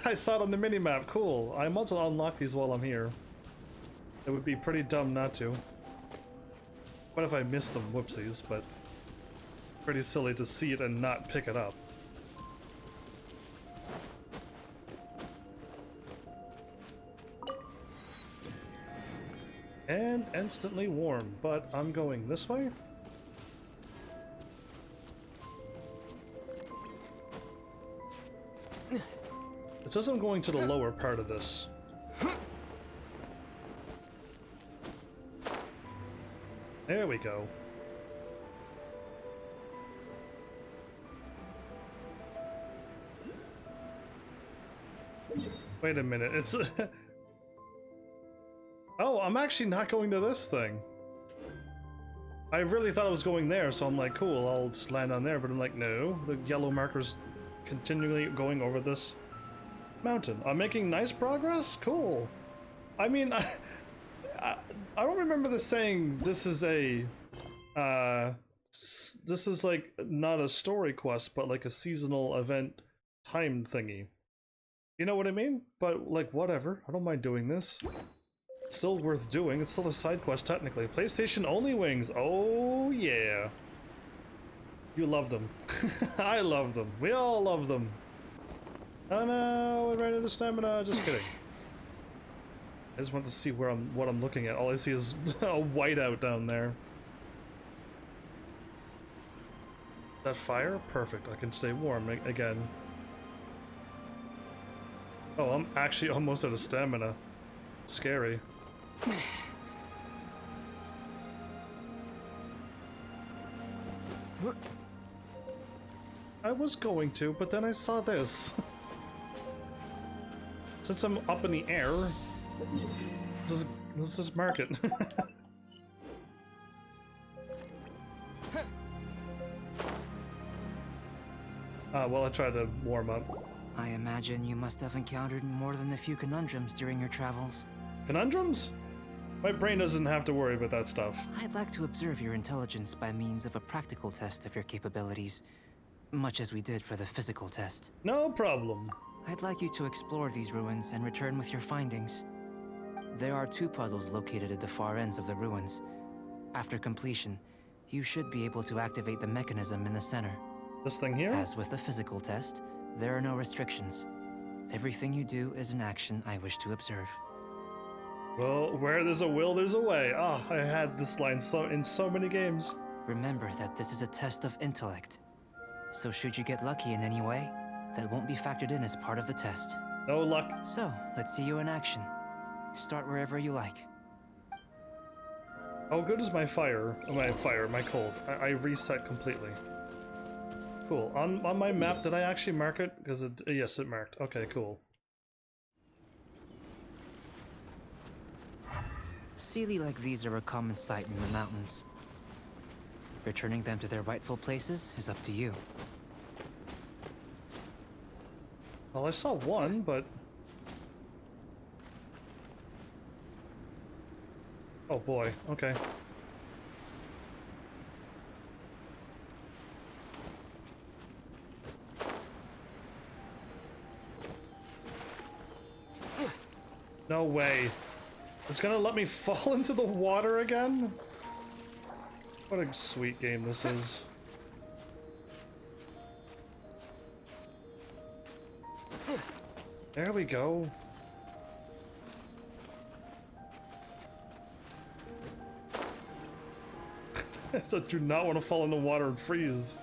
Speaker 1: I saw it on the minimap. Cool. I might as well unlock these while I'm here. It would be pretty dumb not to. What if I missed them? Whoopsies, but pretty silly to see it and not pick it up. And instantly warm, but I'm going this way? It says I'm going to the lower part of this. There we go. Wait a minute, it's... Oh, I'm actually not going to this thing. I really thought I was going there, so I'm like, cool, I'll just land on there, but I'm like, no, the yellow marker's continually going over this mountain. I'm making nice progress? Cool. I mean, I don't remember this saying this is a, this is like not a story quest, but like a seasonal event timed thingy. You know what I mean? But like, whatever, I don't mind doing this. It's still worth doing. It's still a side quest technically. PlayStation only wings. Oh yeah. You love them. I love them. We all love them. Oh no, we're right out of stamina. Just kidding. I just want to see where what I'm looking at. All I see is a whiteout down there. That fire? Perfect. I can stay warm again. Oh, I'm actually almost out of stamina. Scary. I was going to, but then I saw this. Since I'm up in the air, let's just mark it. Well, I tried to warm up.
Speaker 3: I imagine you must have encountered more than a few conundrums during your travels.
Speaker 1: Conundrums? My brain doesn't have to worry about that stuff.
Speaker 3: I'd like to observe your intelligence by means of a practical test of your capabilities, much as we did for the physical test.
Speaker 1: No problem.
Speaker 3: I'd like you to explore these ruins and return with your findings. There are 2 puzzles located at the far ends of the ruins. After completion, you should be able to activate the mechanism in the center.
Speaker 1: This thing here?
Speaker 3: As with the physical test, there are no restrictions. Everything you do is an action I wish to observe.
Speaker 1: Well, where there's a will, there's a way. Ah, I had this line in so many games.
Speaker 3: Remember that this is a test of intellect. So should you get lucky in any way, that won't be factored in as part of the test.
Speaker 1: No luck.
Speaker 3: So, let's see you in action. Start wherever you like.
Speaker 1: How good is my my cold? I reset completely. Cool. On my map, did I actually mark it? Because it, yes, it marked. Okay, cool.
Speaker 3: Sealy like these are a common sight in the mountains. Returning them to their rightful places is up to you.
Speaker 1: Well, I saw one, but... Oh boy, okay. No way. It's gonna let me fall into the water again? What a sweet game this is. There we go. I do not want to fall in the water and freeze.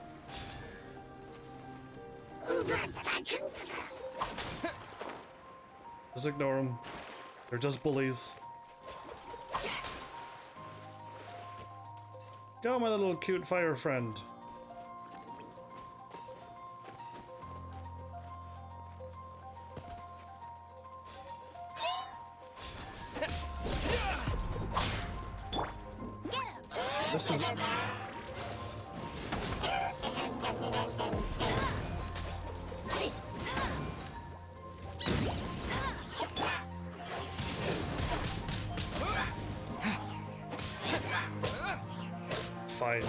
Speaker 1: Just ignore them. They're just bullies. Go, my little cute fire friend. This is... Fine.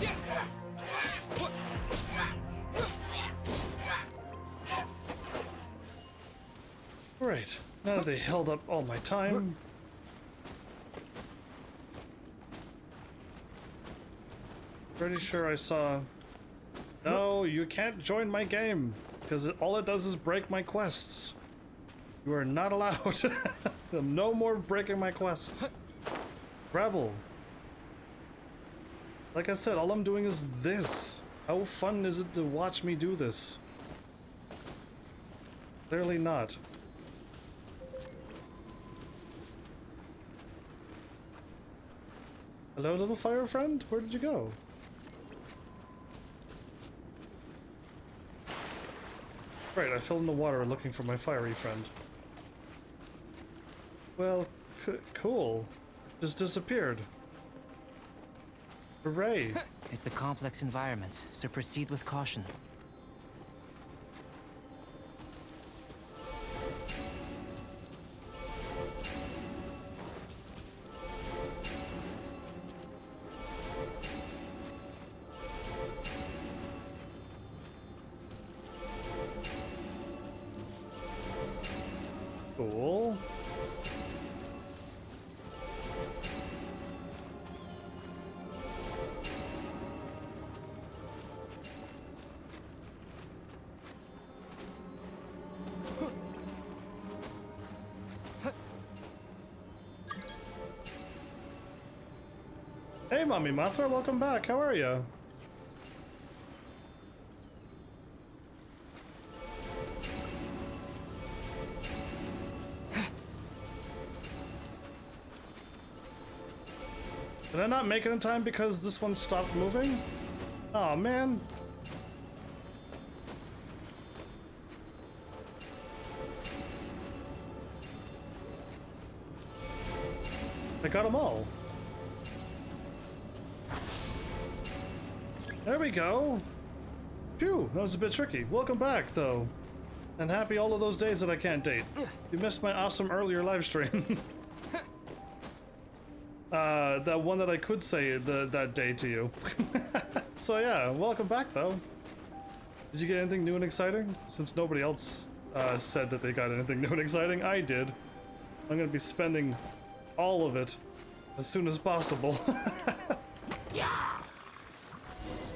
Speaker 1: Right, now that they held up all my time. Pretty sure I saw... No, you can't join my game, because all it does is break my quests. You are not allowed. No more breaking my quests. Rebel. Like I said, all I'm doing is this. How fun is it to watch me do this? Clearly not. Hello, little fire friend? Where did you go? Right, I fell in the water looking for my fiery friend. Well, cool. Just disappeared. Hooray!
Speaker 3: It's a complex environment, so proceed with caution.
Speaker 1: Cool. Hey, Mommy Mothra, welcome back. How are you? Did I not make it in time because this one stopped moving? Oh man. I got them all. There we go. Phew, that was a bit tricky. Welcome back, though. And happy all of those days that I can't date. You missed my awesome earlier live stream. That one that I could say that day to you. So yeah, welcome back though. Did you get anything new and exciting? Since nobody else said that they got anything new and exciting, I did. I'm gonna be spending all of it as soon as possible.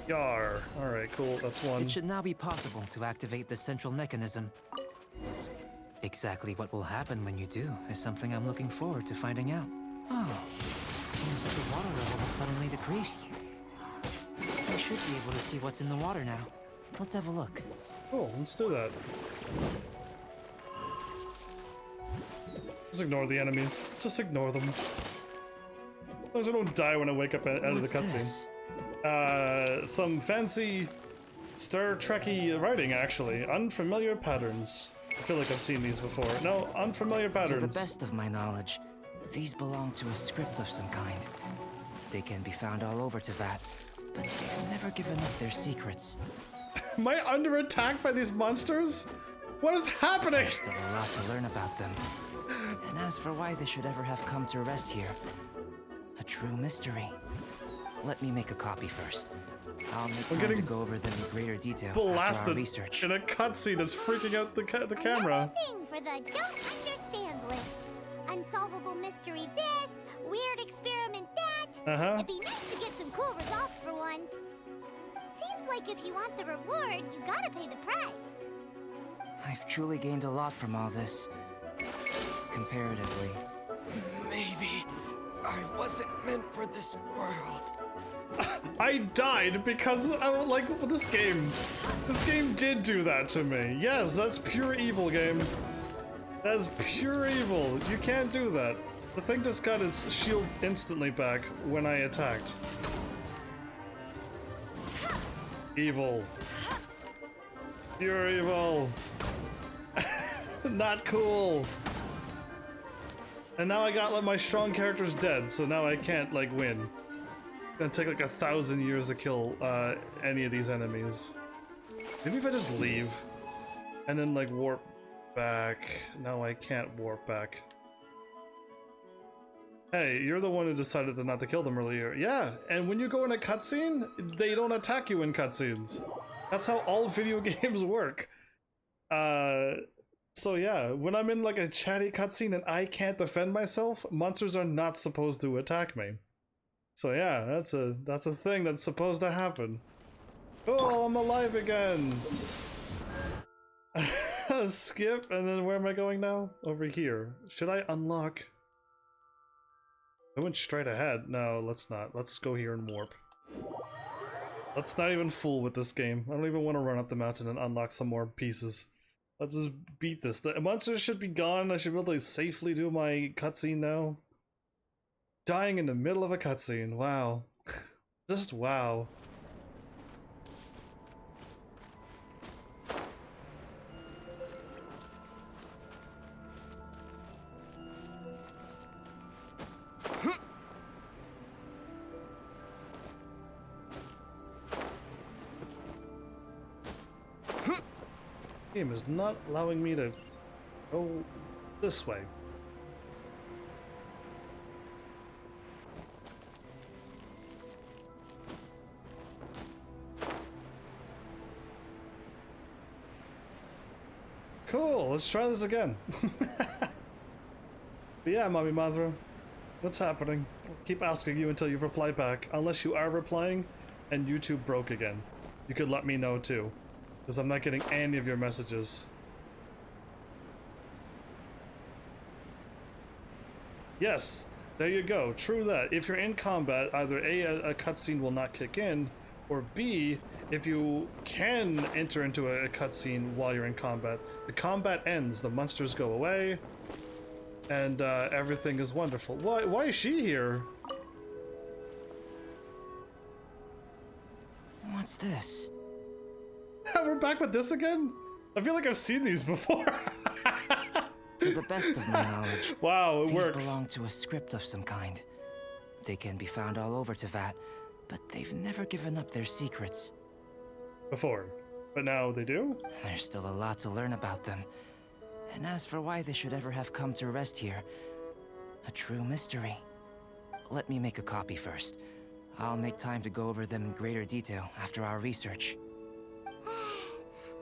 Speaker 1: Yar. Alright, cool, that's one.
Speaker 3: It should now be possible to activate the central mechanism. Exactly what will happen when you do is something I'm looking forward to finding out. Oh, seems like the water level has suddenly decreased. I should be able to see what's in the water now. Let's have a look.
Speaker 1: Cool, let's do that. Just ignore the enemies. Just ignore them. As long as I don't die when I wake up out of the cutscene. Some fancy Star Trek-y writing, actually. Unfamiliar patterns. I feel like I've seen these before. No, unfamiliar patterns.
Speaker 3: To the best of my knowledge, these belong to a script of some kind. They can be found all over Teyvat, but they've never given up their secrets.
Speaker 1: Am I under attack by these monsters? What is happening?
Speaker 3: There's still a lot to learn about them. And as for why they should ever have come to rest here, a true mystery. Let me make a copy first. I'll make time to go over them in greater detail after our research.
Speaker 1: In a cutscene that's freaking out the camera.
Speaker 2: Another thing for the don't understand list. Unsolvable mystery this, weird experiment that. It'd be nice to get some cool results for once. Seems like if you want the reward, you gotta pay the price.
Speaker 3: I've truly gained a lot from all this. Comparatively.
Speaker 8: Maybe I wasn't meant for this world.
Speaker 1: I died because I was like this game. This game did do that to me. Yes, that's pure evil, game. That's pure evil. You can't do that. The thing just got its shield instantly back when I attacked. Evil. Pure evil. Not cool. And now I got like my strong characters dead, so now I can't like win. Gonna take like 1,000 years to kill any of these enemies. Maybe if I just leave and then like warp back. No, I can't warp back. Hey, you're the one who decided to not to kill them earlier. Yeah, and when you go in a cutscene, they don't attack you in cutscenes. That's how all video games work. So yeah, when I'm in like a chatty cutscene and I can't defend myself, monsters are not supposed to attack me. So yeah, that's a thing that's supposed to happen. Oh, I'm alive again! Skip, and then where am I going now? Over here. Should I unlock? I went straight ahead. No, let's not. Let's go here and warp. Let's not even fool with this game. I don't even want to run up the mountain and unlock some more pieces. Let's just beat this. The monsters should be gone. I should be able to safely do my cutscene now. Dying in the middle of a cutscene. Wow. Just wow. Game is not allowing me to go this way. Cool, let's try this again. But yeah, Mommy Madra, what's happening? I'll keep asking you until you reply back. Unless you are replying and YouTube broke again. You could let me know too. Because I'm not getting any of your messages. Yes, there you go. True that. If you're in combat, either A, a cutscene will not kick in, or B, if you can enter into a cutscene while you're in combat, the combat ends, the monsters go away, and everything is wonderful. Why is she here?
Speaker 3: What's this?
Speaker 1: We're back with this again? I feel like I've seen these before.
Speaker 3: To the best of my knowledge,
Speaker 1: wow, it
Speaker 3: these
Speaker 1: works.
Speaker 3: belong to a script of some kind. They can be found all over Teyvat, but they've never given up their secrets.
Speaker 1: Before, but now they do?
Speaker 3: There's still a lot to learn about them. And as for why they should ever have come to rest here, a true mystery. Let me make a copy first. I'll make time to go over them in greater detail after our research.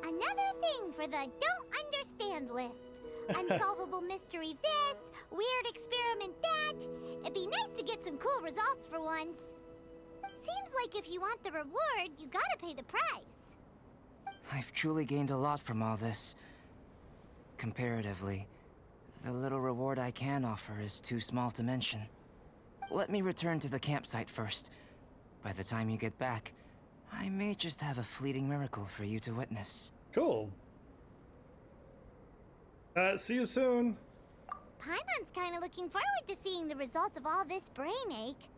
Speaker 2: Another thing for the don't understand list. Unsolvable mystery this, weird experiment that. It'd be nice to get some cool results for once. Seems like if you want the reward, you gotta pay the price.
Speaker 3: I've truly gained a lot from all this. Comparatively, the little reward I can offer is too small to mention. Let me return to the campsite first. By the time you get back, I may just have a fleeting miracle for you to witness.
Speaker 1: Cool. See you soon.
Speaker 2: Paimon's kinda looking forward to seeing the results of all this brain ache.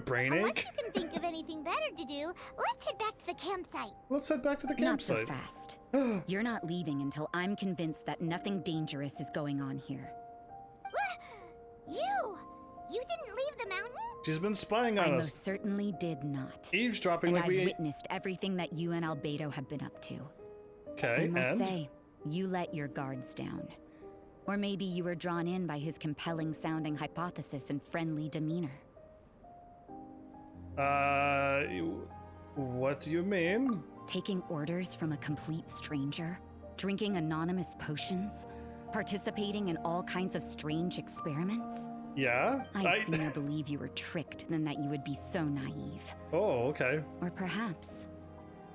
Speaker 1: Brain
Speaker 2: Unless
Speaker 1: ache?
Speaker 2: you can think of anything better to do, let's head back to the campsite.
Speaker 1: Let's head back to the
Speaker 5: Not so
Speaker 1: campsite.
Speaker 5: fast. You're not leaving until I'm convinced that nothing dangerous is going on here.
Speaker 2: You didn't leave the mountain?
Speaker 1: She's been spying on
Speaker 5: I
Speaker 1: us.
Speaker 5: most certainly did not.
Speaker 1: Eavesdropping
Speaker 5: And
Speaker 1: like
Speaker 5: I've
Speaker 1: we...
Speaker 5: witnessed everything that you and Albedo have been up to.
Speaker 1: Okay,
Speaker 5: I must
Speaker 1: and?
Speaker 5: say, you let your guards down. Or maybe you were drawn in by his compelling-sounding hypothesis and friendly demeanor.
Speaker 1: What do you mean?
Speaker 5: Taking orders from a complete stranger, drinking anonymous potions, participating in all kinds of strange experiments?
Speaker 1: Yeah?
Speaker 5: I'd sooner believe you were tricked than that you would be so naive.
Speaker 1: Oh, okay.
Speaker 5: Or perhaps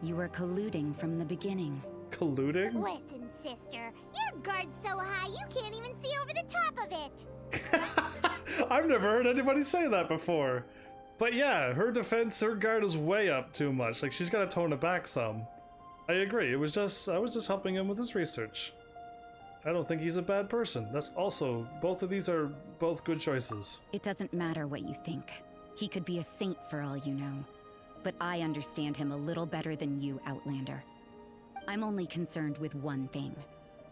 Speaker 5: you were colluding from the beginning.
Speaker 1: Colluding?
Speaker 2: Listen, sister, your guard's so high you can't even see over the top of it.
Speaker 1: I've never heard anybody say that before. But yeah, her defense, her guard is way up too much. Like, she's got to tone it back some. I agree. I was just helping him with his research. I don't think he's a bad person. That's also, both of these are both good choices.
Speaker 5: It doesn't matter what you think. He could be a saint for all you know. But I understand him a little better than you, Outlander. I'm only concerned with one thing.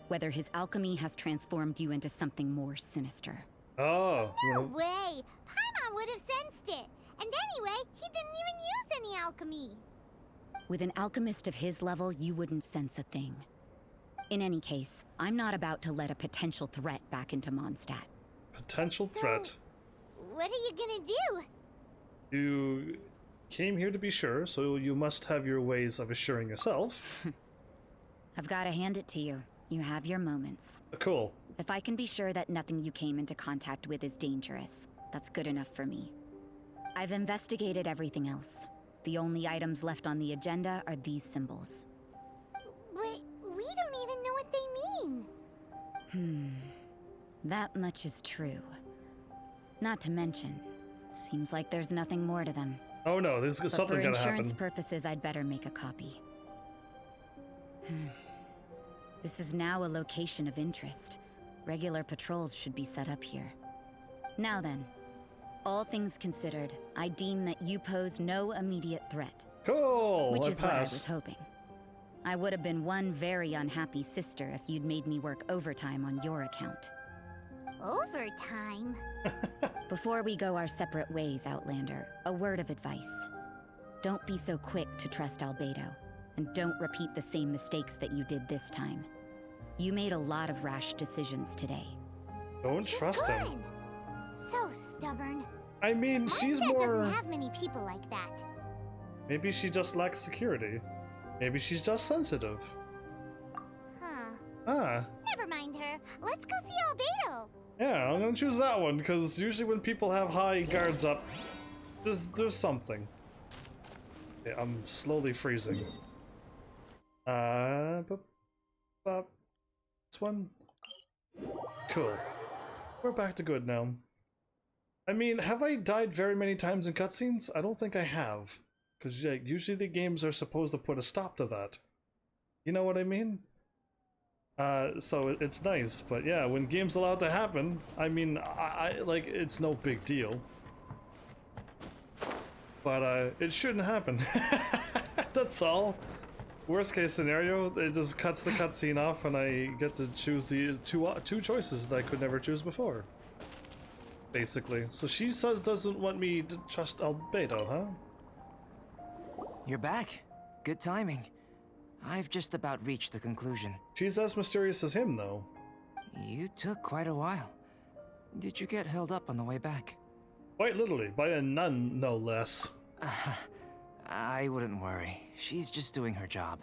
Speaker 5: Whether his alchemy has transformed you into something more sinister.
Speaker 1: Oh.
Speaker 2: No way! Paimon would have sensed it. And anyway, he didn't even use any alchemy.
Speaker 5: With an alchemist of his level, you wouldn't sense a thing. In any case, I'm not about to let a potential threat back into Mondstadt.
Speaker 1: Potential threat.
Speaker 2: What are you gonna do?
Speaker 1: You came here to be sure, so you must have your ways of assuring yourself.
Speaker 5: I've got to hand it to you. You have your moments.
Speaker 1: Cool.
Speaker 5: If I can be sure that nothing you came into contact with is dangerous, that's good enough for me. I've investigated everything else. The only items left on the agenda are these symbols.
Speaker 2: But we don't even know what they mean.
Speaker 5: That much is true. Not to mention, seems like there's nothing more to them.
Speaker 1: Oh no, there's
Speaker 5: But
Speaker 1: something
Speaker 5: for
Speaker 1: gonna
Speaker 5: insurance
Speaker 1: happen.
Speaker 5: purposes, I'd better make a copy. This is now a location of interest. Regular patrols should be set up here. Now then, all things considered, I deem that you pose no immediate threat.
Speaker 1: Cool.
Speaker 5: Which
Speaker 1: I
Speaker 5: is what I was
Speaker 1: passed.
Speaker 5: hoping. I would have been one very unhappy sister if you'd made me work overtime on your account.
Speaker 2: Overtime?
Speaker 5: Before we go our separate ways, Outlander, a word of advice. Don't be so quick to trust Albedo, and don't repeat the same mistakes that you did this time. You made a lot of rash decisions today.
Speaker 1: Don't trust him.
Speaker 2: Good. So stubborn.
Speaker 1: I mean, she's
Speaker 2: Mondstadt
Speaker 1: more.
Speaker 2: doesn't have many people like that.
Speaker 1: Maybe she just lacks security. Maybe she's just sensitive.
Speaker 2: Huh.
Speaker 1: Ah.
Speaker 2: Never mind her. Let's go see Albedo.
Speaker 1: Yeah, I'm gonna choose that one, because usually when people have high guards up, there's something. Okay, I'm slowly freezing. This one? Cool. We're back to good now. I mean, have I died very many times in cutscenes? I don't think I have. Because yeah, usually the games are supposed to put a stop to that. You know what I mean? So it's nice, but yeah, when games allow it to happen, I mean, I like, it's no big deal. But it shouldn't happen. That's all. Worst case scenario, it just cuts the cutscene off and I get to choose the two choices that I could never choose before. Basically. So she says doesn't want me to trust Albedo, huh?
Speaker 3: You're back. Good timing. I've just about reached the conclusion.
Speaker 1: She's as mysterious as him, though.
Speaker 3: You took quite a while. Did you get held up on the way back?
Speaker 1: Quite literally, by a nun, no less.
Speaker 3: I wouldn't worry. She's just doing her job.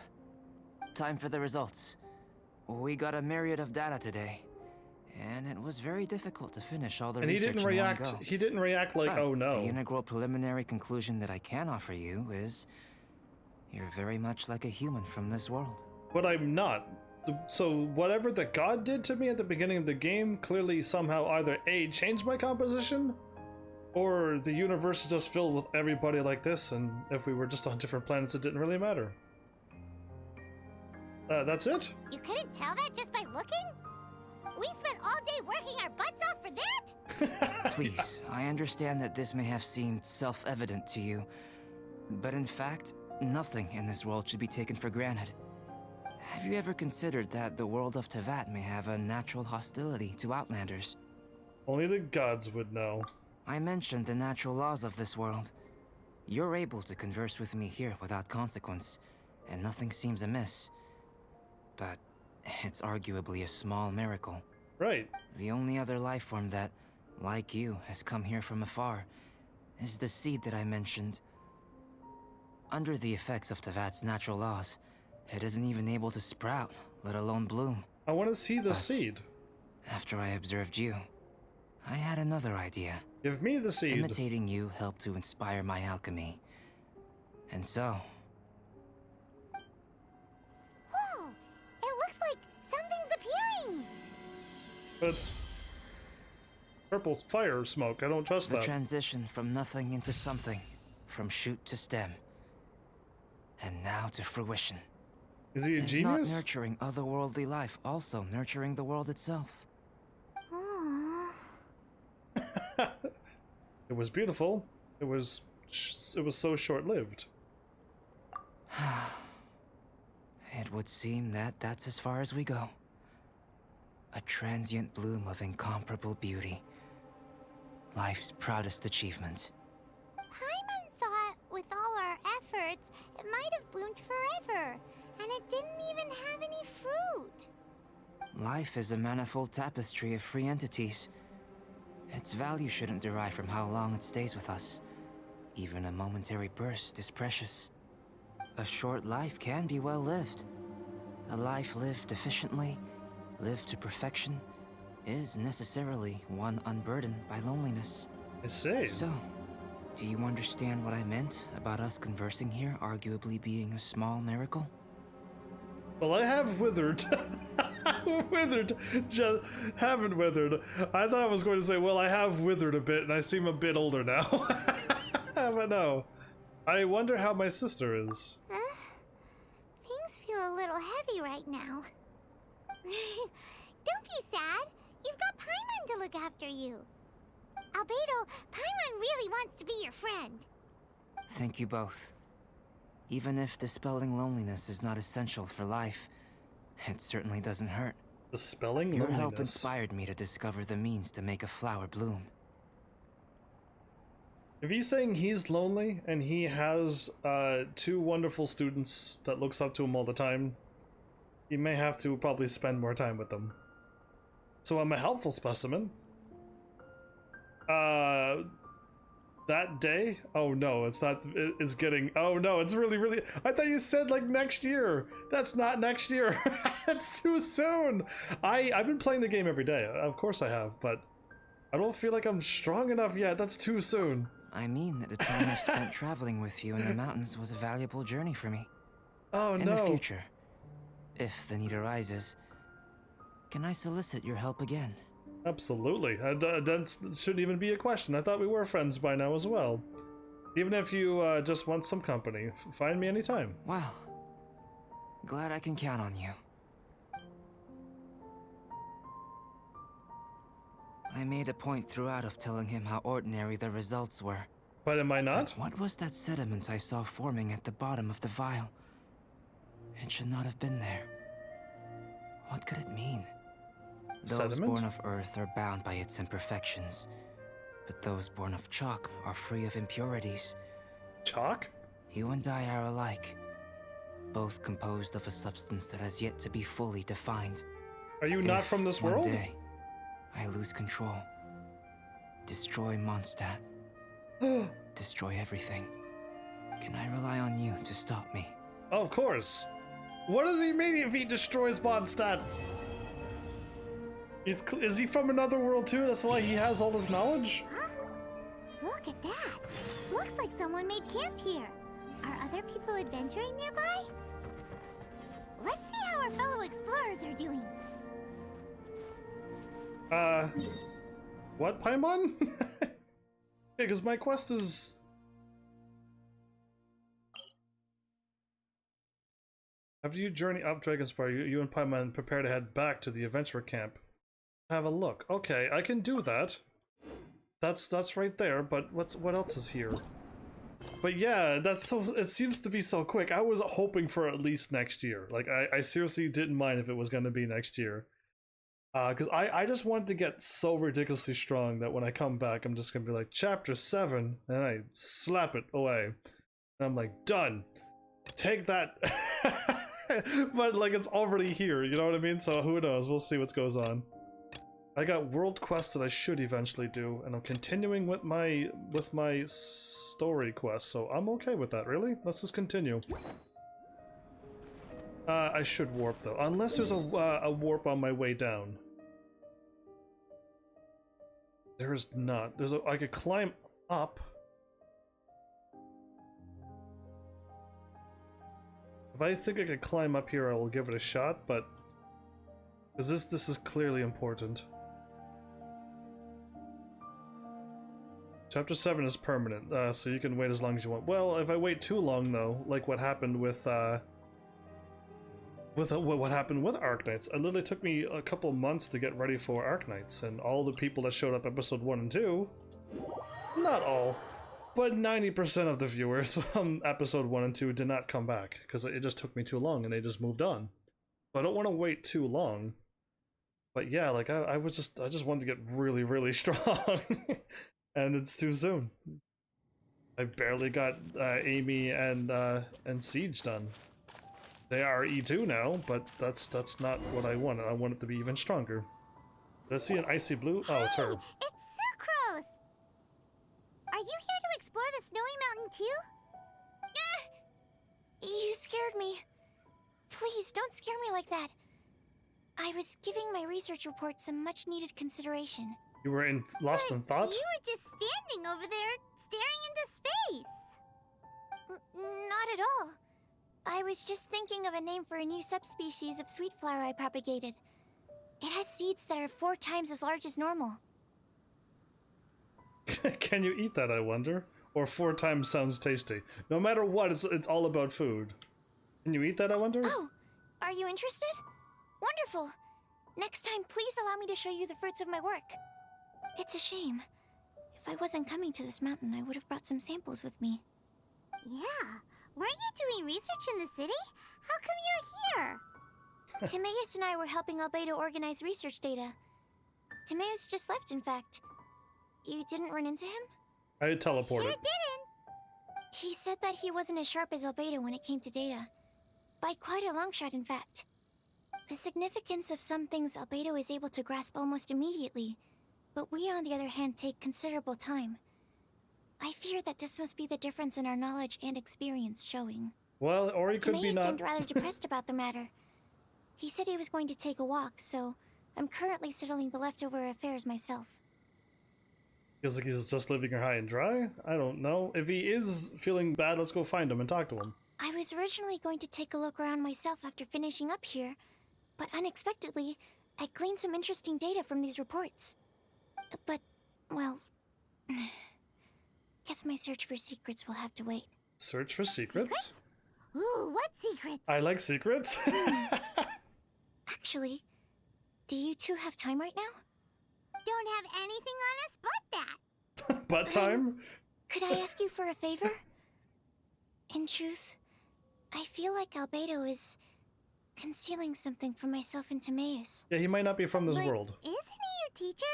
Speaker 3: Time for the results. We got a myriad of data today, and it was very difficult to finish all the
Speaker 1: And he
Speaker 3: research
Speaker 1: didn't
Speaker 3: in one
Speaker 1: react.
Speaker 3: go.
Speaker 1: He didn't react like,
Speaker 3: But
Speaker 1: oh no.
Speaker 3: The integral preliminary conclusion that I can offer you is you're very much like a human from this world.
Speaker 1: But I'm not. So whatever the god did to me at the beginning of the game clearly somehow either A, changed my composition, or the universe is just filled with everybody like this, and if we were just on different planets it didn't really matter. That's it?
Speaker 2: You couldn't tell that just by looking? We spent all day working our butts off for that?
Speaker 3: Please, I understand that this may have seemed self-evident to you, but in fact, nothing in this world should be taken for granted. Have you ever considered that the world of Tevat may have a natural hostility to Outlanders?
Speaker 1: Only the gods would know.
Speaker 3: I mentioned the natural laws of this world. You're able to converse with me here without consequence, and nothing seems amiss. But it's arguably a small miracle.
Speaker 1: Right.
Speaker 3: The only other life form that, like you, has come here from afar is the seed that I mentioned. Under the effects of Tevat's natural laws, it isn't even able to sprout, let alone bloom.
Speaker 1: I want to see the
Speaker 3: But
Speaker 1: seed.
Speaker 3: after I observed you, I had another idea.
Speaker 1: Give me the seed.
Speaker 3: Imitating you helped to inspire my alchemy. And so,
Speaker 2: Whoa! It looks like something's appearing!
Speaker 1: It's purple fire smoke. I don't trust
Speaker 3: the
Speaker 1: that.
Speaker 3: transition from nothing into something, from shoot to stem, and now to fruition.
Speaker 1: Is he a
Speaker 3: Is
Speaker 1: genius?
Speaker 3: not nurturing otherworldly life also nurturing the world itself?
Speaker 2: Aww.
Speaker 1: It was beautiful. It was so short-lived.
Speaker 3: It would seem that that's as far as we go. A transient bloom of incomparable beauty. Life's proudest achievement.
Speaker 2: Hi, river, and it didn't even have any fruit.
Speaker 3: Life is a manifold tapestry of free entities. Its value shouldn't derive from how long it stays with us. Even a momentary burst is precious. A short life can be well lived. A life lived efficiently, lived to perfection, is necessarily one unburdened by loneliness.
Speaker 1: I see.
Speaker 3: So, do you understand what I meant about us conversing here arguably being a small miracle?
Speaker 1: Well, I have withered. Withered. Just haven't withered. I thought I was going to say, well, I have withered a bit, and I seem a bit older now. But no. I wonder how my sister is.
Speaker 2: Huh? Things feel a little heavy right now. Don't be sad. You've got Paimon to look after you. Albedo, Paimon really wants to be your friend.
Speaker 3: Thank you both. Even if dispelling loneliness is not essential for life, it certainly doesn't hurt.
Speaker 1: Dispelling
Speaker 3: Your
Speaker 1: loneliness.
Speaker 3: help inspired me to discover the means to make a flower bloom.
Speaker 1: If he's saying he's lonely and he has two wonderful students that looks up to him all the time, he may have to probably spend more time with them. So I'm a helpful specimen. That day? Oh no, it's not, it's getting, oh no, it's really, I thought you said like next year. That's not next year. That's too soon. I've been playing the game every day. Of course I have, but I don't feel like I'm strong enough yet. That's too soon.
Speaker 3: I mean that the time I've spent traveling with you in the mountains was a valuable journey for me.
Speaker 1: Oh no.
Speaker 3: In the future, if the need arises, can I solicit your help again?
Speaker 1: Absolutely. That shouldn't even be a question. I thought we were friends by now as well. Even if you just want some company, find me anytime.
Speaker 3: Well, glad I can count on you. I made a point throughout of telling him how ordinary the results were.
Speaker 1: But am I not?
Speaker 3: But what was that sediment I saw forming at the bottom of the vial? It should not have been there. What could it mean? Those
Speaker 1: Sediment?
Speaker 3: born of Earth are bound by its imperfections, but those born of chalk are free of impurities.
Speaker 1: Chalk?
Speaker 3: You and I are alike, both composed of a substance that has yet to be fully defined.
Speaker 1: Are you not from this world?
Speaker 3: One day, I lose control, destroy Mondstadt, destroy everything. Can I rely on you to stop me?
Speaker 1: Oh, of course. What does he mean if he destroys Mondstadt? Is he from another world too? That's why he has all this knowledge?
Speaker 2: Huh? Look at that. Looks like someone made camp here. Are other people adventuring nearby? Let's see how our fellow explorers are doing.
Speaker 1: What, Paimon? Yeah, because my quest is... After you journey up Dragonspire, you and Paimon prepare to head back to the adventure camp. Have a look. Okay, I can do that. That's right there, but what else is here? But yeah, that's so, it seems to be so quick. I was hoping for at least next year. Like, I seriously didn't mind if it was gonna be next year. Because I just wanted to get so ridiculously strong that when I come back, I'm just gonna be like, Chapter 7, and I slap it away. And I'm like, done! Take that! But like, it's already here, you know what I mean? So who knows, we'll see what goes on. I got world quests that I should eventually do, and I'm continuing with my story quest, so I'm okay with that, really? Let's just continue. I should warp though, unless there's a warp on my way down. There is not. I could climb up. If I think I could climb up here, I will give it a shot, but because this is clearly important. Chapter 7 is permanent, so you can wait as long as you want. Well, if I wait too long, though, like what happened with what happened with Arknights, it literally took me a couple months to get ready for Arknights, and all the people that showed up episode 1 and 2, not all, but 90% of the viewers from episode 1 and 2 did not come back, because it just took me too long, and they just moved on. So I don't want to wait too long. But yeah, like, I just wanted to get really, really strong. And it's too soon. I barely got Amy and Siege done. They are E2 now, but that's not what I wanted. I want it to be even stronger. Did I see an icy blue? Oh, it's her.
Speaker 2: It's Sucrose! Are you here to explore the snowy mountain too? You scared me. Please, don't scare me like that. I was giving my research report some much-needed consideration.
Speaker 1: You were lost in thought?
Speaker 2: You were just standing over there, staring into space. Not at all. I was just thinking of a name for a new subspecies of sweet flower I propagated. It has seeds that are 4 times as large as normal.
Speaker 1: Can you eat that, I wonder? Or 4 times sounds tasty. No matter what, it's all about food. Can you eat that, I wonder?
Speaker 2: Oh, are you interested? Wonderful. Next time, please allow me to show you the fruits of my work. It's a shame. If I wasn't coming to this mountain, I would have brought some samples with me. Yeah. Weren't you doing research in the city? How come you're here? Timaeus and I were helping Albedo organize research data. Timaeus just left, in fact. You didn't run into him?
Speaker 1: I teleported.
Speaker 2: Sure didn't. He said that he wasn't as sharp as Albedo when it came to data. By quite a long shot, in fact. The significance of some things Albedo is able to grasp almost immediately, but we, on the other hand, take considerable time. I fear that this must be the difference in our knowledge and experience showing.
Speaker 1: Well, or he could be
Speaker 2: Timaeus
Speaker 1: not.
Speaker 2: seemed rather depressed about the matter. He said he was going to take a walk, so I'm currently settling the leftover affairs myself.
Speaker 1: Feels like he's just leaving her high and dry? I don't know. If he is feeling bad, let's go find him and talk to him.
Speaker 2: I was originally going to take a look around myself after finishing up here, but unexpectedly, I gleaned some interesting data from these reports. But, well, guess my search for secrets will have to wait.
Speaker 1: Search for secrets?
Speaker 2: Ooh, what secrets?
Speaker 1: I like secrets.
Speaker 2: Actually, do you two have time right now? Don't have anything on us but that.
Speaker 1: Butt time?
Speaker 2: Could I ask you for a favor? In truth, I feel like Albedo is concealing something from myself and Timaeus.
Speaker 1: Yeah, he might not be from this world.
Speaker 2: Isn't he your teacher?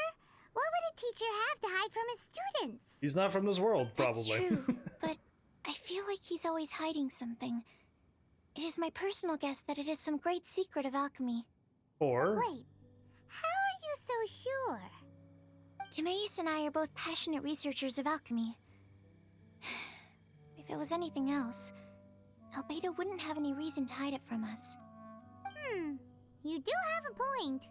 Speaker 2: What would a teacher have to hide from his students?
Speaker 1: He's not from this world, probably.
Speaker 2: That's true, but I feel like he's always hiding something. It is my personal guess that it is some great secret of alchemy.
Speaker 1: Or...
Speaker 2: Wait, how are you so sure? Timaeus and I are both passionate researchers of alchemy. If it was anything else, Albedo wouldn't have any reason to hide it from us. You do have a point.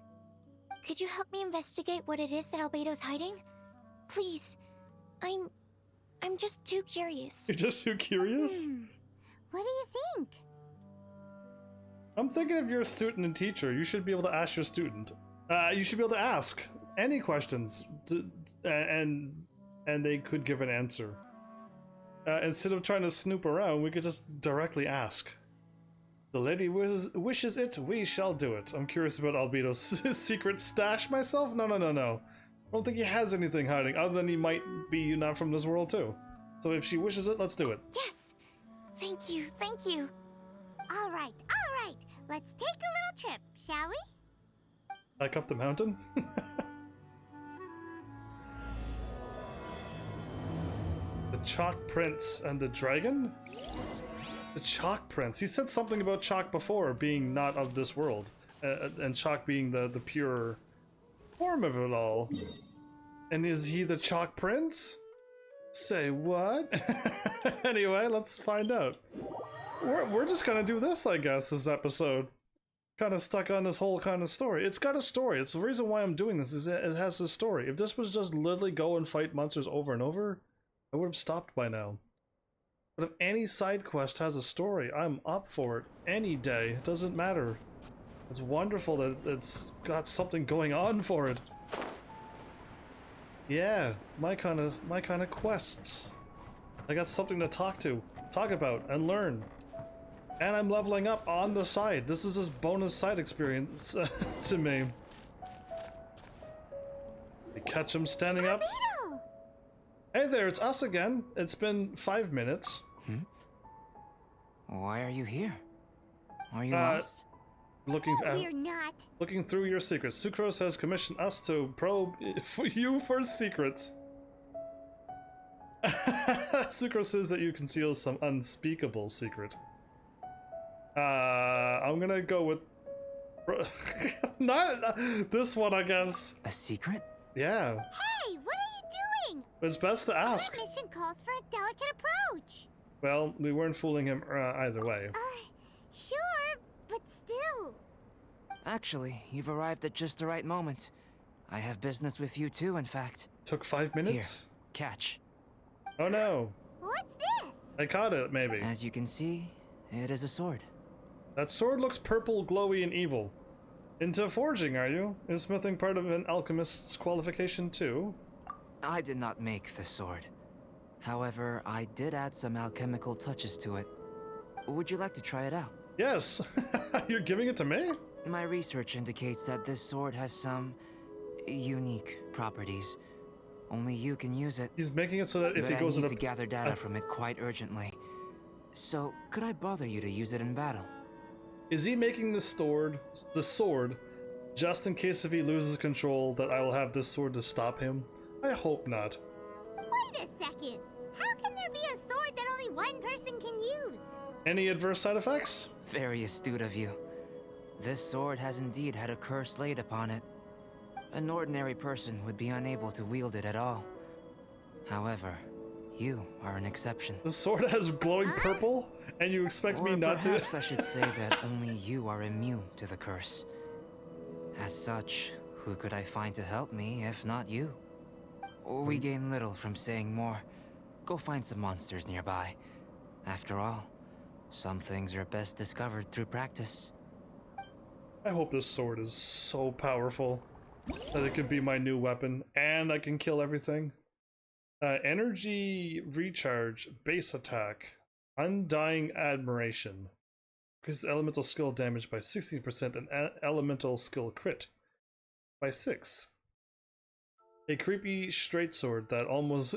Speaker 2: Could you help me investigate what it is that Albedo's hiding? Please. I'm just too curious.
Speaker 1: You're just too curious?
Speaker 2: What do you think?
Speaker 1: I'm thinking if you're a student and teacher, you should be able to ask your student. You should be able to ask any questions, and they could give an answer. Instead of trying to snoop around, we could just directly ask. The lady wishes it, we shall do it. I'm curious about Albedo's secret stash myself? No. I don't think he has anything hiding, other than he might be not from this world too. So if she wishes it, let's do it.
Speaker 2: Yes! Thank you. Alright. Let's take a little trip, shall we?
Speaker 1: Back up the mountain? The Chalk Prince and the Dragon? The Chalk Prince. He said something about Chalk before being not of this world. And Chalk being the pure form of it all. And is he the Chalk Prince? Say what? Anyway, let's find out. We're just gonna do this, I guess, this episode. Kind of stuck on this whole kind of story. It's got a story. It's the reason why I'm doing this, is it has a story. If this was just literally go and fight monsters over and over, I would have stopped by now. But if any side quest has a story, I'm up for it any day. It doesn't matter. It's wonderful that it's got something going on for it. Yeah, my kind of quests. I got something to talk about, and learn. And I'm leveling up on the side. This is just bonus side experience to me. You catch him standing up. Hey there, it's us again. It's been 5 minutes.
Speaker 3: Why are you here? Are you lost?
Speaker 2: We're not.
Speaker 1: Looking through your secrets. Sucrose has commissioned us to probe you for secrets. Sucrose says that you conceal some unspeakable secret. I'm gonna go with not this one, I guess.
Speaker 3: A secret?
Speaker 1: Yeah,
Speaker 2: Hey, what are you doing?
Speaker 1: it's best to ask.
Speaker 2: Our mission calls for a delicate approach.
Speaker 1: Well, we weren't fooling him either way.
Speaker 2: Sure, but still.
Speaker 3: Actually, you've arrived at just the right moment. I have business with you too, in fact.
Speaker 1: Took 5 minutes?
Speaker 3: Catch.
Speaker 1: Oh no,
Speaker 2: What's this?
Speaker 1: I caught it, maybe.
Speaker 3: As you can see, it is a sword.
Speaker 1: That sword looks purple, glowy, and evil. Into forging, are you? Is smithing part of an alchemist's qualification too?
Speaker 3: I did not make the sword. However, I did add some alchemical touches to it. Would you like to try it out?
Speaker 1: Yes. You're giving it to me?
Speaker 3: My research indicates that this sword has some unique properties. Only you can use it.
Speaker 1: He's making it so that if
Speaker 3: But
Speaker 1: he goes
Speaker 3: I need
Speaker 1: in
Speaker 3: to gather data from it quite urgently. So, could I bother you to use it in battle?
Speaker 1: Is he making the sword, just in case if he loses control that I will have this sword to stop him? I hope not.
Speaker 2: Wait a second. How can there be a sword that only one person can use?
Speaker 1: Any adverse side effects?
Speaker 3: Very astute of you. This sword has indeed had a curse laid upon it. An ordinary person would be unable to wield it at all. However, you are an exception.
Speaker 1: The sword has glowing purple, and you expect me not to?
Speaker 3: Perhaps I should say that only you are immune to the curse. As such, who could I find to help me if not you? We gain little from saying more. Go find some monsters nearby. After all, some things are best discovered through practice.
Speaker 1: I hope this sword is so powerful that it could be my new weapon, and I can kill everything. Energy recharge, base attack, undying admiration. Increases elemental skill damage by 60% and elemental skill crit by 6. A creepy straight sword that almost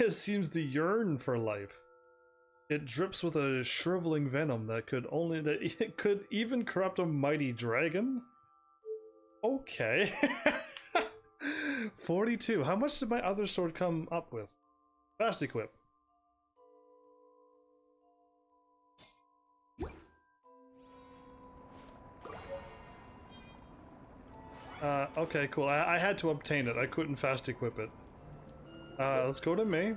Speaker 1: seems to yearn for life. It drips with a shriveling venom that it could even corrupt a mighty dragon. Okay. 42. How much did my other sword come up with? Fast equip. Okay, cool. I had to obtain it. I couldn't fast equip it. Let's go to me.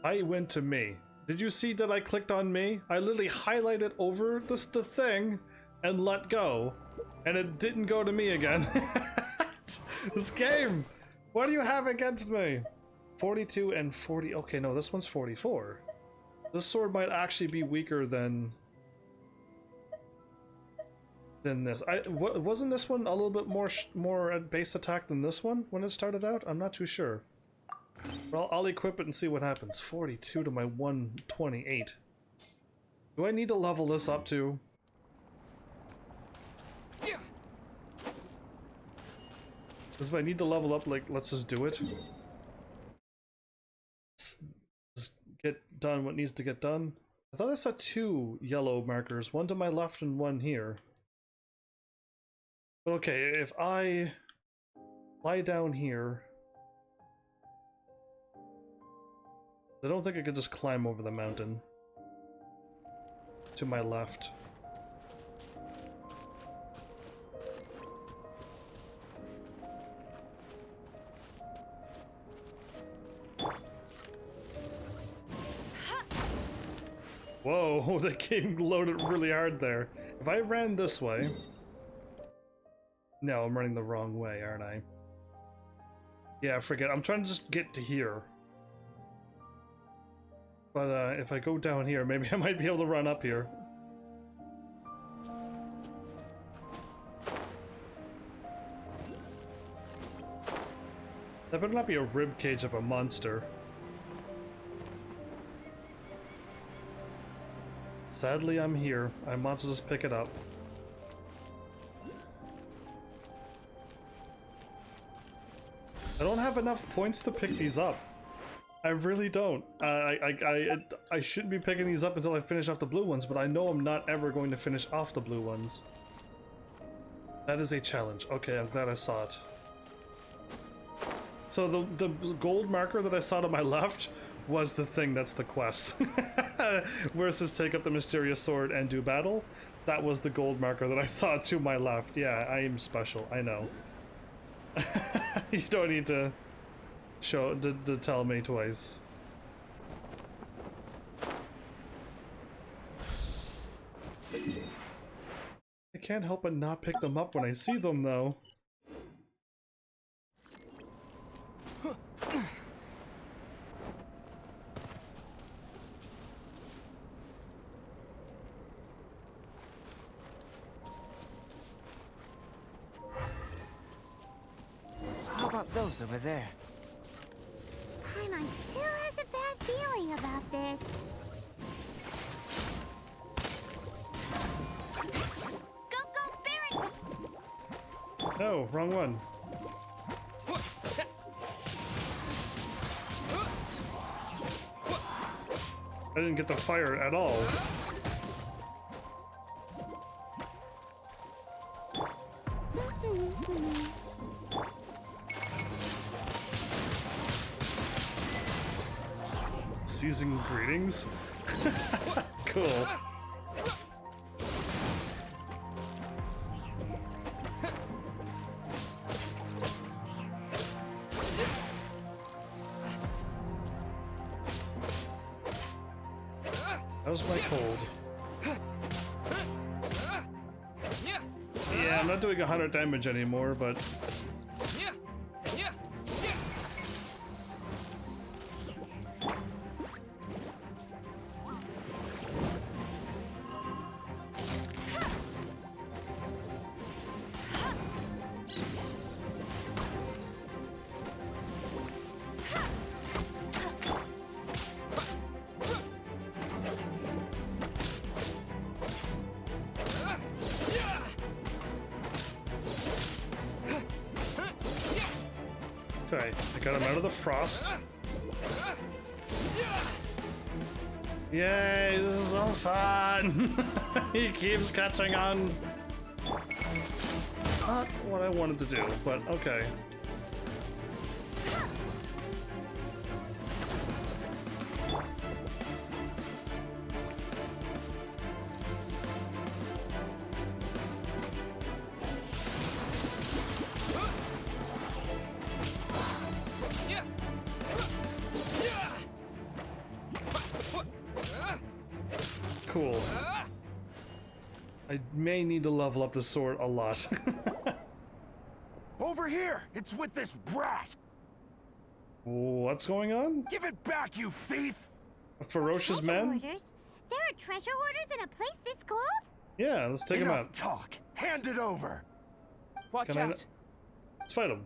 Speaker 1: I went to me. Did you see that I clicked on me? I literally highlighted over the thing and let go, and it didn't go to me again. This game! What do you have against me? 42 and 40. Okay, no, this one's 44. This sword might actually be weaker than this. Wasn't this one a little bit more at base attack than this one when it started out? I'm not too sure. Well, I'll equip it and see what happens. 42 to my 128. Do I need to level this up too? Because if I need to level up, like, let's just do it. Just get done what needs to get done. I thought I saw 2 yellow markers, one to my left and one here. But okay, if I lie down here, I don't think I could just climb over the mountain. To my left. Whoa, that game loaded really hard there. If I ran this way... No, I'm running the wrong way, aren't I? Yeah, forget. I'm trying to just get to here. But if I go down here, maybe I might be able to run up here. That better not be a ribcage of a monster. Sadly, I'm here. I might as well just pick it up. I don't have enough points to pick these up. I really don't. I shouldn't be picking these up until I finish off the blue ones, but I know I'm not ever going to finish off the blue ones. That is a challenge. Okay, I'm glad I saw it. So the gold marker that I saw to my left was the thing that's the quest. Where it says take up the mysterious sword and do battle. That was the gold marker that I saw to my left. Yeah, I am special, I know. You don't need to to tell me twice. I can't help but not pick them up when I see them though.
Speaker 3: How about those over there?
Speaker 2: Paimon still has a bad feeling about this. Go, Baron!
Speaker 1: No, wrong one. I didn't get the fire at all. Season greetings? Cool. How's my cold? Yeah, I'm not doing 100 damage anymore, but... Okay, I got him out of the frost. Yay, this is so fun! He keeps catching on. Not what I wanted to do, but okay. Cool. I may need to level up the sword a lot.
Speaker 9: Over here! It's with this brat!
Speaker 1: What's going on?
Speaker 9: Give it back, you thief!
Speaker 1: A ferocious
Speaker 2: Treasure
Speaker 1: man?
Speaker 2: hoarders? There are treasure hoarders in a place this cold?
Speaker 1: Yeah, let's take him
Speaker 9: Enough
Speaker 1: out.
Speaker 9: talk! Hand it over!
Speaker 3: Watch
Speaker 1: Can I
Speaker 3: out!
Speaker 1: Let's fight him.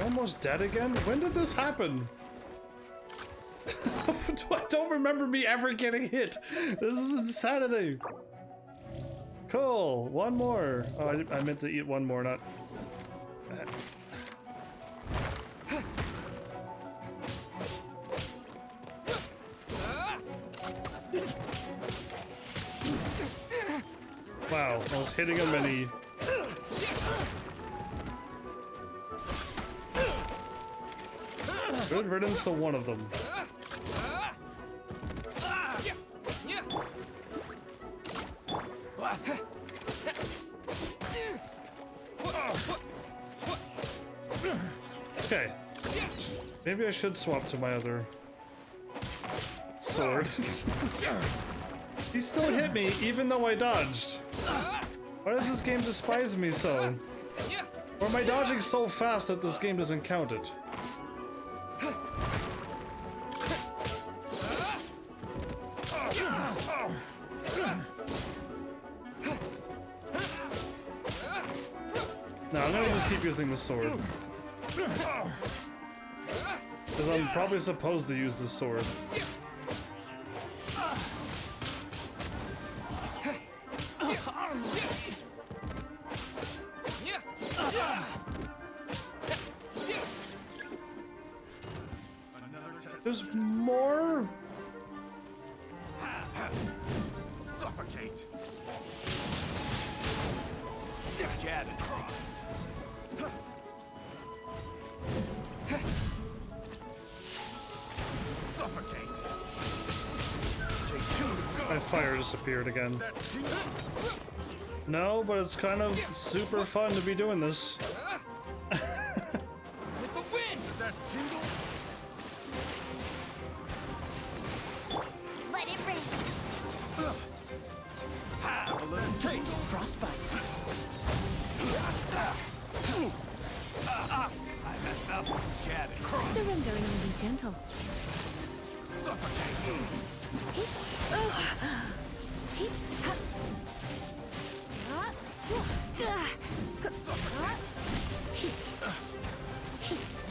Speaker 1: Almost dead again? When did this happen? I don't remember me ever getting hit. This is insanity. Cool. One more. Oh, I meant to eat one more, not... Wow, I was hitting him and he... Good riddance to one of them. Okay. Maybe I should swap to my other sword. He still hit me even though I dodged. Why does this game despise me so? Or am I dodging so fast that this game doesn't count it? No, I'm gonna just keep using the sword. Because I'm probably supposed to use this sword. There's more?
Speaker 9: Suffocate. Jab it. Suffocate.
Speaker 1: My fire disappeared again. No, but it's kind of super fun to be doing this.
Speaker 8: With the wind!
Speaker 9: Does that tingle?
Speaker 2: Let it rain.
Speaker 9: Have a little taste.
Speaker 8: Frostbite.
Speaker 9: I messed up. Jab it.
Speaker 6: Surrendering and be gentle.
Speaker 9: Suffocate.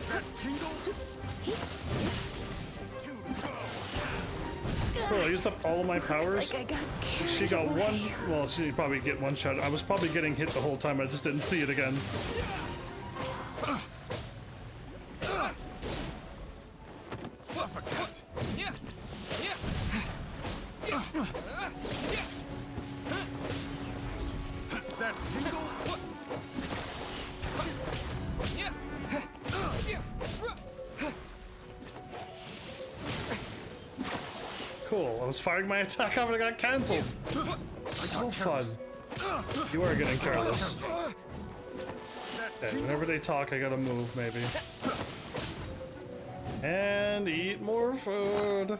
Speaker 9: That tingle?
Speaker 1: Cool, I used up all of my powers.
Speaker 6: Like I got carried
Speaker 1: She got
Speaker 6: away.
Speaker 1: one. Well, she probably get one shot. I was probably getting hit the whole time. I just didn't see it again.
Speaker 9: Suffocate.
Speaker 8: Yeah. Yeah.
Speaker 9: That tingle?
Speaker 8: Yeah.
Speaker 1: Cool. I was firing my attack off and it got cancelled. So fun. You are getting careless. Okay, whenever they talk, I gotta move, maybe. And eat more food.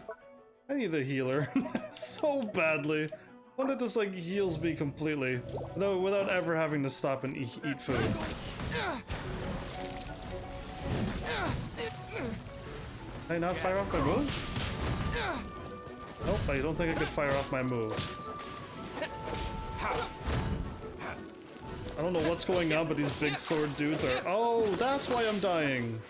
Speaker 1: I need a healer so badly. One that just like heals me completely, no, without ever having to stop and eat food. Can I not fire off my move? Nope, I don't think I could fire off my move. I don't know what's going on, but these big sword dudes are. Oh, that's why I'm dying.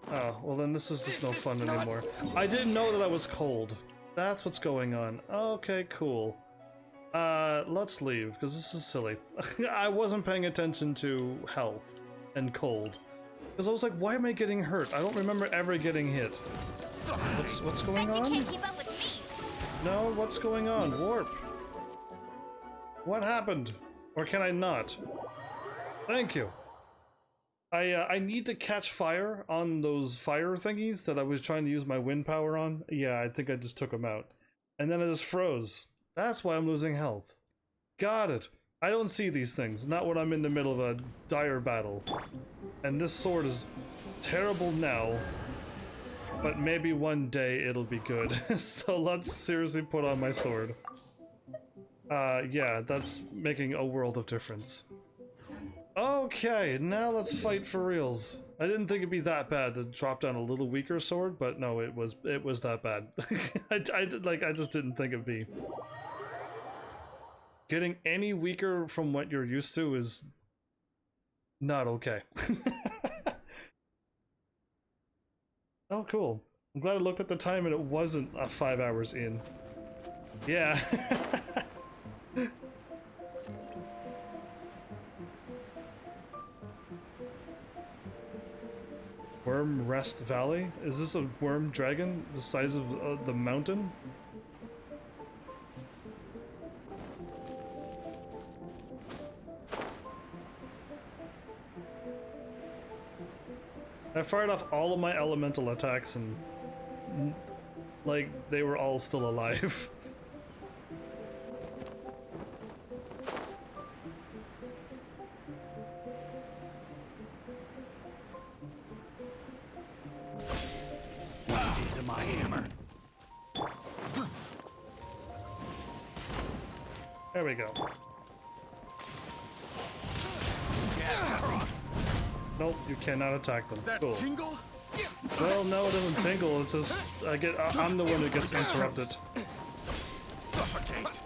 Speaker 1: Oh, well then this is just no fun anymore. I didn't know that I was cold. That's what's going on. Okay, cool. Let's leave, because this is silly. I wasn't paying attention to health and cold. Because I was like, why am I getting hurt? I don't remember ever getting hit. What's going
Speaker 2: Bet you
Speaker 1: on?
Speaker 2: can't keep up with me.
Speaker 1: No, what's going on? Warp. What happened? Or can I not? Thank you. I need to catch fire on those fire thingies that I was trying to use my wind power on. Yeah, I think I just took them out. And then I just froze. That's why I'm losing health. Got it. I don't see these things, not when I'm in the middle of a dire battle. And this sword is terrible now, but maybe one day it'll be good. So let's seriously put on my sword. Yeah, that's making a world of difference. Okay, now let's fight for reals. I didn't think it'd be that bad to drop down a little weaker sword, but no, it was that bad. I just didn't think it'd be. Getting any weaker from what you're used to is not okay. Oh, cool. I'm glad I looked at the time and it wasn't 5 hours in. Yeah. Worm Rest Valley? Is this a worm dragon the size of the mountain? I fired off all of my elemental attacks and like they were all still alive.
Speaker 9: To my hammer.
Speaker 1: There we go. Nope, you cannot attack them.
Speaker 9: That
Speaker 1: Cool.
Speaker 9: tingle?
Speaker 1: Well, no, it doesn't tingle. It's just I'm the one who gets interrupted.
Speaker 9: Suffocate.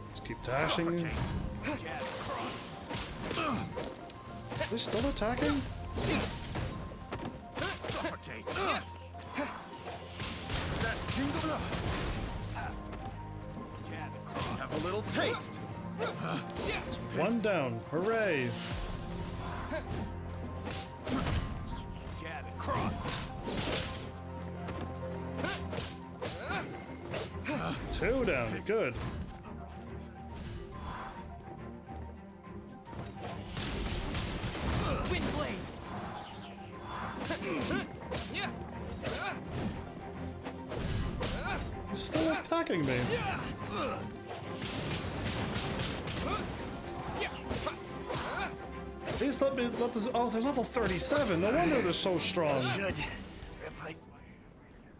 Speaker 1: Let's keep dashing.
Speaker 9: Suffocate.
Speaker 1: They're still attacking?
Speaker 9: Suffocate. That tingle. Have a little taste.
Speaker 1: One down. Hooray.
Speaker 9: Jab and cross.
Speaker 1: Two down. Good.
Speaker 8: Wind blade.
Speaker 1: He's still attacking me. Please let me let this. Oh, they're level 37. No wonder they're so strong.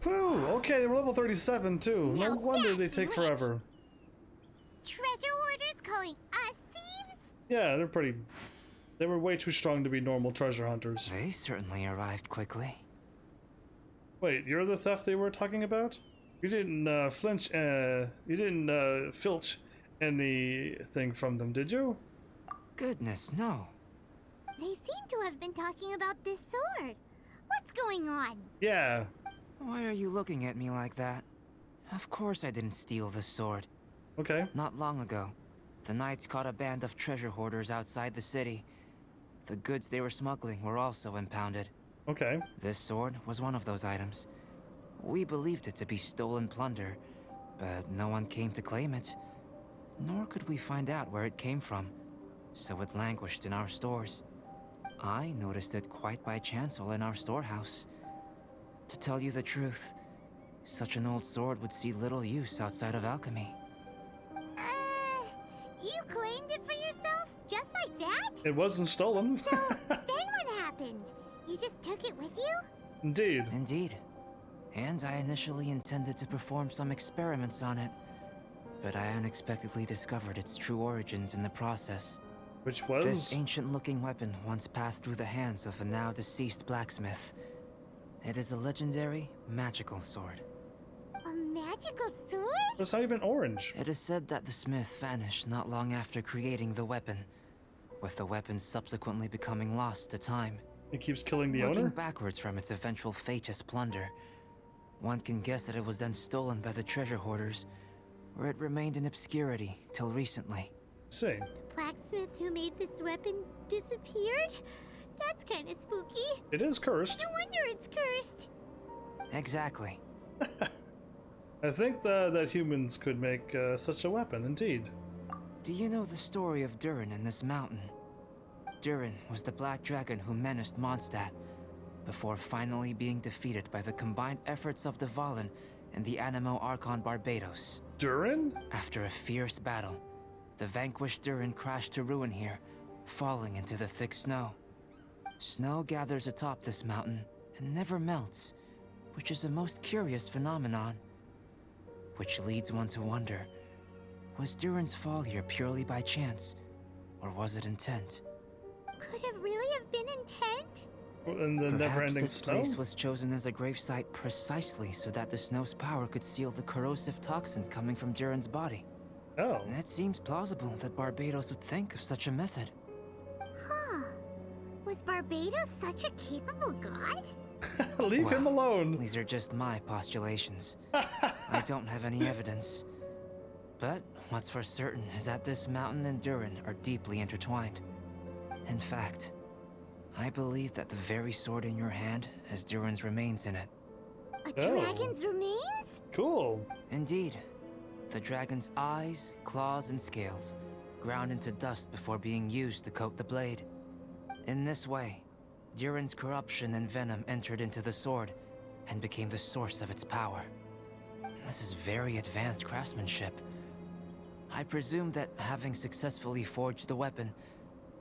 Speaker 1: Whew, okay, they were level 37 too. No wonder they take forever.
Speaker 2: Treasure hoarders calling us thieves?
Speaker 1: Yeah, they're pretty. They were way too strong to be normal treasure hunters.
Speaker 3: They certainly arrived quickly.
Speaker 1: Wait, you're the theft they were talking about? You didn't flinch. You didn't filch anything from them, did you?
Speaker 3: Goodness, no.
Speaker 2: They seem to have been talking about this sword. What's going on?
Speaker 1: Yeah.
Speaker 3: Why are you looking at me like that? Of course I didn't steal this sword.
Speaker 1: Okay.
Speaker 3: Not long ago, the Knights caught a band of treasure hoarders outside the city. The goods they were smuggling were also impounded.
Speaker 1: Okay.
Speaker 3: This sword was one of those items. We believed it to be stolen plunder, but no one came to claim it. Nor could we find out where it came from, so it languished in our stores. I noticed it quite by chance while in our storehouse. To tell you the truth, such an old sword would see little use outside of alchemy.
Speaker 2: You claimed it for yourself? Just like that?
Speaker 1: It wasn't stolen.
Speaker 2: So, then what happened? You just took it with you?
Speaker 1: Indeed.
Speaker 3: Indeed. And I initially intended to perform some experiments on it, but I unexpectedly discovered its true origins in the process.
Speaker 1: Which was?
Speaker 3: This ancient-looking weapon once passed through the hands of a now-deceased blacksmith. It is a legendary, magical sword.
Speaker 2: A magical sword?
Speaker 1: It's not even orange.
Speaker 3: It is said that the smith vanished not long after creating the weapon, with the weapon subsequently becoming lost to time.
Speaker 1: It keeps killing the
Speaker 3: Working
Speaker 1: owner?
Speaker 3: backwards from its eventual fate as plunder, one can guess that it was then stolen by the treasure hoarders, where it remained in obscurity till recently.
Speaker 1: See.
Speaker 2: The blacksmith who made this weapon disappeared? That's kind of spooky.
Speaker 1: It is cursed.
Speaker 2: No wonder it's cursed.
Speaker 3: Exactly.
Speaker 1: I think that humans could make such a weapon, indeed.
Speaker 3: Do you know the story of Durin in this mountain? Durin was the black dragon who menaced Mondstadt, before finally being defeated by the combined efforts of Dvalin and the Animo Archon Barbados.
Speaker 1: Durin?
Speaker 3: After a fierce battle, the vanquished Durin crashed to ruin here, falling into the thick snow. Snow gathers atop this mountain and never melts, which is a most curious phenomenon. Which leads one to wonder, was Durin's fall here purely by chance, or was it intent?
Speaker 2: Could it really have been intent?
Speaker 1: And the
Speaker 3: Perhaps
Speaker 1: never-ending
Speaker 3: this
Speaker 1: snow?
Speaker 3: place was chosen as a gravesite precisely so that the snow's power could seal the corrosive toxin coming from Durin's body.
Speaker 1: Oh.
Speaker 3: It seems plausible that Barbados would think of such a method.
Speaker 2: Huh. Was Barbados such a capable god?
Speaker 1: Leave him
Speaker 3: Well,
Speaker 1: alone.
Speaker 3: These are just my postulations. I don't have any evidence. But what's for certain is that this mountain and Durin are deeply intertwined. In fact, I believe that the very sword in your hand has Durin's remains in it.
Speaker 2: A
Speaker 1: Oh.
Speaker 2: dragon's remains?
Speaker 1: Cool.
Speaker 3: Indeed. The dragon's eyes, claws, and scales ground into dust before being used to coat the blade. In this way, Durin's corruption and venom entered into the sword and became the source of its power. This is very advanced craftsmanship. I presume that having successfully forged the weapon,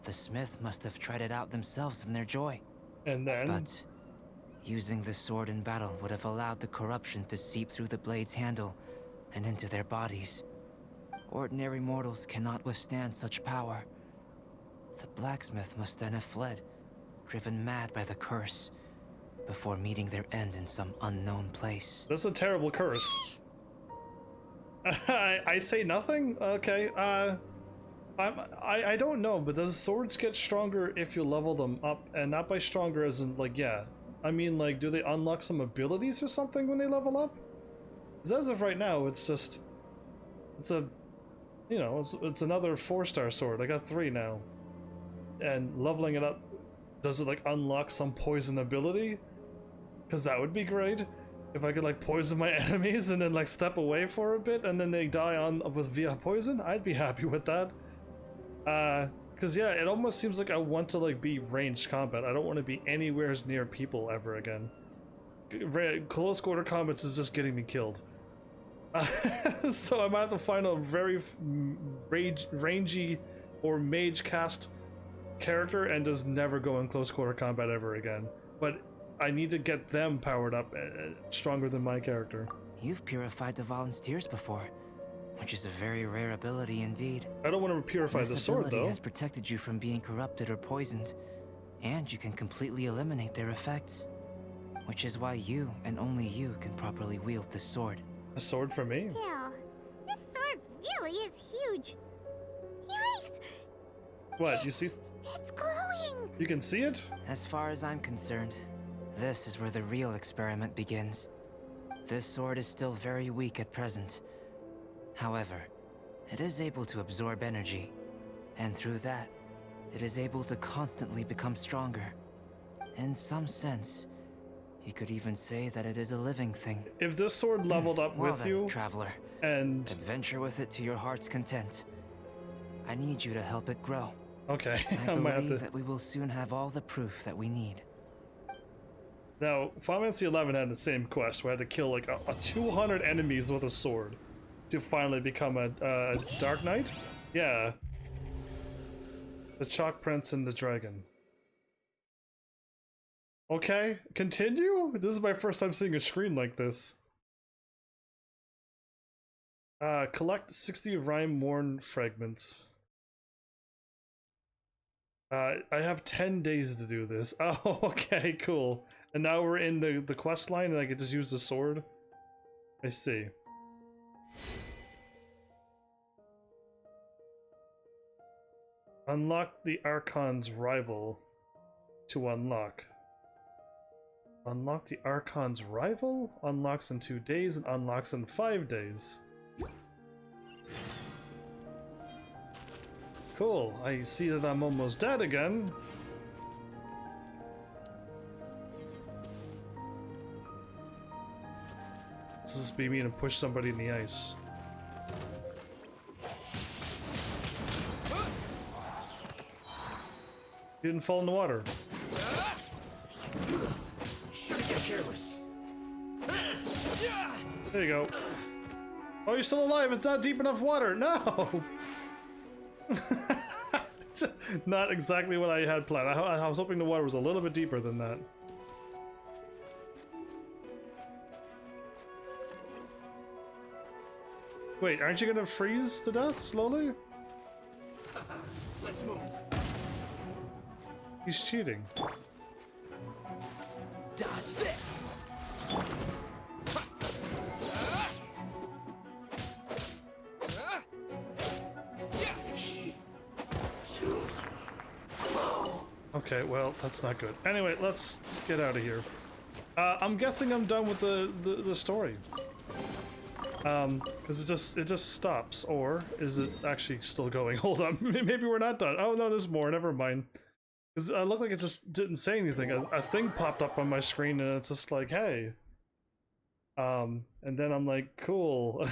Speaker 3: the smith must have tried it out themselves in their joy.
Speaker 1: And then?
Speaker 3: But using the sword in battle would have allowed the corruption to seep through the blade's handle and into their bodies. Ordinary mortals cannot withstand such power. The blacksmith must then have fled, driven mad by the curse, before meeting their end in some unknown place.
Speaker 1: That's a terrible curse. I say nothing? Okay, I don't know, but does swords get stronger if you level them up? And not by stronger as in, like, yeah. I mean, like, do they unlock some abilities or something when they level up? Because as of right now, it's just... It's a... You know, it's another 4-star sword. I got 3 now. And leveling it up, does it, like, unlock some poison ability? Because that would be great. If I could, like, poison my enemies and then, like, step away for a bit and then they die via poison, I'd be happy with that. Cause yeah, it almost seems like I want to like be ranged combat. I don't want to be anywhere near people ever again. Close quarter combats is just getting me killed. So I might have to find a very rangy or mage cast character and just never go in close quarter combat ever again. But I need to get them powered up stronger than my character.
Speaker 3: You've purified the volunteers before, which is a very rare ability indeed.
Speaker 1: I don't want to purify the sword, though.
Speaker 3: This ability has protected you from being corrupted or poisoned, and you can completely eliminate their effects, which is why you and only you can properly wield this sword.
Speaker 1: A sword for me?
Speaker 2: Still, this sword really is huge. Yikes!
Speaker 1: What, you see?
Speaker 2: It's glowing!
Speaker 1: You can see it?
Speaker 3: As far as I'm concerned, this is where the real experiment begins. This sword is still very weak at present. However, it is able to absorb energy, and through that, it is able to constantly become stronger. In some sense, you could even say that it is a living thing.
Speaker 1: If this sword leveled up
Speaker 3: Well
Speaker 1: with
Speaker 3: then,
Speaker 1: you,
Speaker 3: traveler,
Speaker 1: and...
Speaker 3: adventure with it to your heart's content. I need you to help it grow.
Speaker 1: Okay,
Speaker 3: I
Speaker 1: might have
Speaker 3: believe
Speaker 1: to...
Speaker 3: that we will soon have all the proof that we need.
Speaker 1: Now, Final Fantasy XI had the same quest where I had to kill like a 200 enemies with a sword to finally become a Dark Knight? Yeah. The Chalk Prince and the Dragon. Okay, continue? This is my first time seeing a screen like this. Collect 60 Rhyme-worn fragments. I have 10 days to do this. Oh, okay, cool. And now we're in the quest line and I can just use the sword? I see. Unlock the Archon's rival to unlock. Unlock the Archon's rival? Unlocks in 2 days and unlocks in 5 days. Cool, I see that I'm almost dead again. Let's just be mean and push somebody in the ice. You didn't fall in the water.
Speaker 9: Shouldn't get careless.
Speaker 1: There you go. Oh, you're still alive. It's not deep enough water. No. Not exactly what I had planned. I was hoping the water was a little bit deeper than that. Wait, aren't you gonna freeze to death slowly?
Speaker 9: Let's move.
Speaker 1: He's cheating.
Speaker 9: Dodge this.
Speaker 1: Okay, well, that's not good. Anyway, let's get out of here. I'm guessing I'm done with the story. Because it just stops, or is it actually still going? Hold on, maybe we're not done. Oh no, there's more. Never mind. Because it looked like it just didn't say anything. A thing popped up on my screen, and it's just like, hey. And then I'm like, cool.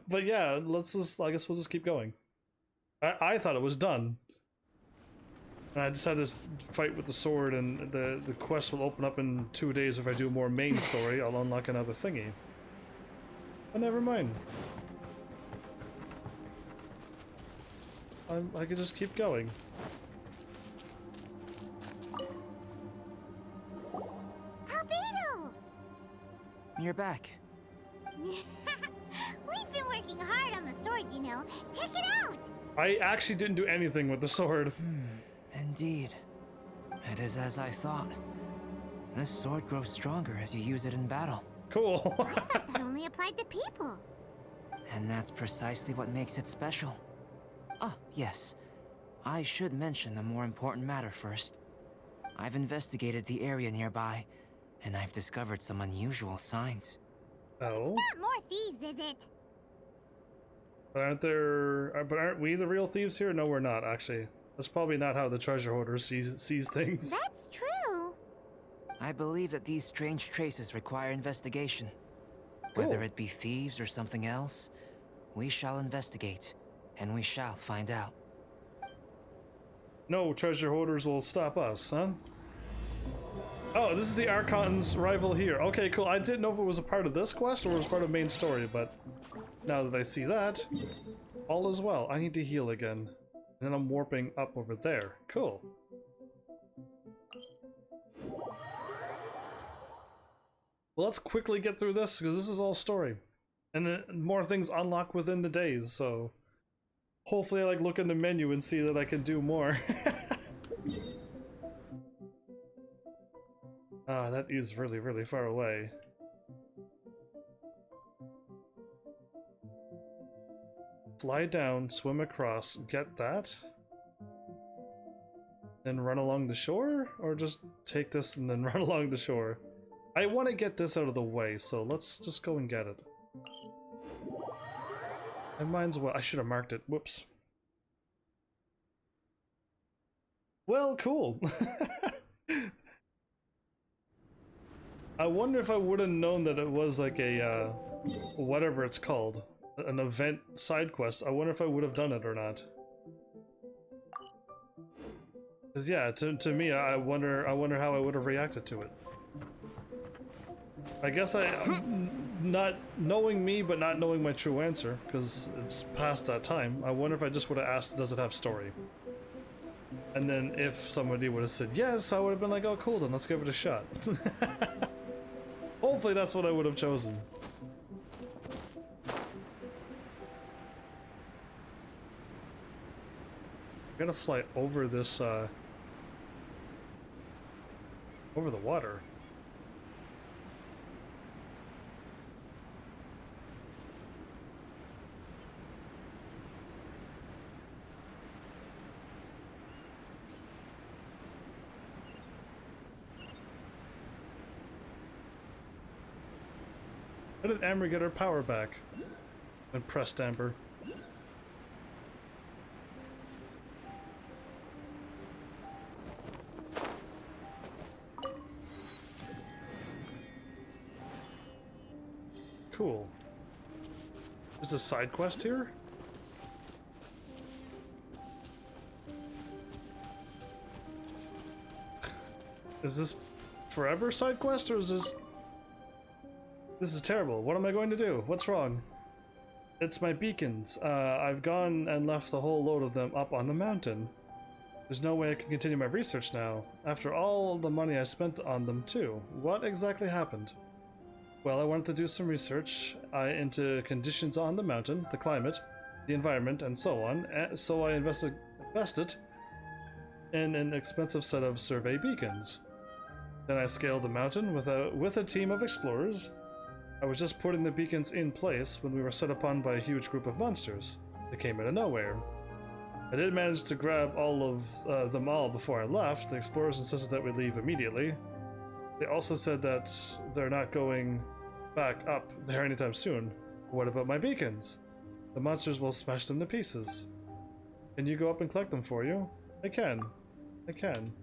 Speaker 1: But yeah, let's just. I guess we'll just keep going. I thought it was done. And I just had this fight with the sword, and the quest will open up in 2 days. If I do more main story, I'll unlock another thingy. But never mind. I could just keep going.
Speaker 2: Albedo!
Speaker 3: You're back.
Speaker 2: We've been working hard on the sword, you know. Check it out!
Speaker 1: I actually didn't do anything with the sword.
Speaker 3: Indeed. It is as I thought. This sword grows stronger as you use it in battle.
Speaker 1: Cool.
Speaker 2: That only applied to people.
Speaker 3: And that's precisely what makes it special. Ah, yes. I should mention a more important matter first. I've investigated the area nearby, and I've discovered some unusual signs.
Speaker 1: Oh?
Speaker 2: Not more thieves, is it?
Speaker 1: But aren't we the real thieves here? No, we're not, actually. That's probably not how the treasure hoarder sees things.
Speaker 2: That's true.
Speaker 3: I believe that these strange traces require investigation.
Speaker 1: Cool.
Speaker 3: Whether it be thieves or something else, we shall investigate, and we shall find out.
Speaker 1: No treasure hoarders will stop us, huh? Oh, this is the Archon's rival here. Okay, cool. I didn't know if it was a part of this quest or it was part of the main story, but now that I see that, all is well. I need to heal again. And then I'm warping up over there. Cool. Well, let's quickly get through this, because this is all story. And then more things unlock within the days, so... Hopefully I like look in the menu and see that I can do more. Ah, that is really, really far away. Fly down, swim across, get that? Then run along the shore? Or just take this and then run along the shore? I want to get this out of the way, so let's just go and get it. And mine's well. I should have marked it. Whoops. Well, cool. I wonder if I would have known that it was like a, whatever it's called, an event side quest. I wonder if I would have done it or not. Cause yeah, to me, I wonder how I would have reacted to it. I guess not knowing me, but not knowing my true answer, because it's past that time. I wonder if I just would have asked, does it have story? And then if somebody would have said yes, I would have been like, oh cool, then let's give it a shot. Hopefully that's what I would have chosen. I'm gonna fly over this, over the water. How did Amber get her power back? And pressed Amber. Cool. Is a side quest here? Is this forever side quest, or is this... This is terrible. What am I going to do? What's wrong? It's my beacons. I've gone and left the whole load of them up on the mountain. There's no way I can continue my research now, after all the money I spent on them too. What exactly happened? Well, I wanted to do some research into conditions on the mountain, the climate, the environment, and so on, so I invested in an expensive set of survey beacons. Then I scaled the mountain with a team of explorers. I was just putting the beacons in place when we were set upon by a huge group of monsters. They came out of nowhere. I did manage to grab all of them all before I left. The explorers insisted that we leave immediately. They also said that they're not going back up there anytime soon. What about my beacons? The monsters will smash them to pieces. Can you go up and collect them for you? I can. I can.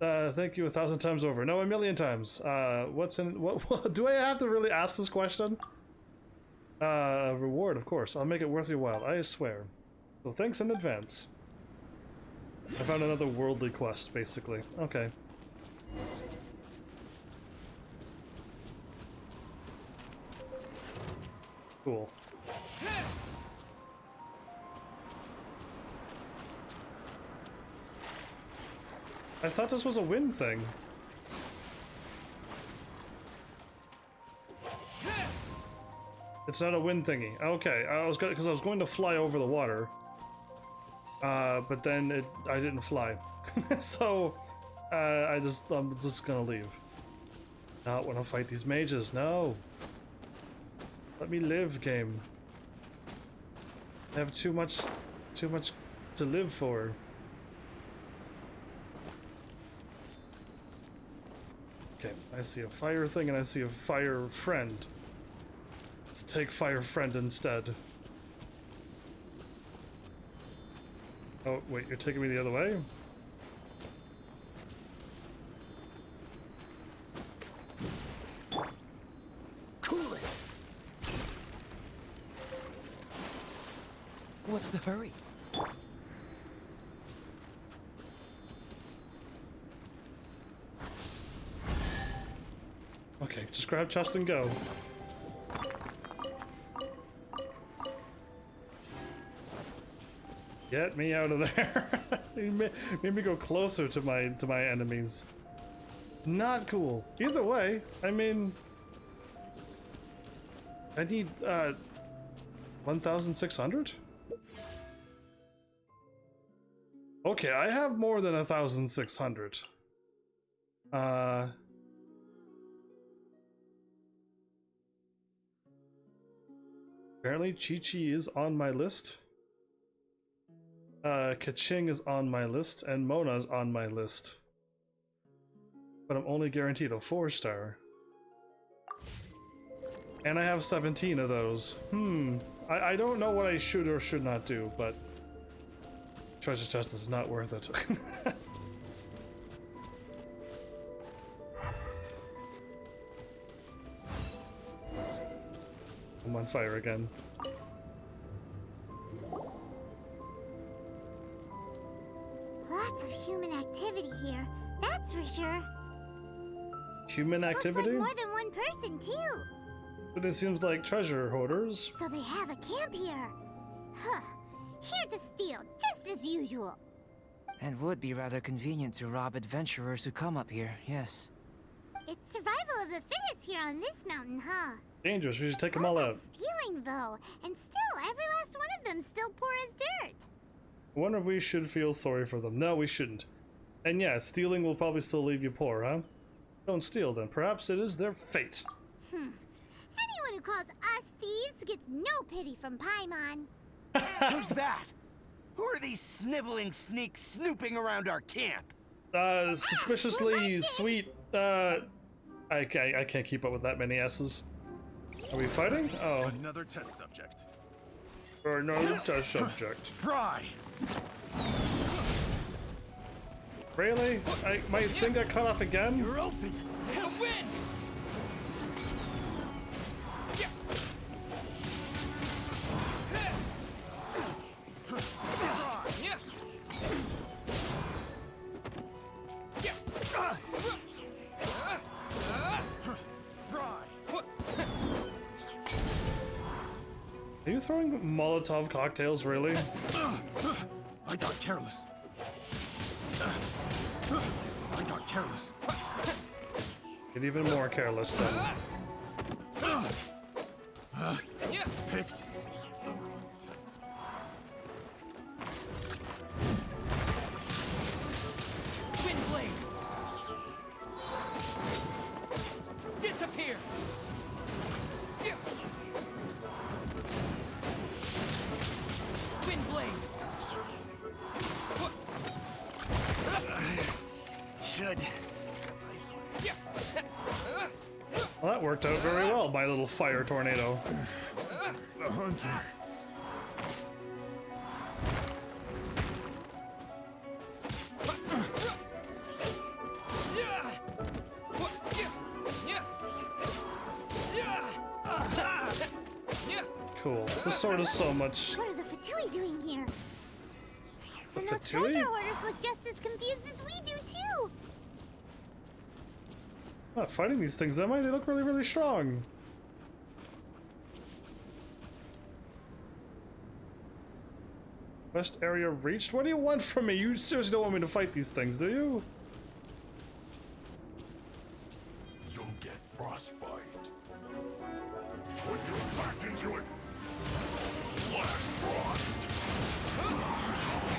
Speaker 1: Thank you 1,000 times over. No, 1,000,000 times. What do I have to really ask this question? Reward, of course. I'll make it worth your while, I swear. So thanks in advance. I found another worldly quest, basically. Okay. Cool. I thought this was a wind thing. It's not a wind thingy. Okay, I was going to fly over the water, but then I didn't fly, so I'm just gonna leave. Not want to fight these mages. No. Let me live, game. I have too much Too much to live for. Okay, I see a fire thing and I see a fire friend. Let's take fire friend instead. Oh, wait, you're taking me the other way?
Speaker 9: Cool it! What's the hurry?
Speaker 1: Okay, just grab chest and go. Get me out of there. Made me go closer to my enemies. Not cool. Either way, I mean, I need 1,600? Okay, I have more than 1,600. Apparently Chi-Chi is on my list. Kaching is on my list, and Mona's on my list. But I'm only guaranteed a 4-star. And I have 17 of those. I don't know what I should or should not do, but treasure chest is not worth it. I'm on fire again.
Speaker 2: Lots of human activity here, that's for sure.
Speaker 1: Human activity?
Speaker 2: Looks like more than one person, too.
Speaker 1: But it seems like treasure hoarders.
Speaker 2: So they have a camp here. Huh. Here to steal, just as usual.
Speaker 3: And would be rather convenient to rob adventurers who come up here, yes.
Speaker 2: It's survival of the fittest here on this mountain, huh?
Speaker 1: Dangerous, we should take them all out.
Speaker 2: Stealing, though, and still, every last one of them still poor as dirt.
Speaker 1: I wonder if we should feel sorry for them. No, we shouldn't. And yeah, stealing will probably still leave you poor, huh? Don't steal then. Perhaps it is their fate.
Speaker 2: Anyone who calls us thieves gets no pity from Paimon.
Speaker 9: Who's that? Who are these sniveling sneaks snooping around our camp?
Speaker 1: Suspiciously sweet, I can't keep up with that many S's. Are we fighting? Oh.
Speaker 10: Another test subject.
Speaker 1: Or another test subject.
Speaker 10: Fry!
Speaker 1: Really? My thing got cut off again?
Speaker 9: You're open! To win!
Speaker 1: Are you throwing Molotov cocktails, really?
Speaker 10: I got careless. I got careless.
Speaker 1: Get even more careless then.
Speaker 10: Picked.
Speaker 9: Windblade! Disappear! Windblade!
Speaker 10: Should.
Speaker 1: Well, that worked out very well, my little fire tornado.
Speaker 10: The hunter.
Speaker 1: Cool. This sword is so much.
Speaker 2: What are the Fatui doing here? And those
Speaker 1: Fatui?
Speaker 2: treasure hoarders look just as confused as we do, too.
Speaker 1: Not fighting these things, am I? They look really, really strong. West area reached? What do you want from me? You seriously don't want me to fight these things, do you?
Speaker 10: You'll get frostbite. Put your back into it. Flash frost.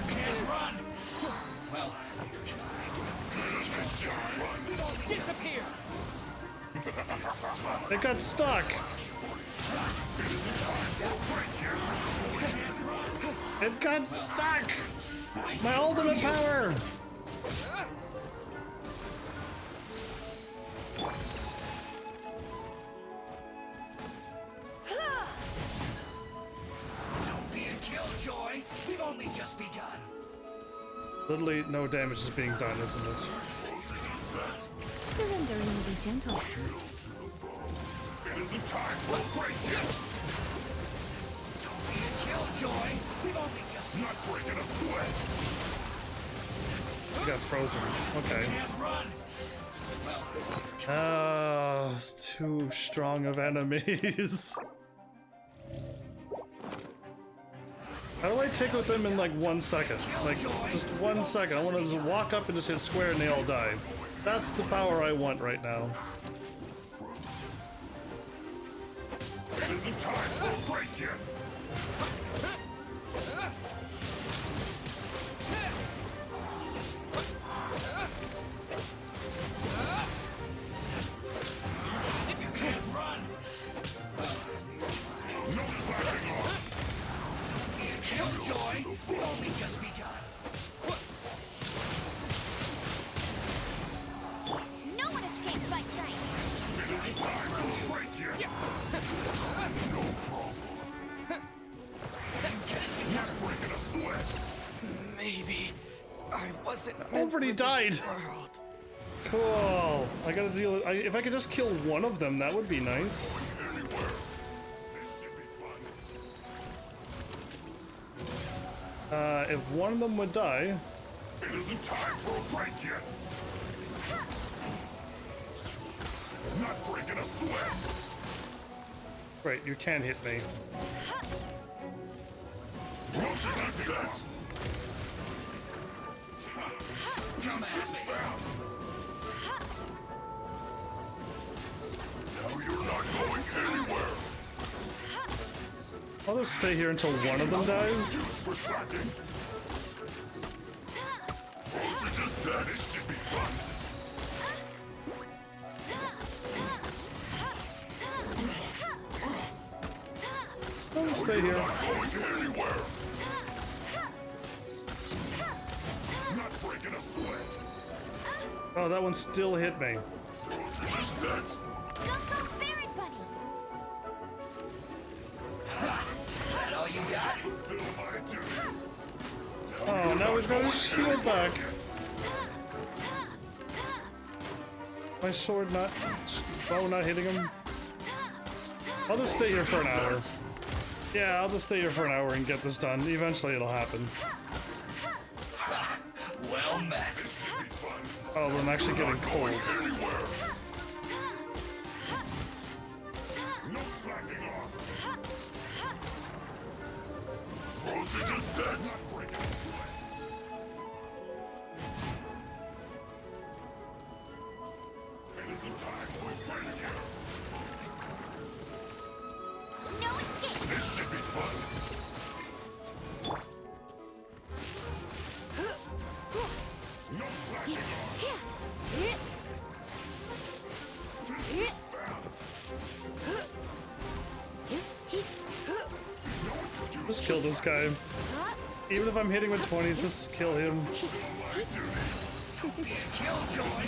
Speaker 9: Can't run!
Speaker 10: Well,
Speaker 9: Disappear!
Speaker 1: It got stuck. It got stuck! My ultimate power!
Speaker 9: Don't be a killjoy. We've only just begun.
Speaker 1: Literally no damage is being done, isn't it?
Speaker 6: Surrendering will be gentle.
Speaker 10: It isn't time for a break yet.
Speaker 9: Don't be a killjoy. We've only just begun.
Speaker 10: Not breaking a sweat.
Speaker 1: I got frozen. Okay.
Speaker 9: Can't run.
Speaker 1: It's too strong of enemies. How do I take with them in like 1 second? Like, just 1 second. I want to just walk up and just hit square and they all die. That's the power I want right now.
Speaker 10: It isn't time for a break yet.
Speaker 9: You can't run.
Speaker 10: No slacking off.
Speaker 9: Don't be a killjoy. We've only just begun.
Speaker 2: No one escapes my sight.
Speaker 10: It isn't time for a break yet. No problem. Not breaking a sweat.
Speaker 8: Maybe I wasn't
Speaker 1: I
Speaker 8: meant
Speaker 1: already
Speaker 8: for this
Speaker 1: died.
Speaker 8: world.
Speaker 1: Cool. I gotta deal with. If I could just kill one of them, that would be nice.
Speaker 10: Anywhere. This should be fun.
Speaker 1: If one of them would die.
Speaker 10: It isn't time for a break yet. Not breaking a sweat.
Speaker 1: Right, you can't hit me.
Speaker 10: No slacking off. Now you're not going anywhere.
Speaker 1: I'll just stay here until one of them dies.
Speaker 10: For slacking. What you just said, it should be fun.
Speaker 1: I'll just stay here.
Speaker 10: Not going anywhere. Not breaking a sweat.
Speaker 1: Oh, that one still hit me.
Speaker 10: What you just said.
Speaker 2: Go, Ferret Bunny.
Speaker 9: That all you got?
Speaker 10: Fulfill my duty.
Speaker 1: Oh, now we've got his shield back. My sword not... bow not hitting him. I'll just stay here for an hour. Yeah, I'll just stay here for an hour and get this done. Eventually it'll happen.
Speaker 9: Well met.
Speaker 1: Oh, I'm actually getting cold.
Speaker 10: Anywhere. No slacking off. What you just said. Not breaking a sweat. It isn't time for a break yet.
Speaker 2: No escape.
Speaker 10: This should be fun. No slacking off.
Speaker 1: Just kill this guy. Even if I'm hitting with 20s, just kill him.
Speaker 9: Killjoy.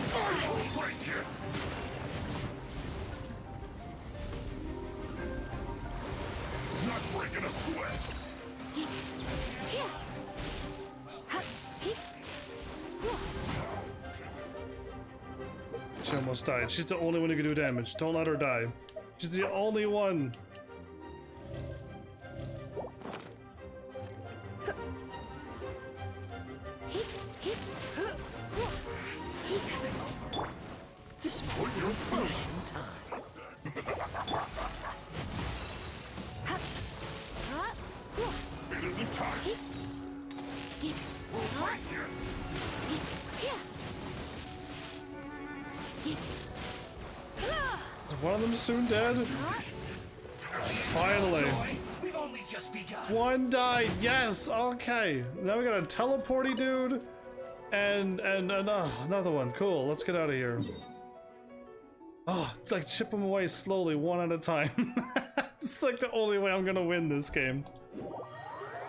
Speaker 10: Break yet. Not breaking a sweat.
Speaker 1: She almost died. She's the only one who can do damage. Don't let her die. She's the only one.
Speaker 8: This might be your frozen time.
Speaker 10: It isn't time. We'll break yet.
Speaker 1: Is one of them soon dead? Finally.
Speaker 9: We've only just begun.
Speaker 1: One died. Yes. Okay. Now we got a teleporty dude, and another one. Cool. Let's get out of here. Oh, it's like chip them away slowly, one at a time. It's like the only way I'm gonna win this game.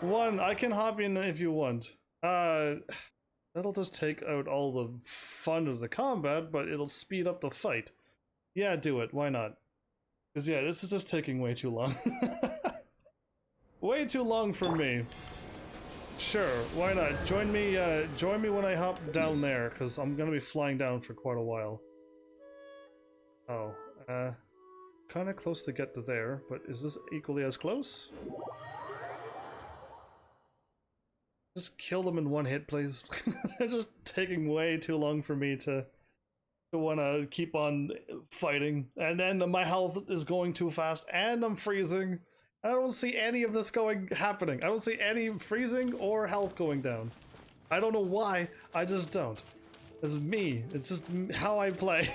Speaker 1: One, I can hop in if you want. That'll just take out all the fun of the combat, but it'll speed up the fight. Yeah, do it. Why not? Because yeah, this is just taking way too long. Way too long for me. Sure, why not? Join me when I hop down there, because I'm gonna be flying down for quite a while. Oh, kinda close to get to there, but is this equally as close? Just kill them in one hit, please. They're just taking way too long for me to want to keep on fighting. And then my health is going too fast, and I'm freezing. I don't see any of this happening. I don't see any freezing or health going down. I don't know why, I just don't. It's me. It's just how I play.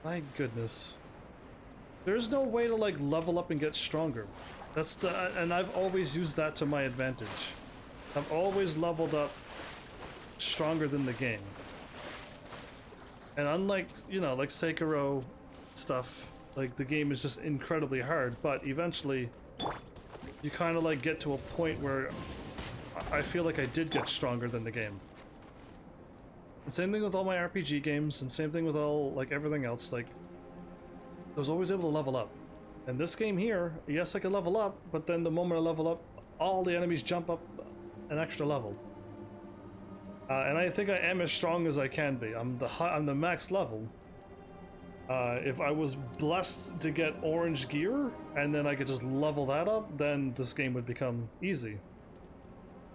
Speaker 1: My goodness. There's no way to like level up and get stronger. And I've always used that to my advantage. I've always leveled up stronger than the game. And unlike, you know, like Sekiro stuff, like the game is just incredibly hard, but eventually you kind of like get to a point where I feel like I did get stronger than the game. The same thing with all my RPG games, and same thing with all, like, everything else, like, I was always able to level up. And this game here, yes, I could level up, but then the moment I level up, all the enemies jump up an extra level. And I think I am as strong as I can be. I'm the max level. If I was blessed to get orange gear, and then I could just level that up, then this game would become easy.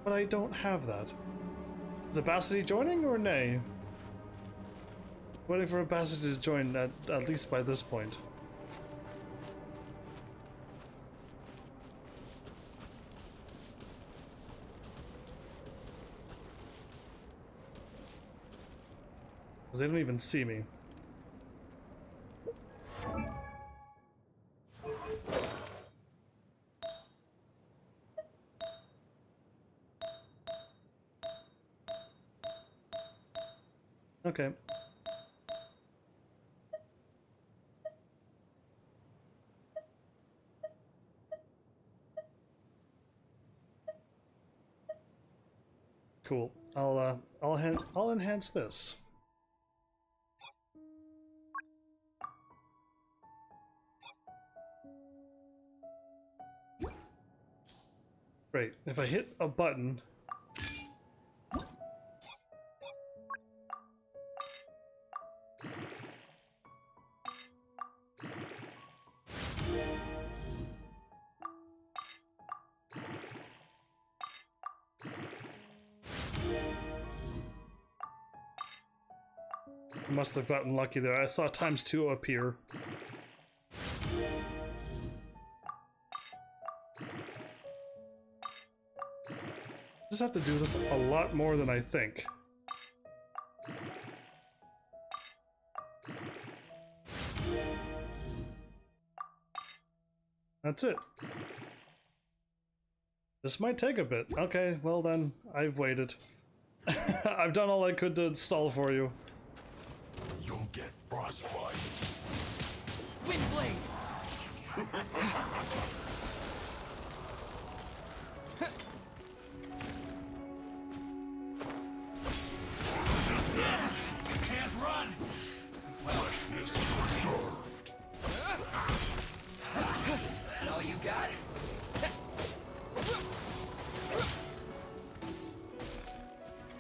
Speaker 1: But I don't have that. Is Abacity joining or nay? Waiting for Abacity to join at least by this point. Because they don't even see me. Okay. Cool. I'll enhance this. Great. If I hit a button, I must have gotten lucky there. I saw ×2 appear. Just have to do this a lot more than I think. That's it. This might take a bit. Okay, well then, I've waited. I've done all I could to stall for you.
Speaker 10: You'll get frostbite.
Speaker 8: Windblade! You can't run!
Speaker 10: Freshness preserved.
Speaker 8: That all you got?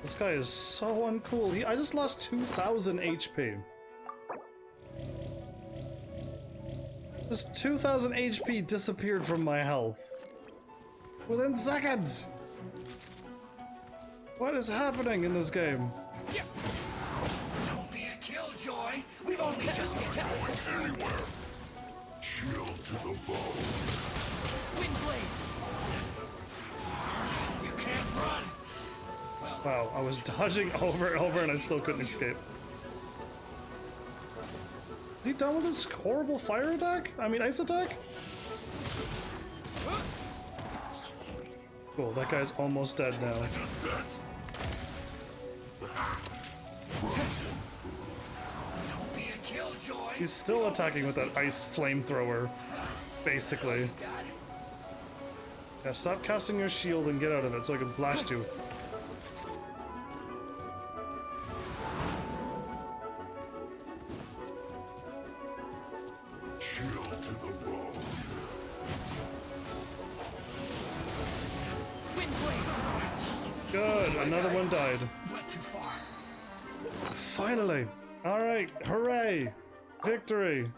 Speaker 1: This guy is so uncool. I just lost 2,000 HP. Just 2,000 HP disappeared from my health. Within seconds! What is happening in this game?
Speaker 8: Don't be a killjoy! We've only just begun!
Speaker 10: Anywhere. Chill to the bone.
Speaker 8: Windblade! You can't run!
Speaker 1: Wow, I was dodging over and over and I still couldn't escape. Is he done with this horrible fire attack? I mean ice attack? Cool, that guy's almost dead now.
Speaker 8: Don't be a killjoy.
Speaker 1: He's still attacking with that ice flamethrower, basically. Yeah, stop casting your shield and get out of it so I can blast you.
Speaker 10: Chill to the bone.
Speaker 1: Good, another one died.
Speaker 8: Went too far.
Speaker 1: Finally! Alright, hooray! Victory!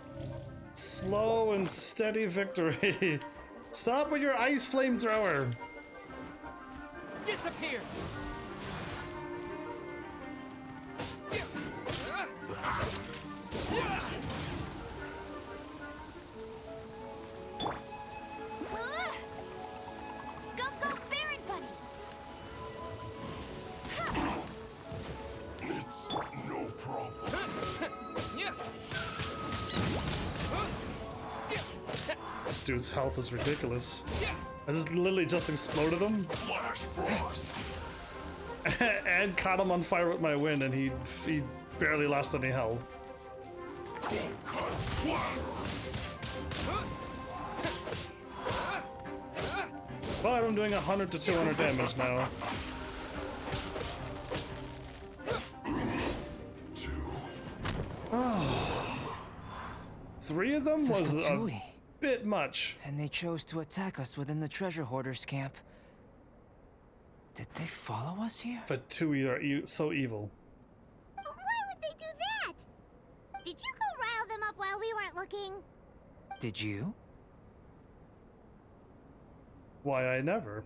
Speaker 1: Slow and steady victory. Stop with your ice flamethrower!
Speaker 8: Disappear.
Speaker 6: Go, go, Baron Bunny!
Speaker 10: It's no problem.
Speaker 1: This dude's health is ridiculous. I just literally just exploded him
Speaker 10: Flash frost.
Speaker 1: and caught him on fire with my wind, and he barely lost any health.
Speaker 10: Cold cut fire.
Speaker 1: But I'm doing 100 to 200 damage now. 3 of them was a
Speaker 3: Fatui.
Speaker 1: bit much.
Speaker 3: And they chose to attack us within the treasure hoarders camp. Did they follow us here?
Speaker 1: Fatui are so evil.
Speaker 2: But why would they do that? Did you go rile them up while we weren't looking?
Speaker 3: Did you?
Speaker 1: Why I never.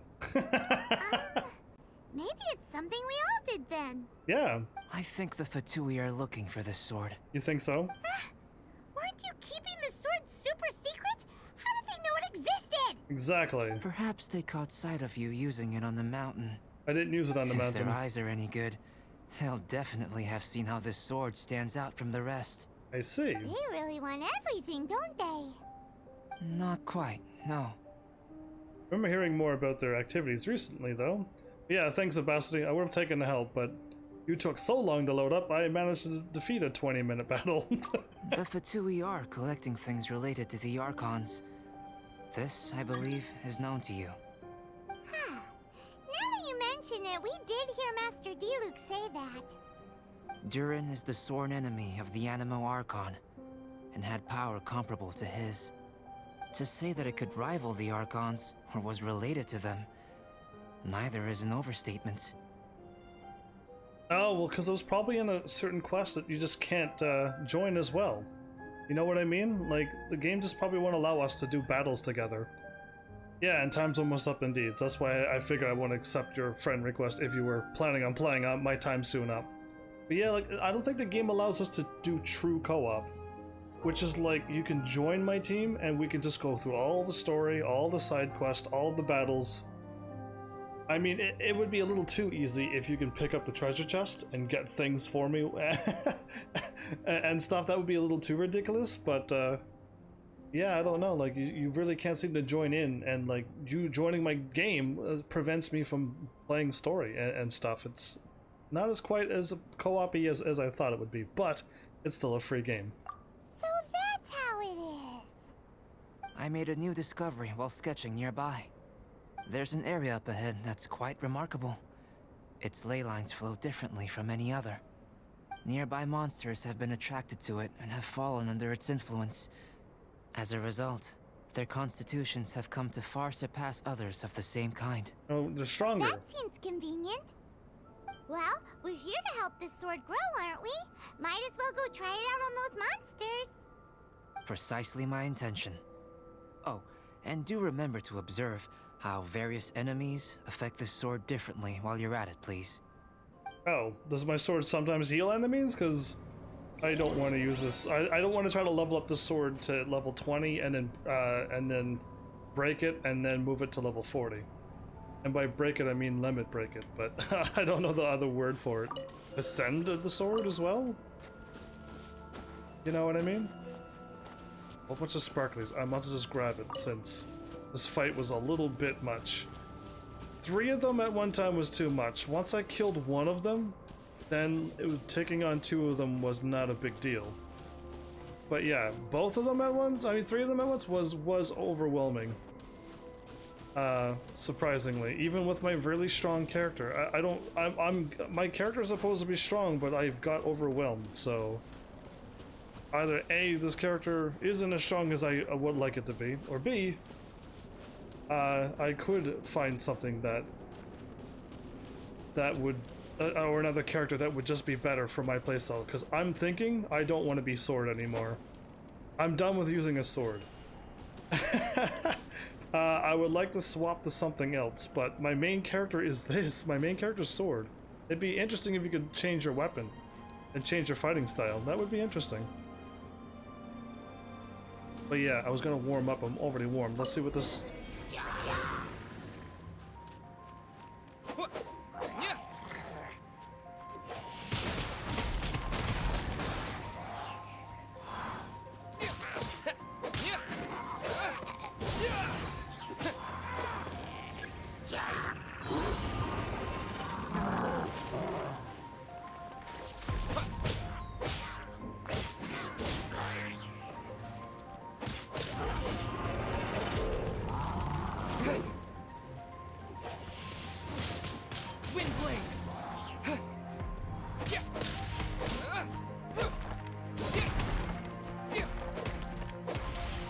Speaker 2: Maybe it's something we all did then.
Speaker 1: Yeah,
Speaker 3: I think the Fatui are looking for this sword.
Speaker 1: you think so?
Speaker 2: Weren't you keeping the sword super secret? How did they know it existed?
Speaker 1: Exactly.
Speaker 3: Perhaps they caught sight of you using it on the mountain.
Speaker 1: I didn't use it on the
Speaker 3: If
Speaker 1: mountain.
Speaker 3: their eyes are any good, they'll definitely have seen how this sword stands out from the rest.
Speaker 1: I see.
Speaker 2: They really want everything, don't they?
Speaker 3: Not quite, no.
Speaker 1: I remember hearing more about their activities recently, though. Yeah, thanks, Abasity. I would have taken the help, but you took so long to load up, I managed to defeat a 20-minute battle.
Speaker 3: The Fatui are collecting things related to the Archons. This, I believe, is known to you.
Speaker 2: Huh. Now that you mention it, we did hear Master D-Luke say that.
Speaker 3: Durin is the sworn enemy of the Animo Archon, and had power comparable to his. To say that it could rival the Archons, or was related to them, neither is an overstatement.
Speaker 1: Oh, well, because it was probably in a certain quest that you just can't join as well. You know what I mean? Like, the game just probably won't allow us to do battles together. Yeah, and time's almost up indeed. So that's why I figured I want to accept your friend request if you were planning on playing. My time's soon up. But yeah, like, I don't think the game allows us to do true co-op. Which is like, you can join my team and we can just go through all the story, all the side quests, all the battles. I mean, it would be a little too easy if you can pick up the treasure chest and get things for me and stuff. That would be a little too ridiculous, but yeah, I don't know. Like, you really can't seem to join in, and like, you joining my game prevents me from playing story and stuff. It's not as quite as co-op-y as I thought it would be, but it's still a free game.
Speaker 2: So that's how it is.
Speaker 3: I made a new discovery while sketching nearby. There's an area up ahead that's quite remarkable. Its ley lines flow differently from any other. Nearby monsters have been attracted to it and have fallen under its influence. As a result, their constitutions have come to far surpass others of the same kind.
Speaker 1: Oh, they're stronger.
Speaker 2: That seems convenient. Well, we're here to help this sword grow, aren't we? Might as well go try it out on those monsters.
Speaker 3: Precisely my intention. Oh, and do remember to observe how various enemies affect this sword differently while you're at it, please.
Speaker 1: Oh, does my sword sometimes heal enemies? Because I don't want to use this. I don't want to try to level up the sword to level 20 and then break it and then move it to level 40. And by break it, I mean limit break it, but I don't know the other word for it. Ascend the sword as well? You know what I mean? A whole bunch of sparklies. I might as well just grab it since this fight was a little bit much. 3 of them at one time was too much. Once I killed one of them, then taking on 2 of them was not a big deal. But yeah, both of them at once, I mean 3 of them at once was overwhelming. Surprisingly, even with my really strong character. My character is supposed to be strong, but I've got overwhelmed, so either A, this character isn't as strong as I would like it to be, or B, I could find something that would, or another character that would just be better for my playstyle, because I'm thinking I don't want to be sword anymore. I'm done with using a sword. I would like to swap to something else, but my main character is this. My main character's sword. It'd be interesting if you could change your weapon and change your fighting style. That would be interesting. But yeah, I was gonna warm up. I'm already warm. Let's see what this...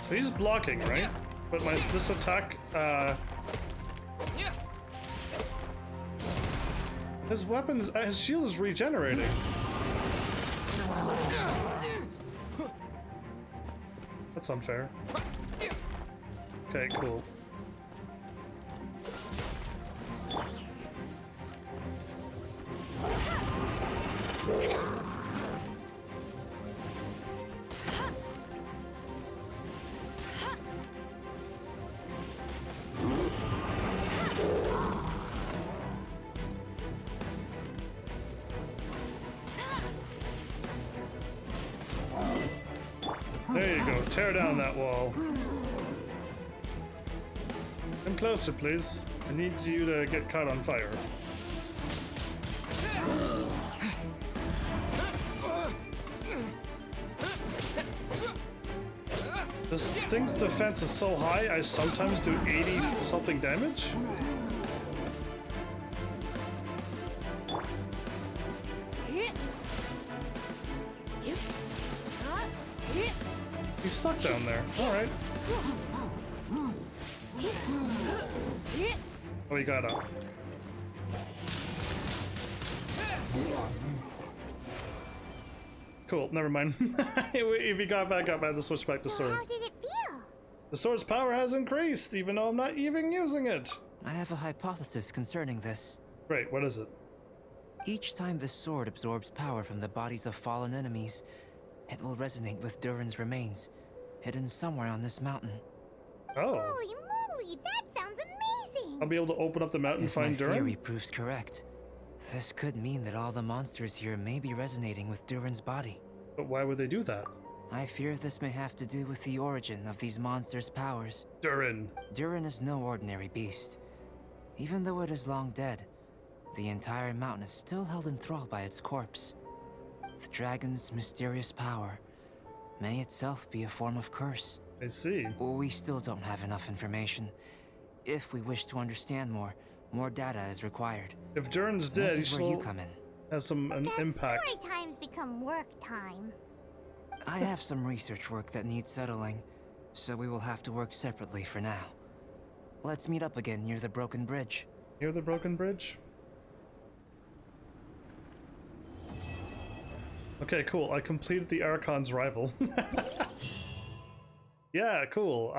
Speaker 1: So he's blocking, right? But this attack, his weapon is, his shield is regenerating. That's unfair. Okay, cool. There you go, tear down that wall. Come closer, please. I need you to get caught on fire. This thing's defense is so high, I sometimes do 80 something damage. He's stuck down there. Alright. Oh, he got up. Cool, never mind. If he got back up, I had to switch back to sword.
Speaker 2: How did it feel?
Speaker 1: The sword's power has increased, even though I'm not even using it.
Speaker 3: I have a hypothesis concerning this.
Speaker 1: Great, what is it?
Speaker 3: Each time the sword absorbs power from the bodies of fallen enemies, it will resonate with Durin's remains, hidden somewhere on this mountain.
Speaker 1: Oh.
Speaker 2: Holy moly, that sounds amazing!
Speaker 1: I'll be able to open up the mountain and find
Speaker 3: If my theory
Speaker 1: Durin?
Speaker 3: proves correct, this could mean that all the monsters here may be resonating with Durin's body.
Speaker 1: But why would they do that?
Speaker 3: I fear this may have to do with the origin of these monsters' powers.
Speaker 1: Durin.
Speaker 3: Durin is no ordinary beast. Even though it is long dead, the entire mountain is still held in thrall by its corpse. The dragon's mysterious power may itself be a form of curse.
Speaker 1: I see.
Speaker 3: We still don't have enough information. If we wish to understand more data is required.
Speaker 1: If Durin's dead, he
Speaker 3: This is where you
Speaker 1: still
Speaker 3: come in.
Speaker 1: has some impact.
Speaker 2: Story times become work time.
Speaker 3: I have some research work that needs settling, so we will have to work separately for now. Let's meet up again near the broken bridge.
Speaker 1: Near the broken bridge? Okay, cool. I completed the Archon's rival. Yeah, cool.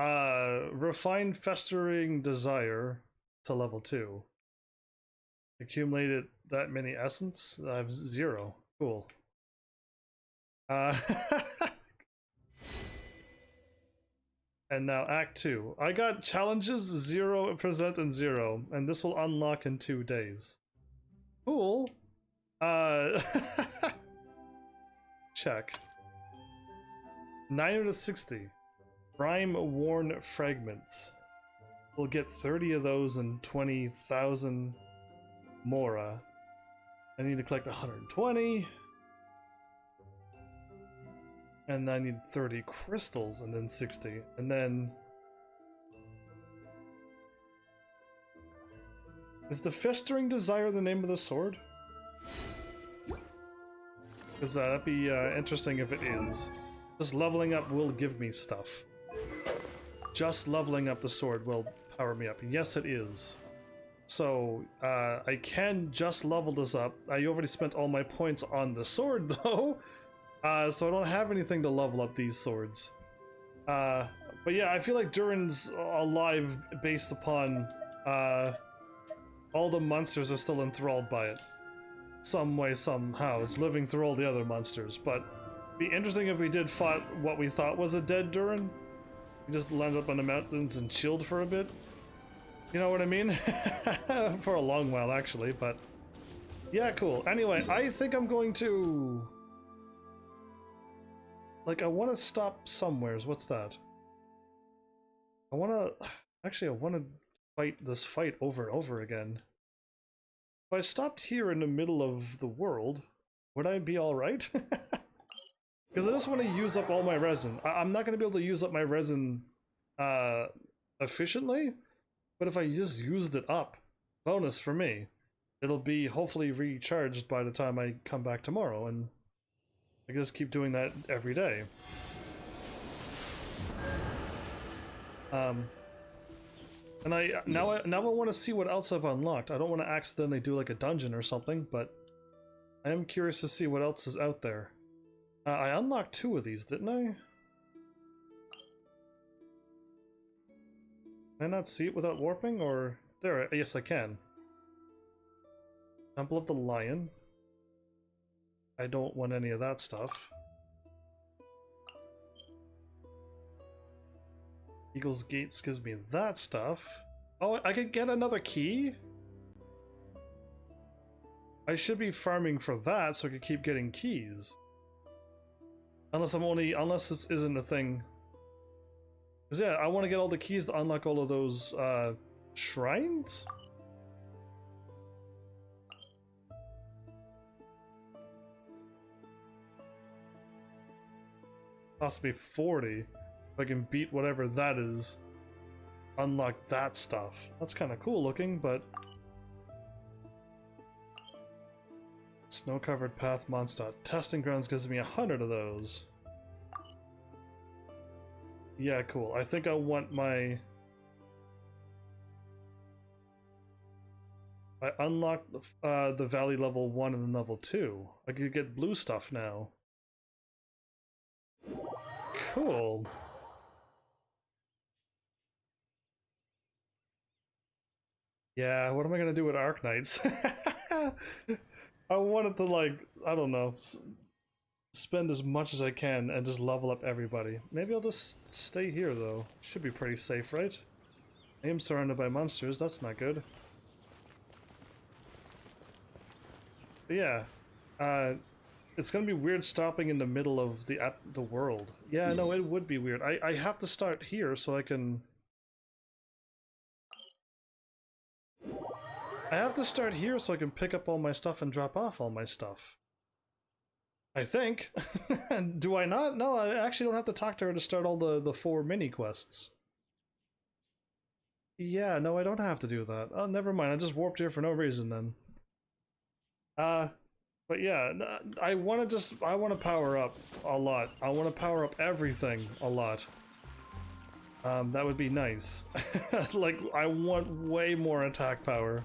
Speaker 1: Refined Festering Desire to level 2. Accumulated that many essence? I have 0. Cool. And now Act 2. I got challenges 0% and 0, and this will unlock in 2 days. Cool. Check. 9 out of 60. Prime Worn Fragments. we'll get 30 of those and 20,000 Mora. I need to collect 120. And I need 30 crystals and then 60. And then... Is the Festering Desire the name of the sword? Because that'd be interesting if it is. Just leveling up will give me stuff. Just leveling up the sword will power me up. Yes, it is. So, I can just level this up. I already spent all my points on the sword, though. So I don't have anything to level up these swords. But yeah, I feel like Durin's alive based upon all the monsters are still enthralled by it. Some way, somehow. It's living through all the other monsters. But it'd be interesting if we did fight what we thought was a dead Durin. We just landed up on the mountains and chilled for a bit. You know what I mean? For a long while, actually, but... Yeah, cool. Anyway, I think I'm going to... Like, I want to stop somewheres. What's that? I want to... Actually, I want to fight this fight over and over again. If I stopped here in the middle of the world, would I be alright? Because I just want to use up all my resin. I'm not going to be able to use up my resin efficiently, but if I just used it up, bonus for me. It'll be hopefully recharged by the time I come back tomorrow, and I can just keep doing that every day. And now I want to see what else I've unlocked. I don't want to accidentally do like a dungeon or something, but I am curious to see what else is out there. I unlocked 2 of these, didn't I? Can I not see it without warping, or... There, yes I can. Temple of the Lion. I don't want any of that stuff. Eagle's Gates gives me that stuff. Oh, I could get another key? I should be farming for that so I could keep getting keys. Unless this isn't a thing. Because yeah, I want to get all the keys to unlock all of those shrines? Possibly 40. If I can beat whatever that is. Unlock that stuff. That's kind of cool looking, but... Snow-covered path monster. Testing grounds gives me 100 of those. Yeah, cool. I think I want my... I unlocked the valley level 1 and then level 2. I could get blue stuff now. Cool. Yeah, what am I gonna do with Arknights? I wanted to, like, I don't know, spend as much as I can and just level up everybody. Maybe I'll just stay here, though. Should be pretty safe, right? I am surrounded by monsters, that's not good. But yeah, it's gonna be weird stopping in the middle of the world. Yeah, no, it would be weird. I have to start here so I can... I have to start here so I can pick up all my stuff and drop off all my stuff. I think. Do I not? No, I actually don't have to talk to her to start all the 4 mini quests. Yeah, no, I don't have to do that. Oh, never mind. I just warped here for no reason then. But yeah, I want to power up a lot. I want to power up everything a lot. That would be nice. Like, I want way more attack power.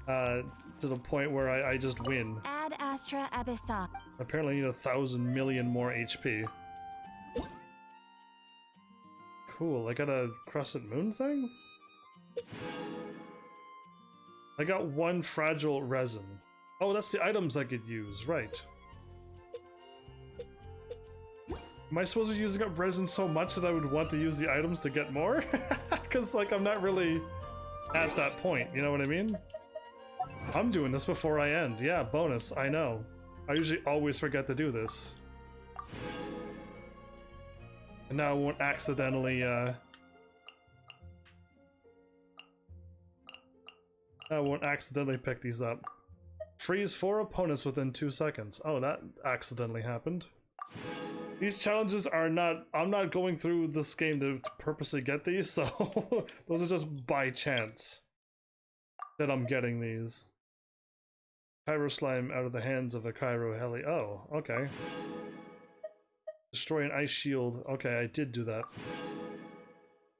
Speaker 1: To the point where I just win.
Speaker 6: Ad Astra Abyssa.
Speaker 1: Apparently I need 1,000 million more HP. Cool, I got a crescent moon thing? I got 1 fragile resin. Oh, that's the items I could use, right. Am I supposed to be using up resin so much that I would want to use the items to get more? Because, like, I'm not really at that point, you know what I mean? I'm doing this before I end. Yeah, bonus, I know. I usually always forget to do this. And now I won't accidentally, I won't accidentally pick these up. Freeze 4 opponents within 2 seconds. Oh, that accidentally happened. These challenges are not... I'm not going through this game to purposely get these, so those are just by chance that I'm getting these. Cairo slime out of the hands of a Cairo heli. Oh, okay. Destroy an ice shield. Okay, I did do that.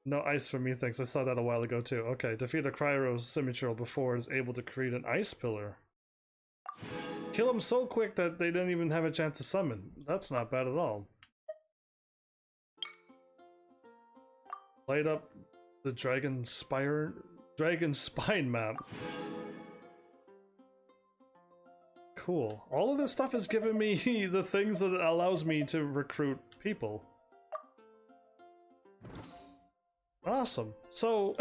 Speaker 1: No ice for me, thanks. I saw that a while ago too. Okay, defeat a Cairo symmetry before it is able to create an ice pillar. Kill them so quick that they didn't even have a chance to summon. That's not bad at all. Light up the Dragon Spine map. Cool. All of this stuff is giving me the things that allows me to recruit people. Awesome. So,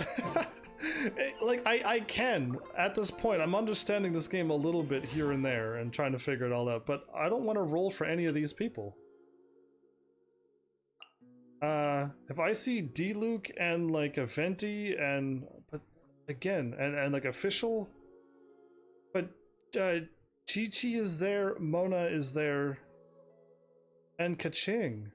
Speaker 1: like, I can, at this point, I'm understanding this game a little bit here and there and trying to figure it all out, but I don't want to roll for any of these people. If I see D-Luke and, like, a Venti and, but, again, and like, official, but, Chi-Chi is there, Mona is there, and Kaching.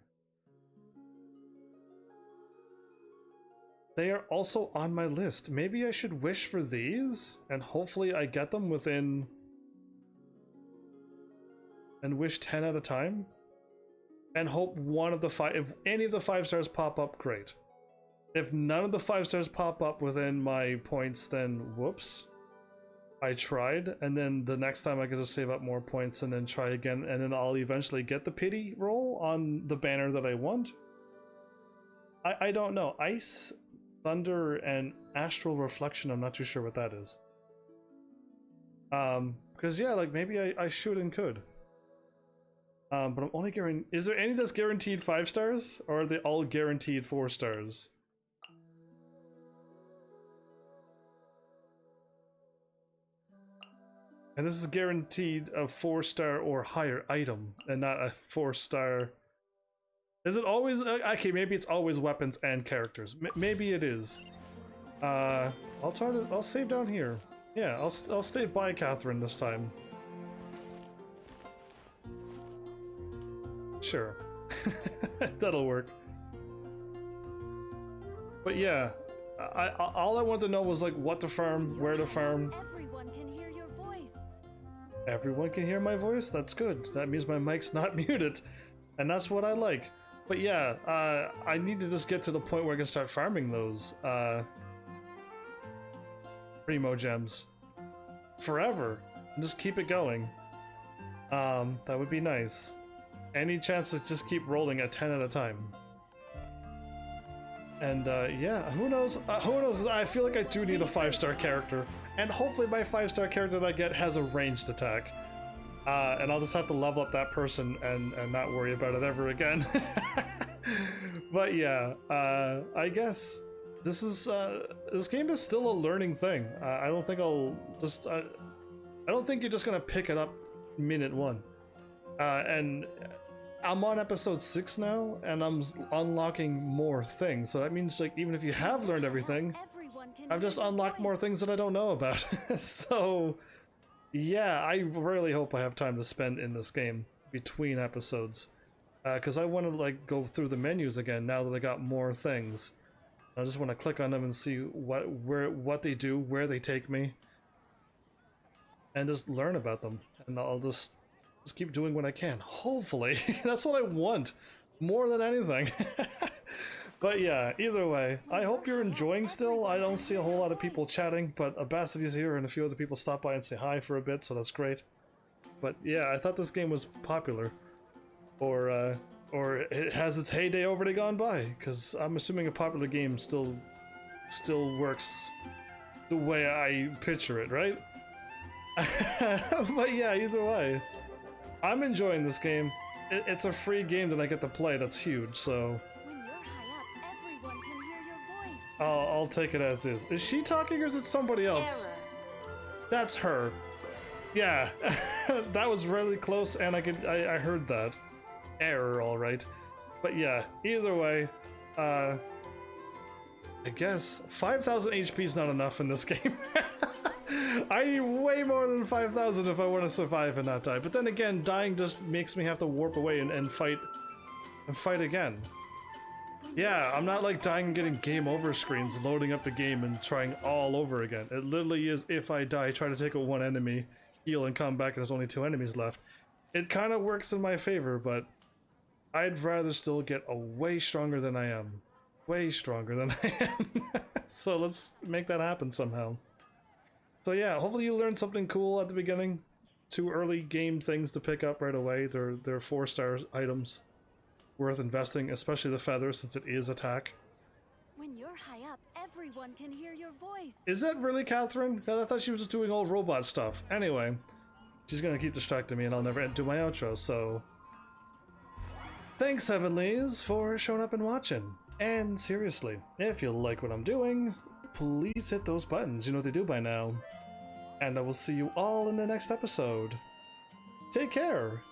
Speaker 1: They are also on my list. Maybe I should wish for these, and hopefully I get them within... and wish 10 at a time? And hope one of the 5... if any of the 5 stars pop up, great. If none of the 5 stars pop up within my points, then whoops. I tried, and then the next time I could just save up more points and then try again, and then I'll eventually get the pity roll on the banner that I want. I don't know. Ice... Thunder and Astral Reflection, I'm not too sure what that is. Because yeah, like maybe I should and could. But I'm only guaranteed... Is there any that's guaranteed 5 stars? Or are they all guaranteed 4 stars? And this is guaranteed a 4-star or higher item, and not a 4-star... Is it always... okay, maybe it's always weapons and characters. Maybe it is. I'll save down here. Yeah, I'll stay by Catherine this time. Sure. That'll work. But yeah, all I wanted to know was like what to farm, where to farm.
Speaker 6: Everyone can hear your voice.
Speaker 1: Everyone can hear my voice? That's good. That means my mic's not muted. And that's what I like. But yeah, I need to just get to the point where I can start farming those Primo gems forever and just keep it going. That would be nice. Any chance to just keep rolling at 10 at a time. And yeah, who knows? Who knows? I feel like I do need a 5-star character, and hopefully my 5-star character that I get has a ranged attack. And I'll just have to level up that person and not worry about it ever again. But yeah, I guess this game is still a learning thing. I don't think I'll just... I don't think you're just gonna pick it up minute 1. And I'm on episode 6 now, and I'm unlocking more things. So that means like even if you have learned everything, I've just unlocked more things that I don't know about. So... yeah, I really hope I have time to spend in this game between episodes, because I want to like go through the menus again now that I got more things. I just want to click on them and see what they do, where they take me, and just learn about them. And I'll just keep doing what I can. Hopefully, that's what I want more than anything. But yeah, either way, I hope you're enjoying still. I don't see a whole lot of people chatting, but Abacity's here and a few other people stop by and say hi for a bit, so that's great. But yeah, I thought this game was popular. Or it has its heyday already gone by, because I'm assuming a popular game still works the way I picture it, right? But yeah, either way, I'm enjoying this game. It's a free game that I get to play, that's huge, so... I'll take it as is. Is she talking or is it somebody else?
Speaker 6: Error.
Speaker 1: That's her. Yeah, that was really close, and I heard that. Error, all right. But yeah, either way, I guess 5,000 HP is not enough in this game. I need way more than 5,000 if I want to survive and not die. But then again, dying just makes me have to warp away and fight again. Yeah, I'm not like dying and getting game over screens, loading up the game and trying all over again. It literally is, if I die, try to take out one enemy, heal and come back, and there's only 2 enemies left. It kind of works in my favor, but I'd rather still get a way stronger than I am. Way stronger than I am. So let's make that happen somehow. So yeah, hopefully you learned something cool at the beginning. 2 early game things to pick up right away. They're 4-star items. Worth investing, especially the feather since it is attack.
Speaker 6: When you're high up, everyone can hear your voice.
Speaker 1: Is that really Catherine? I thought she was just doing old robot stuff. Anyway, she's gonna keep distracting me and I'll never do my outro, so... Thanks, Heavenlies, for showing up and watching. And seriously, if you like what I'm doing, please hit those buttons. You know what they do by now. And I will see you all in the next episode. Take care!